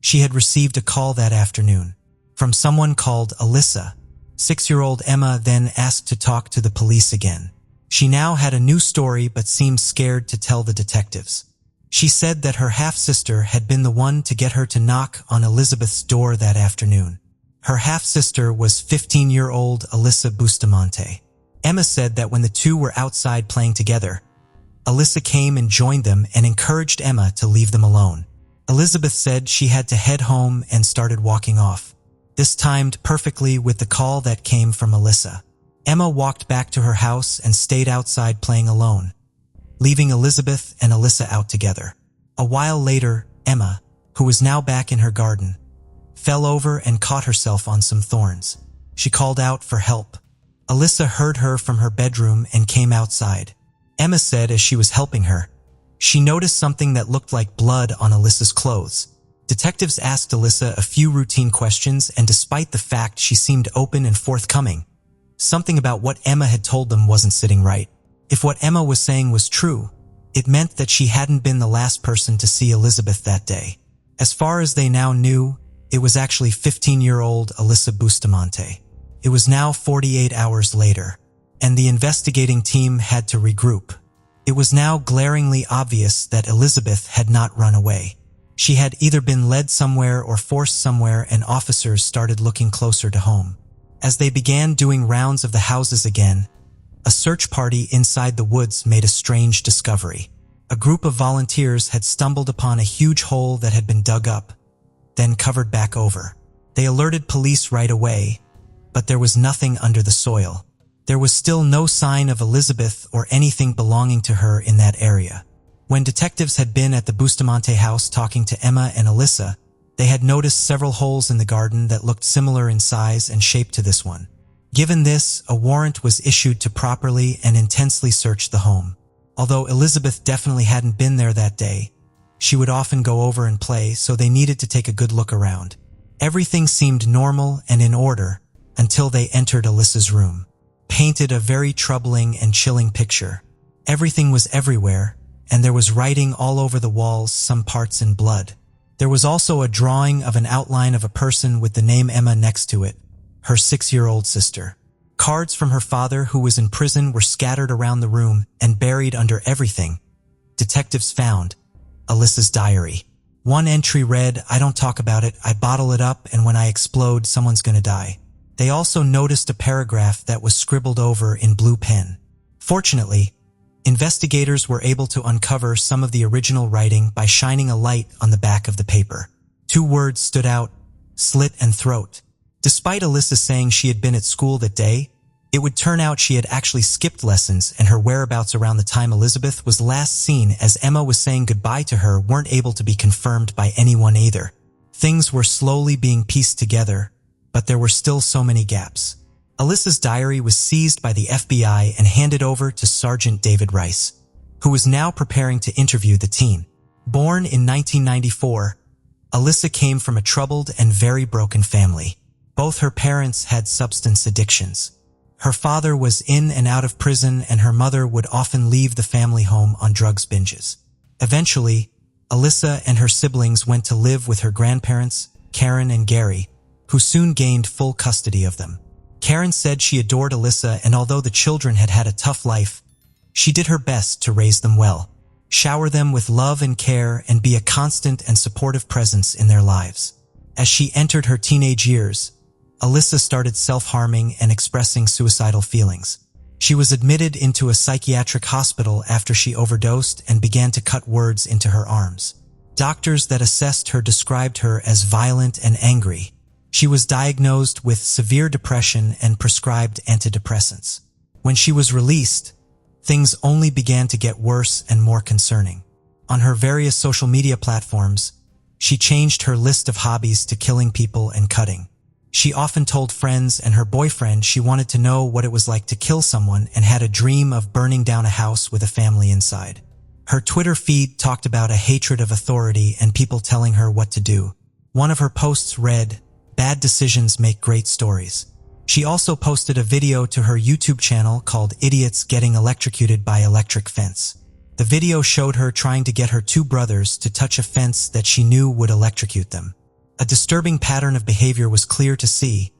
She had received a call that afternoon from someone called Alyssa. 6-year-old Emma then asked to talk to the police again. She now had a new story but seemed scared to tell the detectives. She said that her half-sister had been the one to get her to knock on Elizabeth's door that afternoon. Her half-sister was 15-year-old Alyssa Bustamante. Emma said that when the two were outside playing together, Alyssa came and joined them and encouraged Emma to leave them alone. Elizabeth said she had to head home and started walking off. This timed perfectly with the call that came from Alyssa. Emma walked back to her house and stayed outside playing alone, leaving Elizabeth and Alyssa out together. A while later, Emma, who was now back in her garden, fell over and caught herself on some thorns. She called out for help. Alyssa heard her from her bedroom and came outside. Emma said as she was helping her, she noticed something that looked like blood on Alyssa's clothes. Detectives asked Alyssa a few routine questions, and despite the fact she seemed open and forthcoming, something about what Emma had told them wasn't sitting right. If what Emma was saying was true, it meant that she hadn't been the last person to see Elizabeth that day. As far as they now knew, it was actually 15-year-old Alyssa Bustamante. It was now 48 hours later, and the investigating team had to regroup. It was now glaringly obvious that Elizabeth had not run away. She had either been led somewhere or forced somewhere, and officers started looking closer to home. As they began doing rounds of the houses again, a search party inside the woods made a strange discovery. A group of volunteers had stumbled upon a huge hole that had been dug up, then covered back over. They alerted police right away, but there was nothing under the soil. There was still no sign of Elizabeth or anything belonging to her in that area. When detectives had been at the Bustamante house talking to Emma and Alyssa, they had noticed several holes in the garden that looked similar in size and shape to this one. Given this, a warrant was issued to properly and intensely search the home. Although Elizabeth definitely hadn't been there that day, she would often go over and play, so they needed to take a good look around. Everything seemed normal and in order until they entered Alyssa's room. Painted a very troubling and chilling picture. Everything was everywhere, and there was writing all over the walls, some parts in blood. There was also a drawing of an outline of a person with the name Emma next to it, her 6-year-old sister. Cards from her father, who was in prison, were scattered around the room, and buried under everything, detectives found Alyssa's diary. One entry read, "I don't talk about it, I bottle it up, and when I explode, someone's gonna die." They also noticed a paragraph that was scribbled over in blue pen. Fortunately, investigators were able to uncover some of the original writing by shining a light on the back of the paper. 2 words stood out: slit and throat. Despite Alyssa saying she had been at school that day, it would turn out she had actually skipped lessons, and her whereabouts around the time Elizabeth was last seen as Emma was saying goodbye to her weren't able to be confirmed by anyone either. Things were slowly being pieced together, but there were still so many gaps. Alyssa's diary was seized by the FBI and handed over to Sergeant David Rice, who was now preparing to interview the teen. Born in 1994, Alyssa came from a troubled and very broken family. Both her parents had substance addictions. Her father was in and out of prison, and her mother would often leave the family home on drugs binges. Eventually, Alyssa and her siblings went to live with her grandparents, Karen and Gary, who soon gained full custody of them. Karen said she adored Alyssa, and although the children had had a tough life, she did her best to raise them well, shower them with love and care, and be a constant and supportive presence in their lives. As she entered her teenage years, Alyssa started self-harming and expressing suicidal feelings. She was admitted into a psychiatric hospital after she overdosed and began to cut words into her arms. Doctors that assessed her described her as violent and angry. She was diagnosed with severe depression and prescribed antidepressants. When she was released, things only began to get worse and more concerning. On her various social media platforms, she changed her list of hobbies to killing people and cutting. She often told friends and her boyfriend she wanted to know what it was like to kill someone and had a dream of burning down a house with a family inside. Her Twitter feed talked about a hatred of authority and people telling her what to do. One of her posts read, "Bad decisions make great stories." She also posted a video to her YouTube channel called "Idiots Getting Electrocuted by Electric Fence." The video showed her trying to get her two brothers to touch a fence that she knew would electrocute them. A disturbing pattern of behavior was clear to see,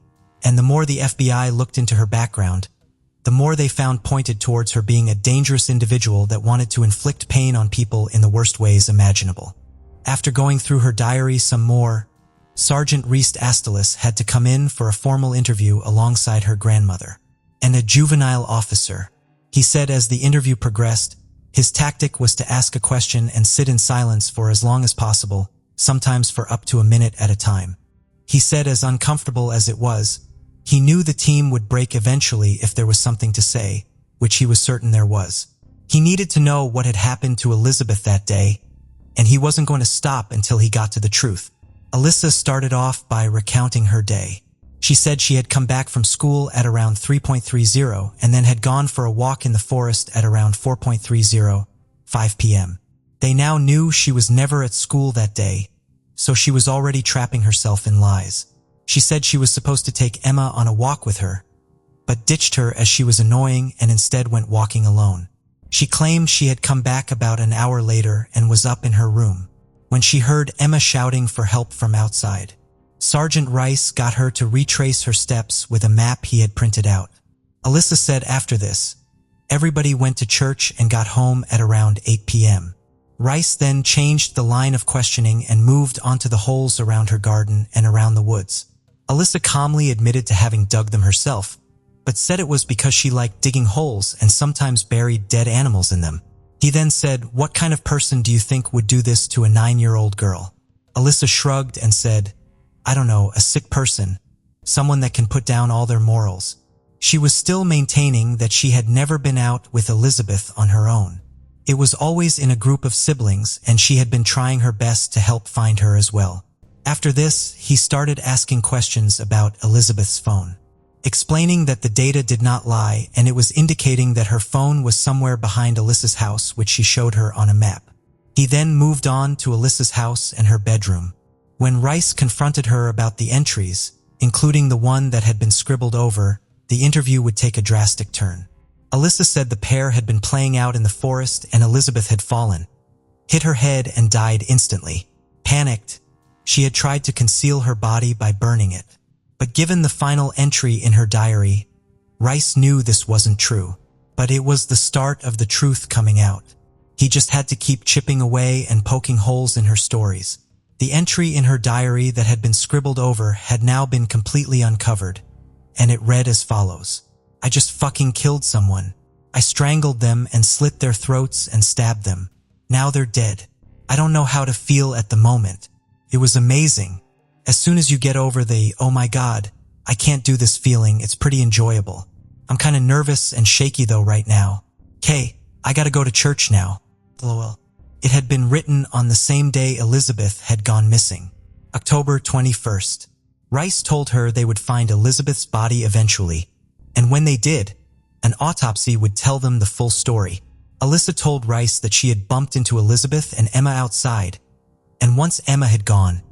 and the more the FBI looked into her background, the more they found pointed towards her being a dangerous individual that wanted to inflict pain on people in the worst ways imaginable. After going through her diary some more, Sergeant Reese Astalis had to come in for a formal interview alongside her grandmother and a juvenile officer. He said as the interview progressed, his tactic was to ask a question and sit in silence for as long as possible, sometimes for up to a minute at a time. He said as uncomfortable as it was, he knew the team would break eventually if there was something to say, which he was certain there was. He needed to know what had happened to Elizabeth that day, and he wasn't going to stop until he got to the truth. Alyssa started off by recounting her day. She said she had come back from school at around 3:30 and then had gone for a walk in the forest at around 4:30, 5 p.m. They now knew she was never at school that day, so she was already trapping herself in lies. She said she was supposed to take Emma on a walk with her, but ditched her as she was annoying and instead went walking alone. She claimed she had come back about an hour later and was up in her room when she heard Emma shouting for help from outside. Sergeant Rice got her to retrace her steps with a map he had printed out. Alyssa said after this, everybody went to church and got home at around 8 p.m. Rice then changed the line of questioning and moved onto the holes around her garden and around the woods. Alyssa calmly admitted to having dug them herself, but said it was because she liked digging holes and sometimes buried dead animals in them. He then said, "What kind of person do you think would do this to a 9-year-old girl?" Alyssa shrugged and said, "I don't know, a sick person, someone that can put down all their morals." She was still maintaining that she had never been out with Elizabeth on her own. It was always in a group of siblings, and she had been trying her best to help find her as well. After this, he started asking questions about Elizabeth's phone, explaining that the data did not lie and it was indicating that her phone was somewhere behind Alyssa's house, which she showed her on a map. He then moved on to Alyssa's house and her bedroom. When Rice confronted her about the entries, including the one that had been scribbled over, the interview would take a drastic turn. Alyssa said the pair had been playing out in the forest and Elizabeth had fallen, hit her head and died instantly. Panicked, she had tried to conceal her body by burning it. But given the final entry in her diary, Rice knew this wasn't true. But it was the start of the truth coming out. He just had to keep chipping away and poking holes in her stories. The entry in her diary that had been scribbled over had now been completely uncovered, and it read as follows. "I just fucking killed someone. I strangled them and slit their throats and stabbed them. Now they're dead. I don't know how to feel at the moment. It was amazing. As soon as you get over the, oh my god, I can't do this feeling, it's pretty enjoyable. I'm kinda nervous and shaky though right now. Kay, I gotta go to church now. LOL." It had been written on the same day Elizabeth had gone missing, October 21st. Rice told her they would find Elizabeth's body eventually, and when they did, an autopsy would tell them the full story. Alyssa told Rice that she had bumped into Elizabeth and Emma outside, and once Emma had gone,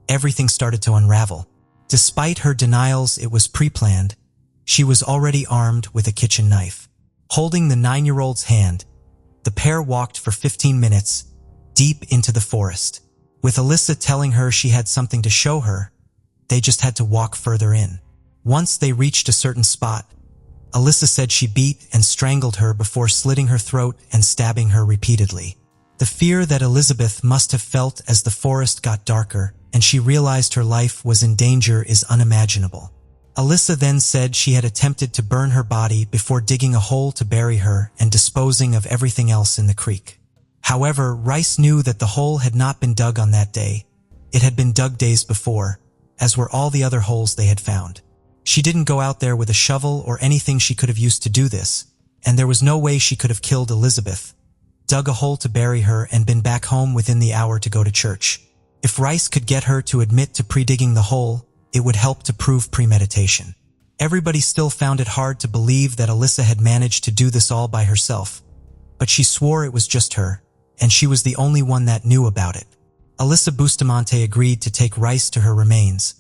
everything started to unravel. Despite her denials it was pre-planned, she was already armed with a kitchen knife. Holding the 9-year-old's hand, the pair walked for 15 minutes, deep into the forest. With Alyssa telling her she had something to show her, they just had to walk further in. Once they reached a certain spot, Alyssa said she beat and strangled her before slitting her throat and stabbing her repeatedly. The fear that Elizabeth must have felt as the forest got darker and she realized her life was in danger is unimaginable. Alyssa then said she had attempted to burn her body before digging a hole to bury her and disposing of everything else in the creek. However, Rice knew that the hole had not been dug on that day. It had been dug days before, as were all the other holes they had found. She didn't go out there with a shovel or anything she could have used to do this, and there was no way she could have killed Elizabeth, dug a hole to bury her, and been back home within the hour to go to church. If Rice could get her to admit to pre-digging the hole, it would help to prove premeditation. Everybody still found it hard to believe that Alyssa had managed to do this all by herself, but she swore it was just her, and she was the only one that knew about it. Alyssa Bustamante agreed to take Rice to her remains,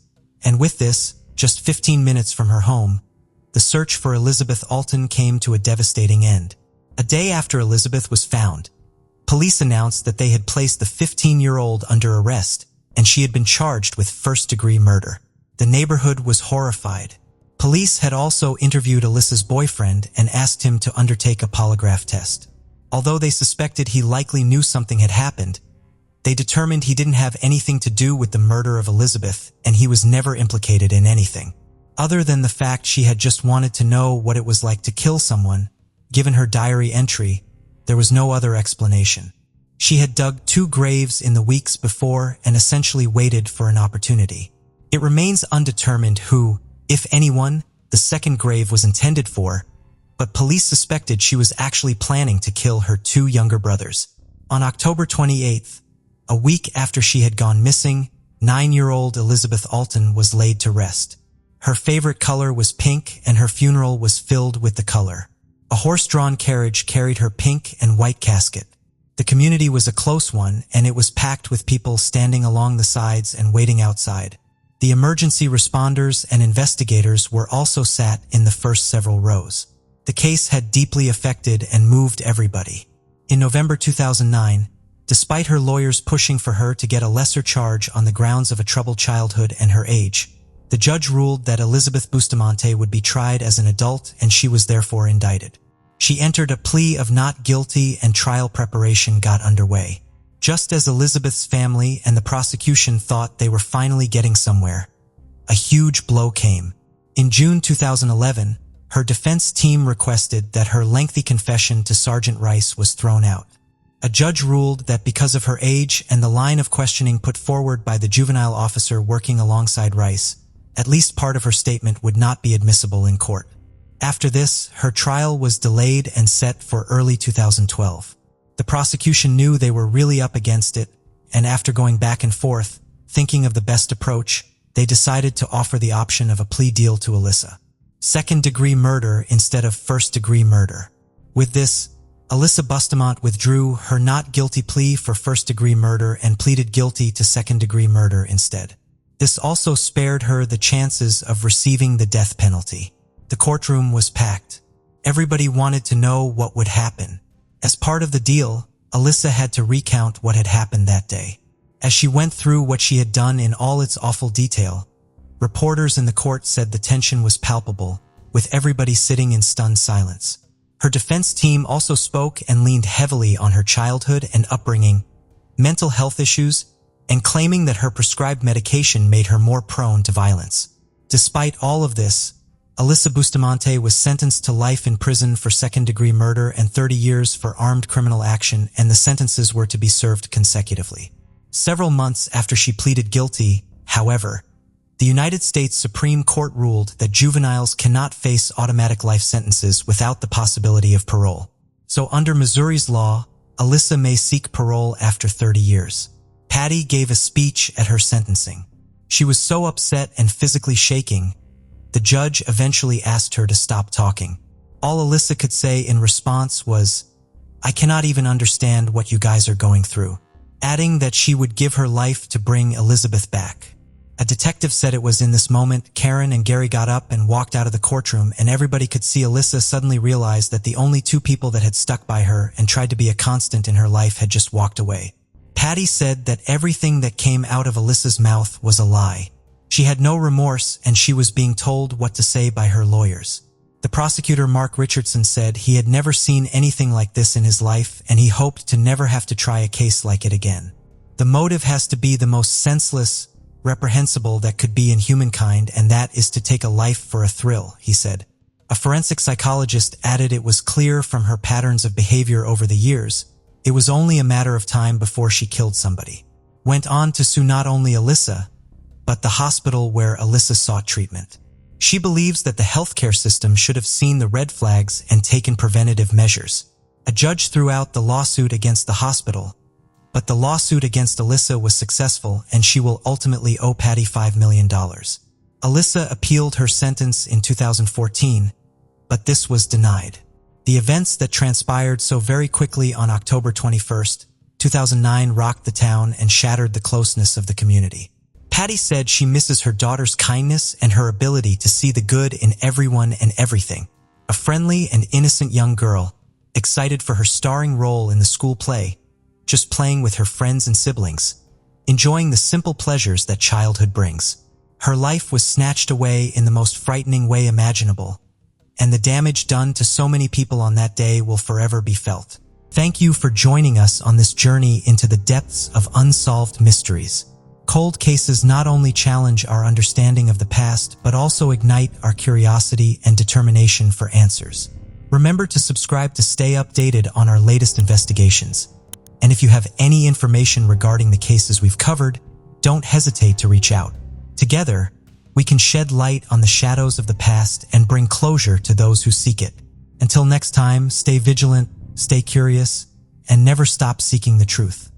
and with this, just 15 minutes from her home, the search for Elizabeth Alton came to a devastating end. A day after Elizabeth was found, police announced that they had placed the 15-year-old under arrest, and she had been charged with first-degree murder. The neighborhood was horrified. Police had also interviewed Alyssa's boyfriend and asked him to undertake a polygraph test. Although they suspected he likely knew something had happened, they determined he didn't have anything to do with the murder of Elizabeth, and he was never implicated in anything. Other than the fact she had just wanted to know what it was like to kill someone, given her diary entry, there was no other explanation. She had dug 2 graves in the weeks before and essentially waited for an opportunity. It remains undetermined who, if anyone, the second grave was intended for, but police suspected she was actually planning to kill her 2 younger brothers. On October 28th, a week after she had gone missing, 9-year-old Elizabeth Alton was laid to rest. Her favorite color was pink, and her funeral was filled with the color. A horse-drawn carriage carried her pink and white casket. The community was a close one, and it was packed with people standing along the sides and waiting outside. The emergency responders and investigators were also sat in the first several rows. The case had deeply affected and moved everybody. In November 2009, despite her lawyers pushing for her to get a lesser charge on the grounds of a troubled childhood and her age, the judge ruled that Elizabeth Bustamante would be tried as an adult and she was therefore indicted. She entered a plea of not guilty and trial preparation got underway. Just as Elizabeth's family and the prosecution thought they were finally getting somewhere, a huge blow came. In June 2011, her defense team requested that her lengthy confession to Sergeant Rice was thrown out. A judge ruled that because of her age and the line of questioning put forward by the juvenile officer working alongside Rice, at least part of her statement would not be admissible in court. After this, her trial was delayed and set for early 2012. The prosecution knew they were really up against it, and after going back and forth, thinking of the best approach, they decided to offer the option of a plea deal to Alyssa. Second-degree murder instead of first-degree murder. With this, Alyssa Bustamante withdrew her not guilty plea for first-degree murder and pleaded guilty to second-degree murder instead. This also spared her the chances of receiving the death penalty. The courtroom was packed. Everybody wanted to know what would happen. As part of the deal, Alyssa had to recount what had happened that day. As she went through what she had done in all its awful detail, reporters in the court said the tension was palpable, with everybody sitting in stunned silence. Her defense team also spoke and leaned heavily on her childhood and upbringing, mental health issues, and claiming that her prescribed medication made her more prone to violence. Despite all of this, Alyssa Bustamante was sentenced to life in prison for second-degree murder and 30 years for armed criminal action, and the sentences were to be served consecutively. Several months after she pleaded guilty, however, the United States Supreme Court ruled that juveniles cannot face automatic life sentences without the possibility of parole. So under Missouri's law, Alyssa may seek parole after 30 years. Patty gave a speech at her sentencing. She was so upset and physically shaking, the judge eventually asked her to stop talking. All Alyssa could say in response was, "I cannot even understand what you guys are going through," adding that she would give her life to bring Elizabeth back. A detective said it was in this moment Karen and Gary got up and walked out of the courtroom, and everybody could see Alyssa suddenly realize that the only 2 people that had stuck by her and tried to be a constant in her life had just walked away. Patty said that everything that came out of Alyssa's mouth was a lie. She had no remorse and she was being told what to say by her lawyers. The prosecutor, Mark Richardson, said he had never seen anything like this in his life and he hoped to never have to try a case like it again. The motive has to be the most senseless, reprehensible that could be in humankind, and that is to take a life for a thrill, he said. A forensic psychologist added it was clear from her patterns of behavior over the years, it was only a matter of time before she killed somebody. Went on to sue not only Alyssa, but the hospital where Alyssa sought treatment. She believes that the healthcare system should have seen the red flags and taken preventative measures. A judge threw out the lawsuit against the hospital, but the lawsuit against Alyssa was successful and she will ultimately owe Patty $5 million. Alyssa appealed her sentence in 2014, but this was denied. The events that transpired so very quickly on October 21, 2009 rocked the town and shattered the closeness of the community. Patty said she misses her daughter's kindness and her ability to see the good in everyone and everything. A friendly and innocent young girl, excited for her starring role in the school play, just playing with her friends and siblings, enjoying the simple pleasures that childhood brings. Her life was snatched away in the most frightening way imaginable, and the damage done to so many people on that day will forever be felt. Thank you for joining us on this journey into the depths of unsolved mysteries. Cold cases not only challenge our understanding of the past, but also ignite our curiosity and determination for answers. Remember to subscribe to stay updated on our latest investigations. And if you have any information regarding the cases we've covered, don't hesitate to reach out. Together, we can shed light on the shadows of the past and bring closure to those who seek it. Until next time, stay vigilant, stay curious, and never stop seeking the truth.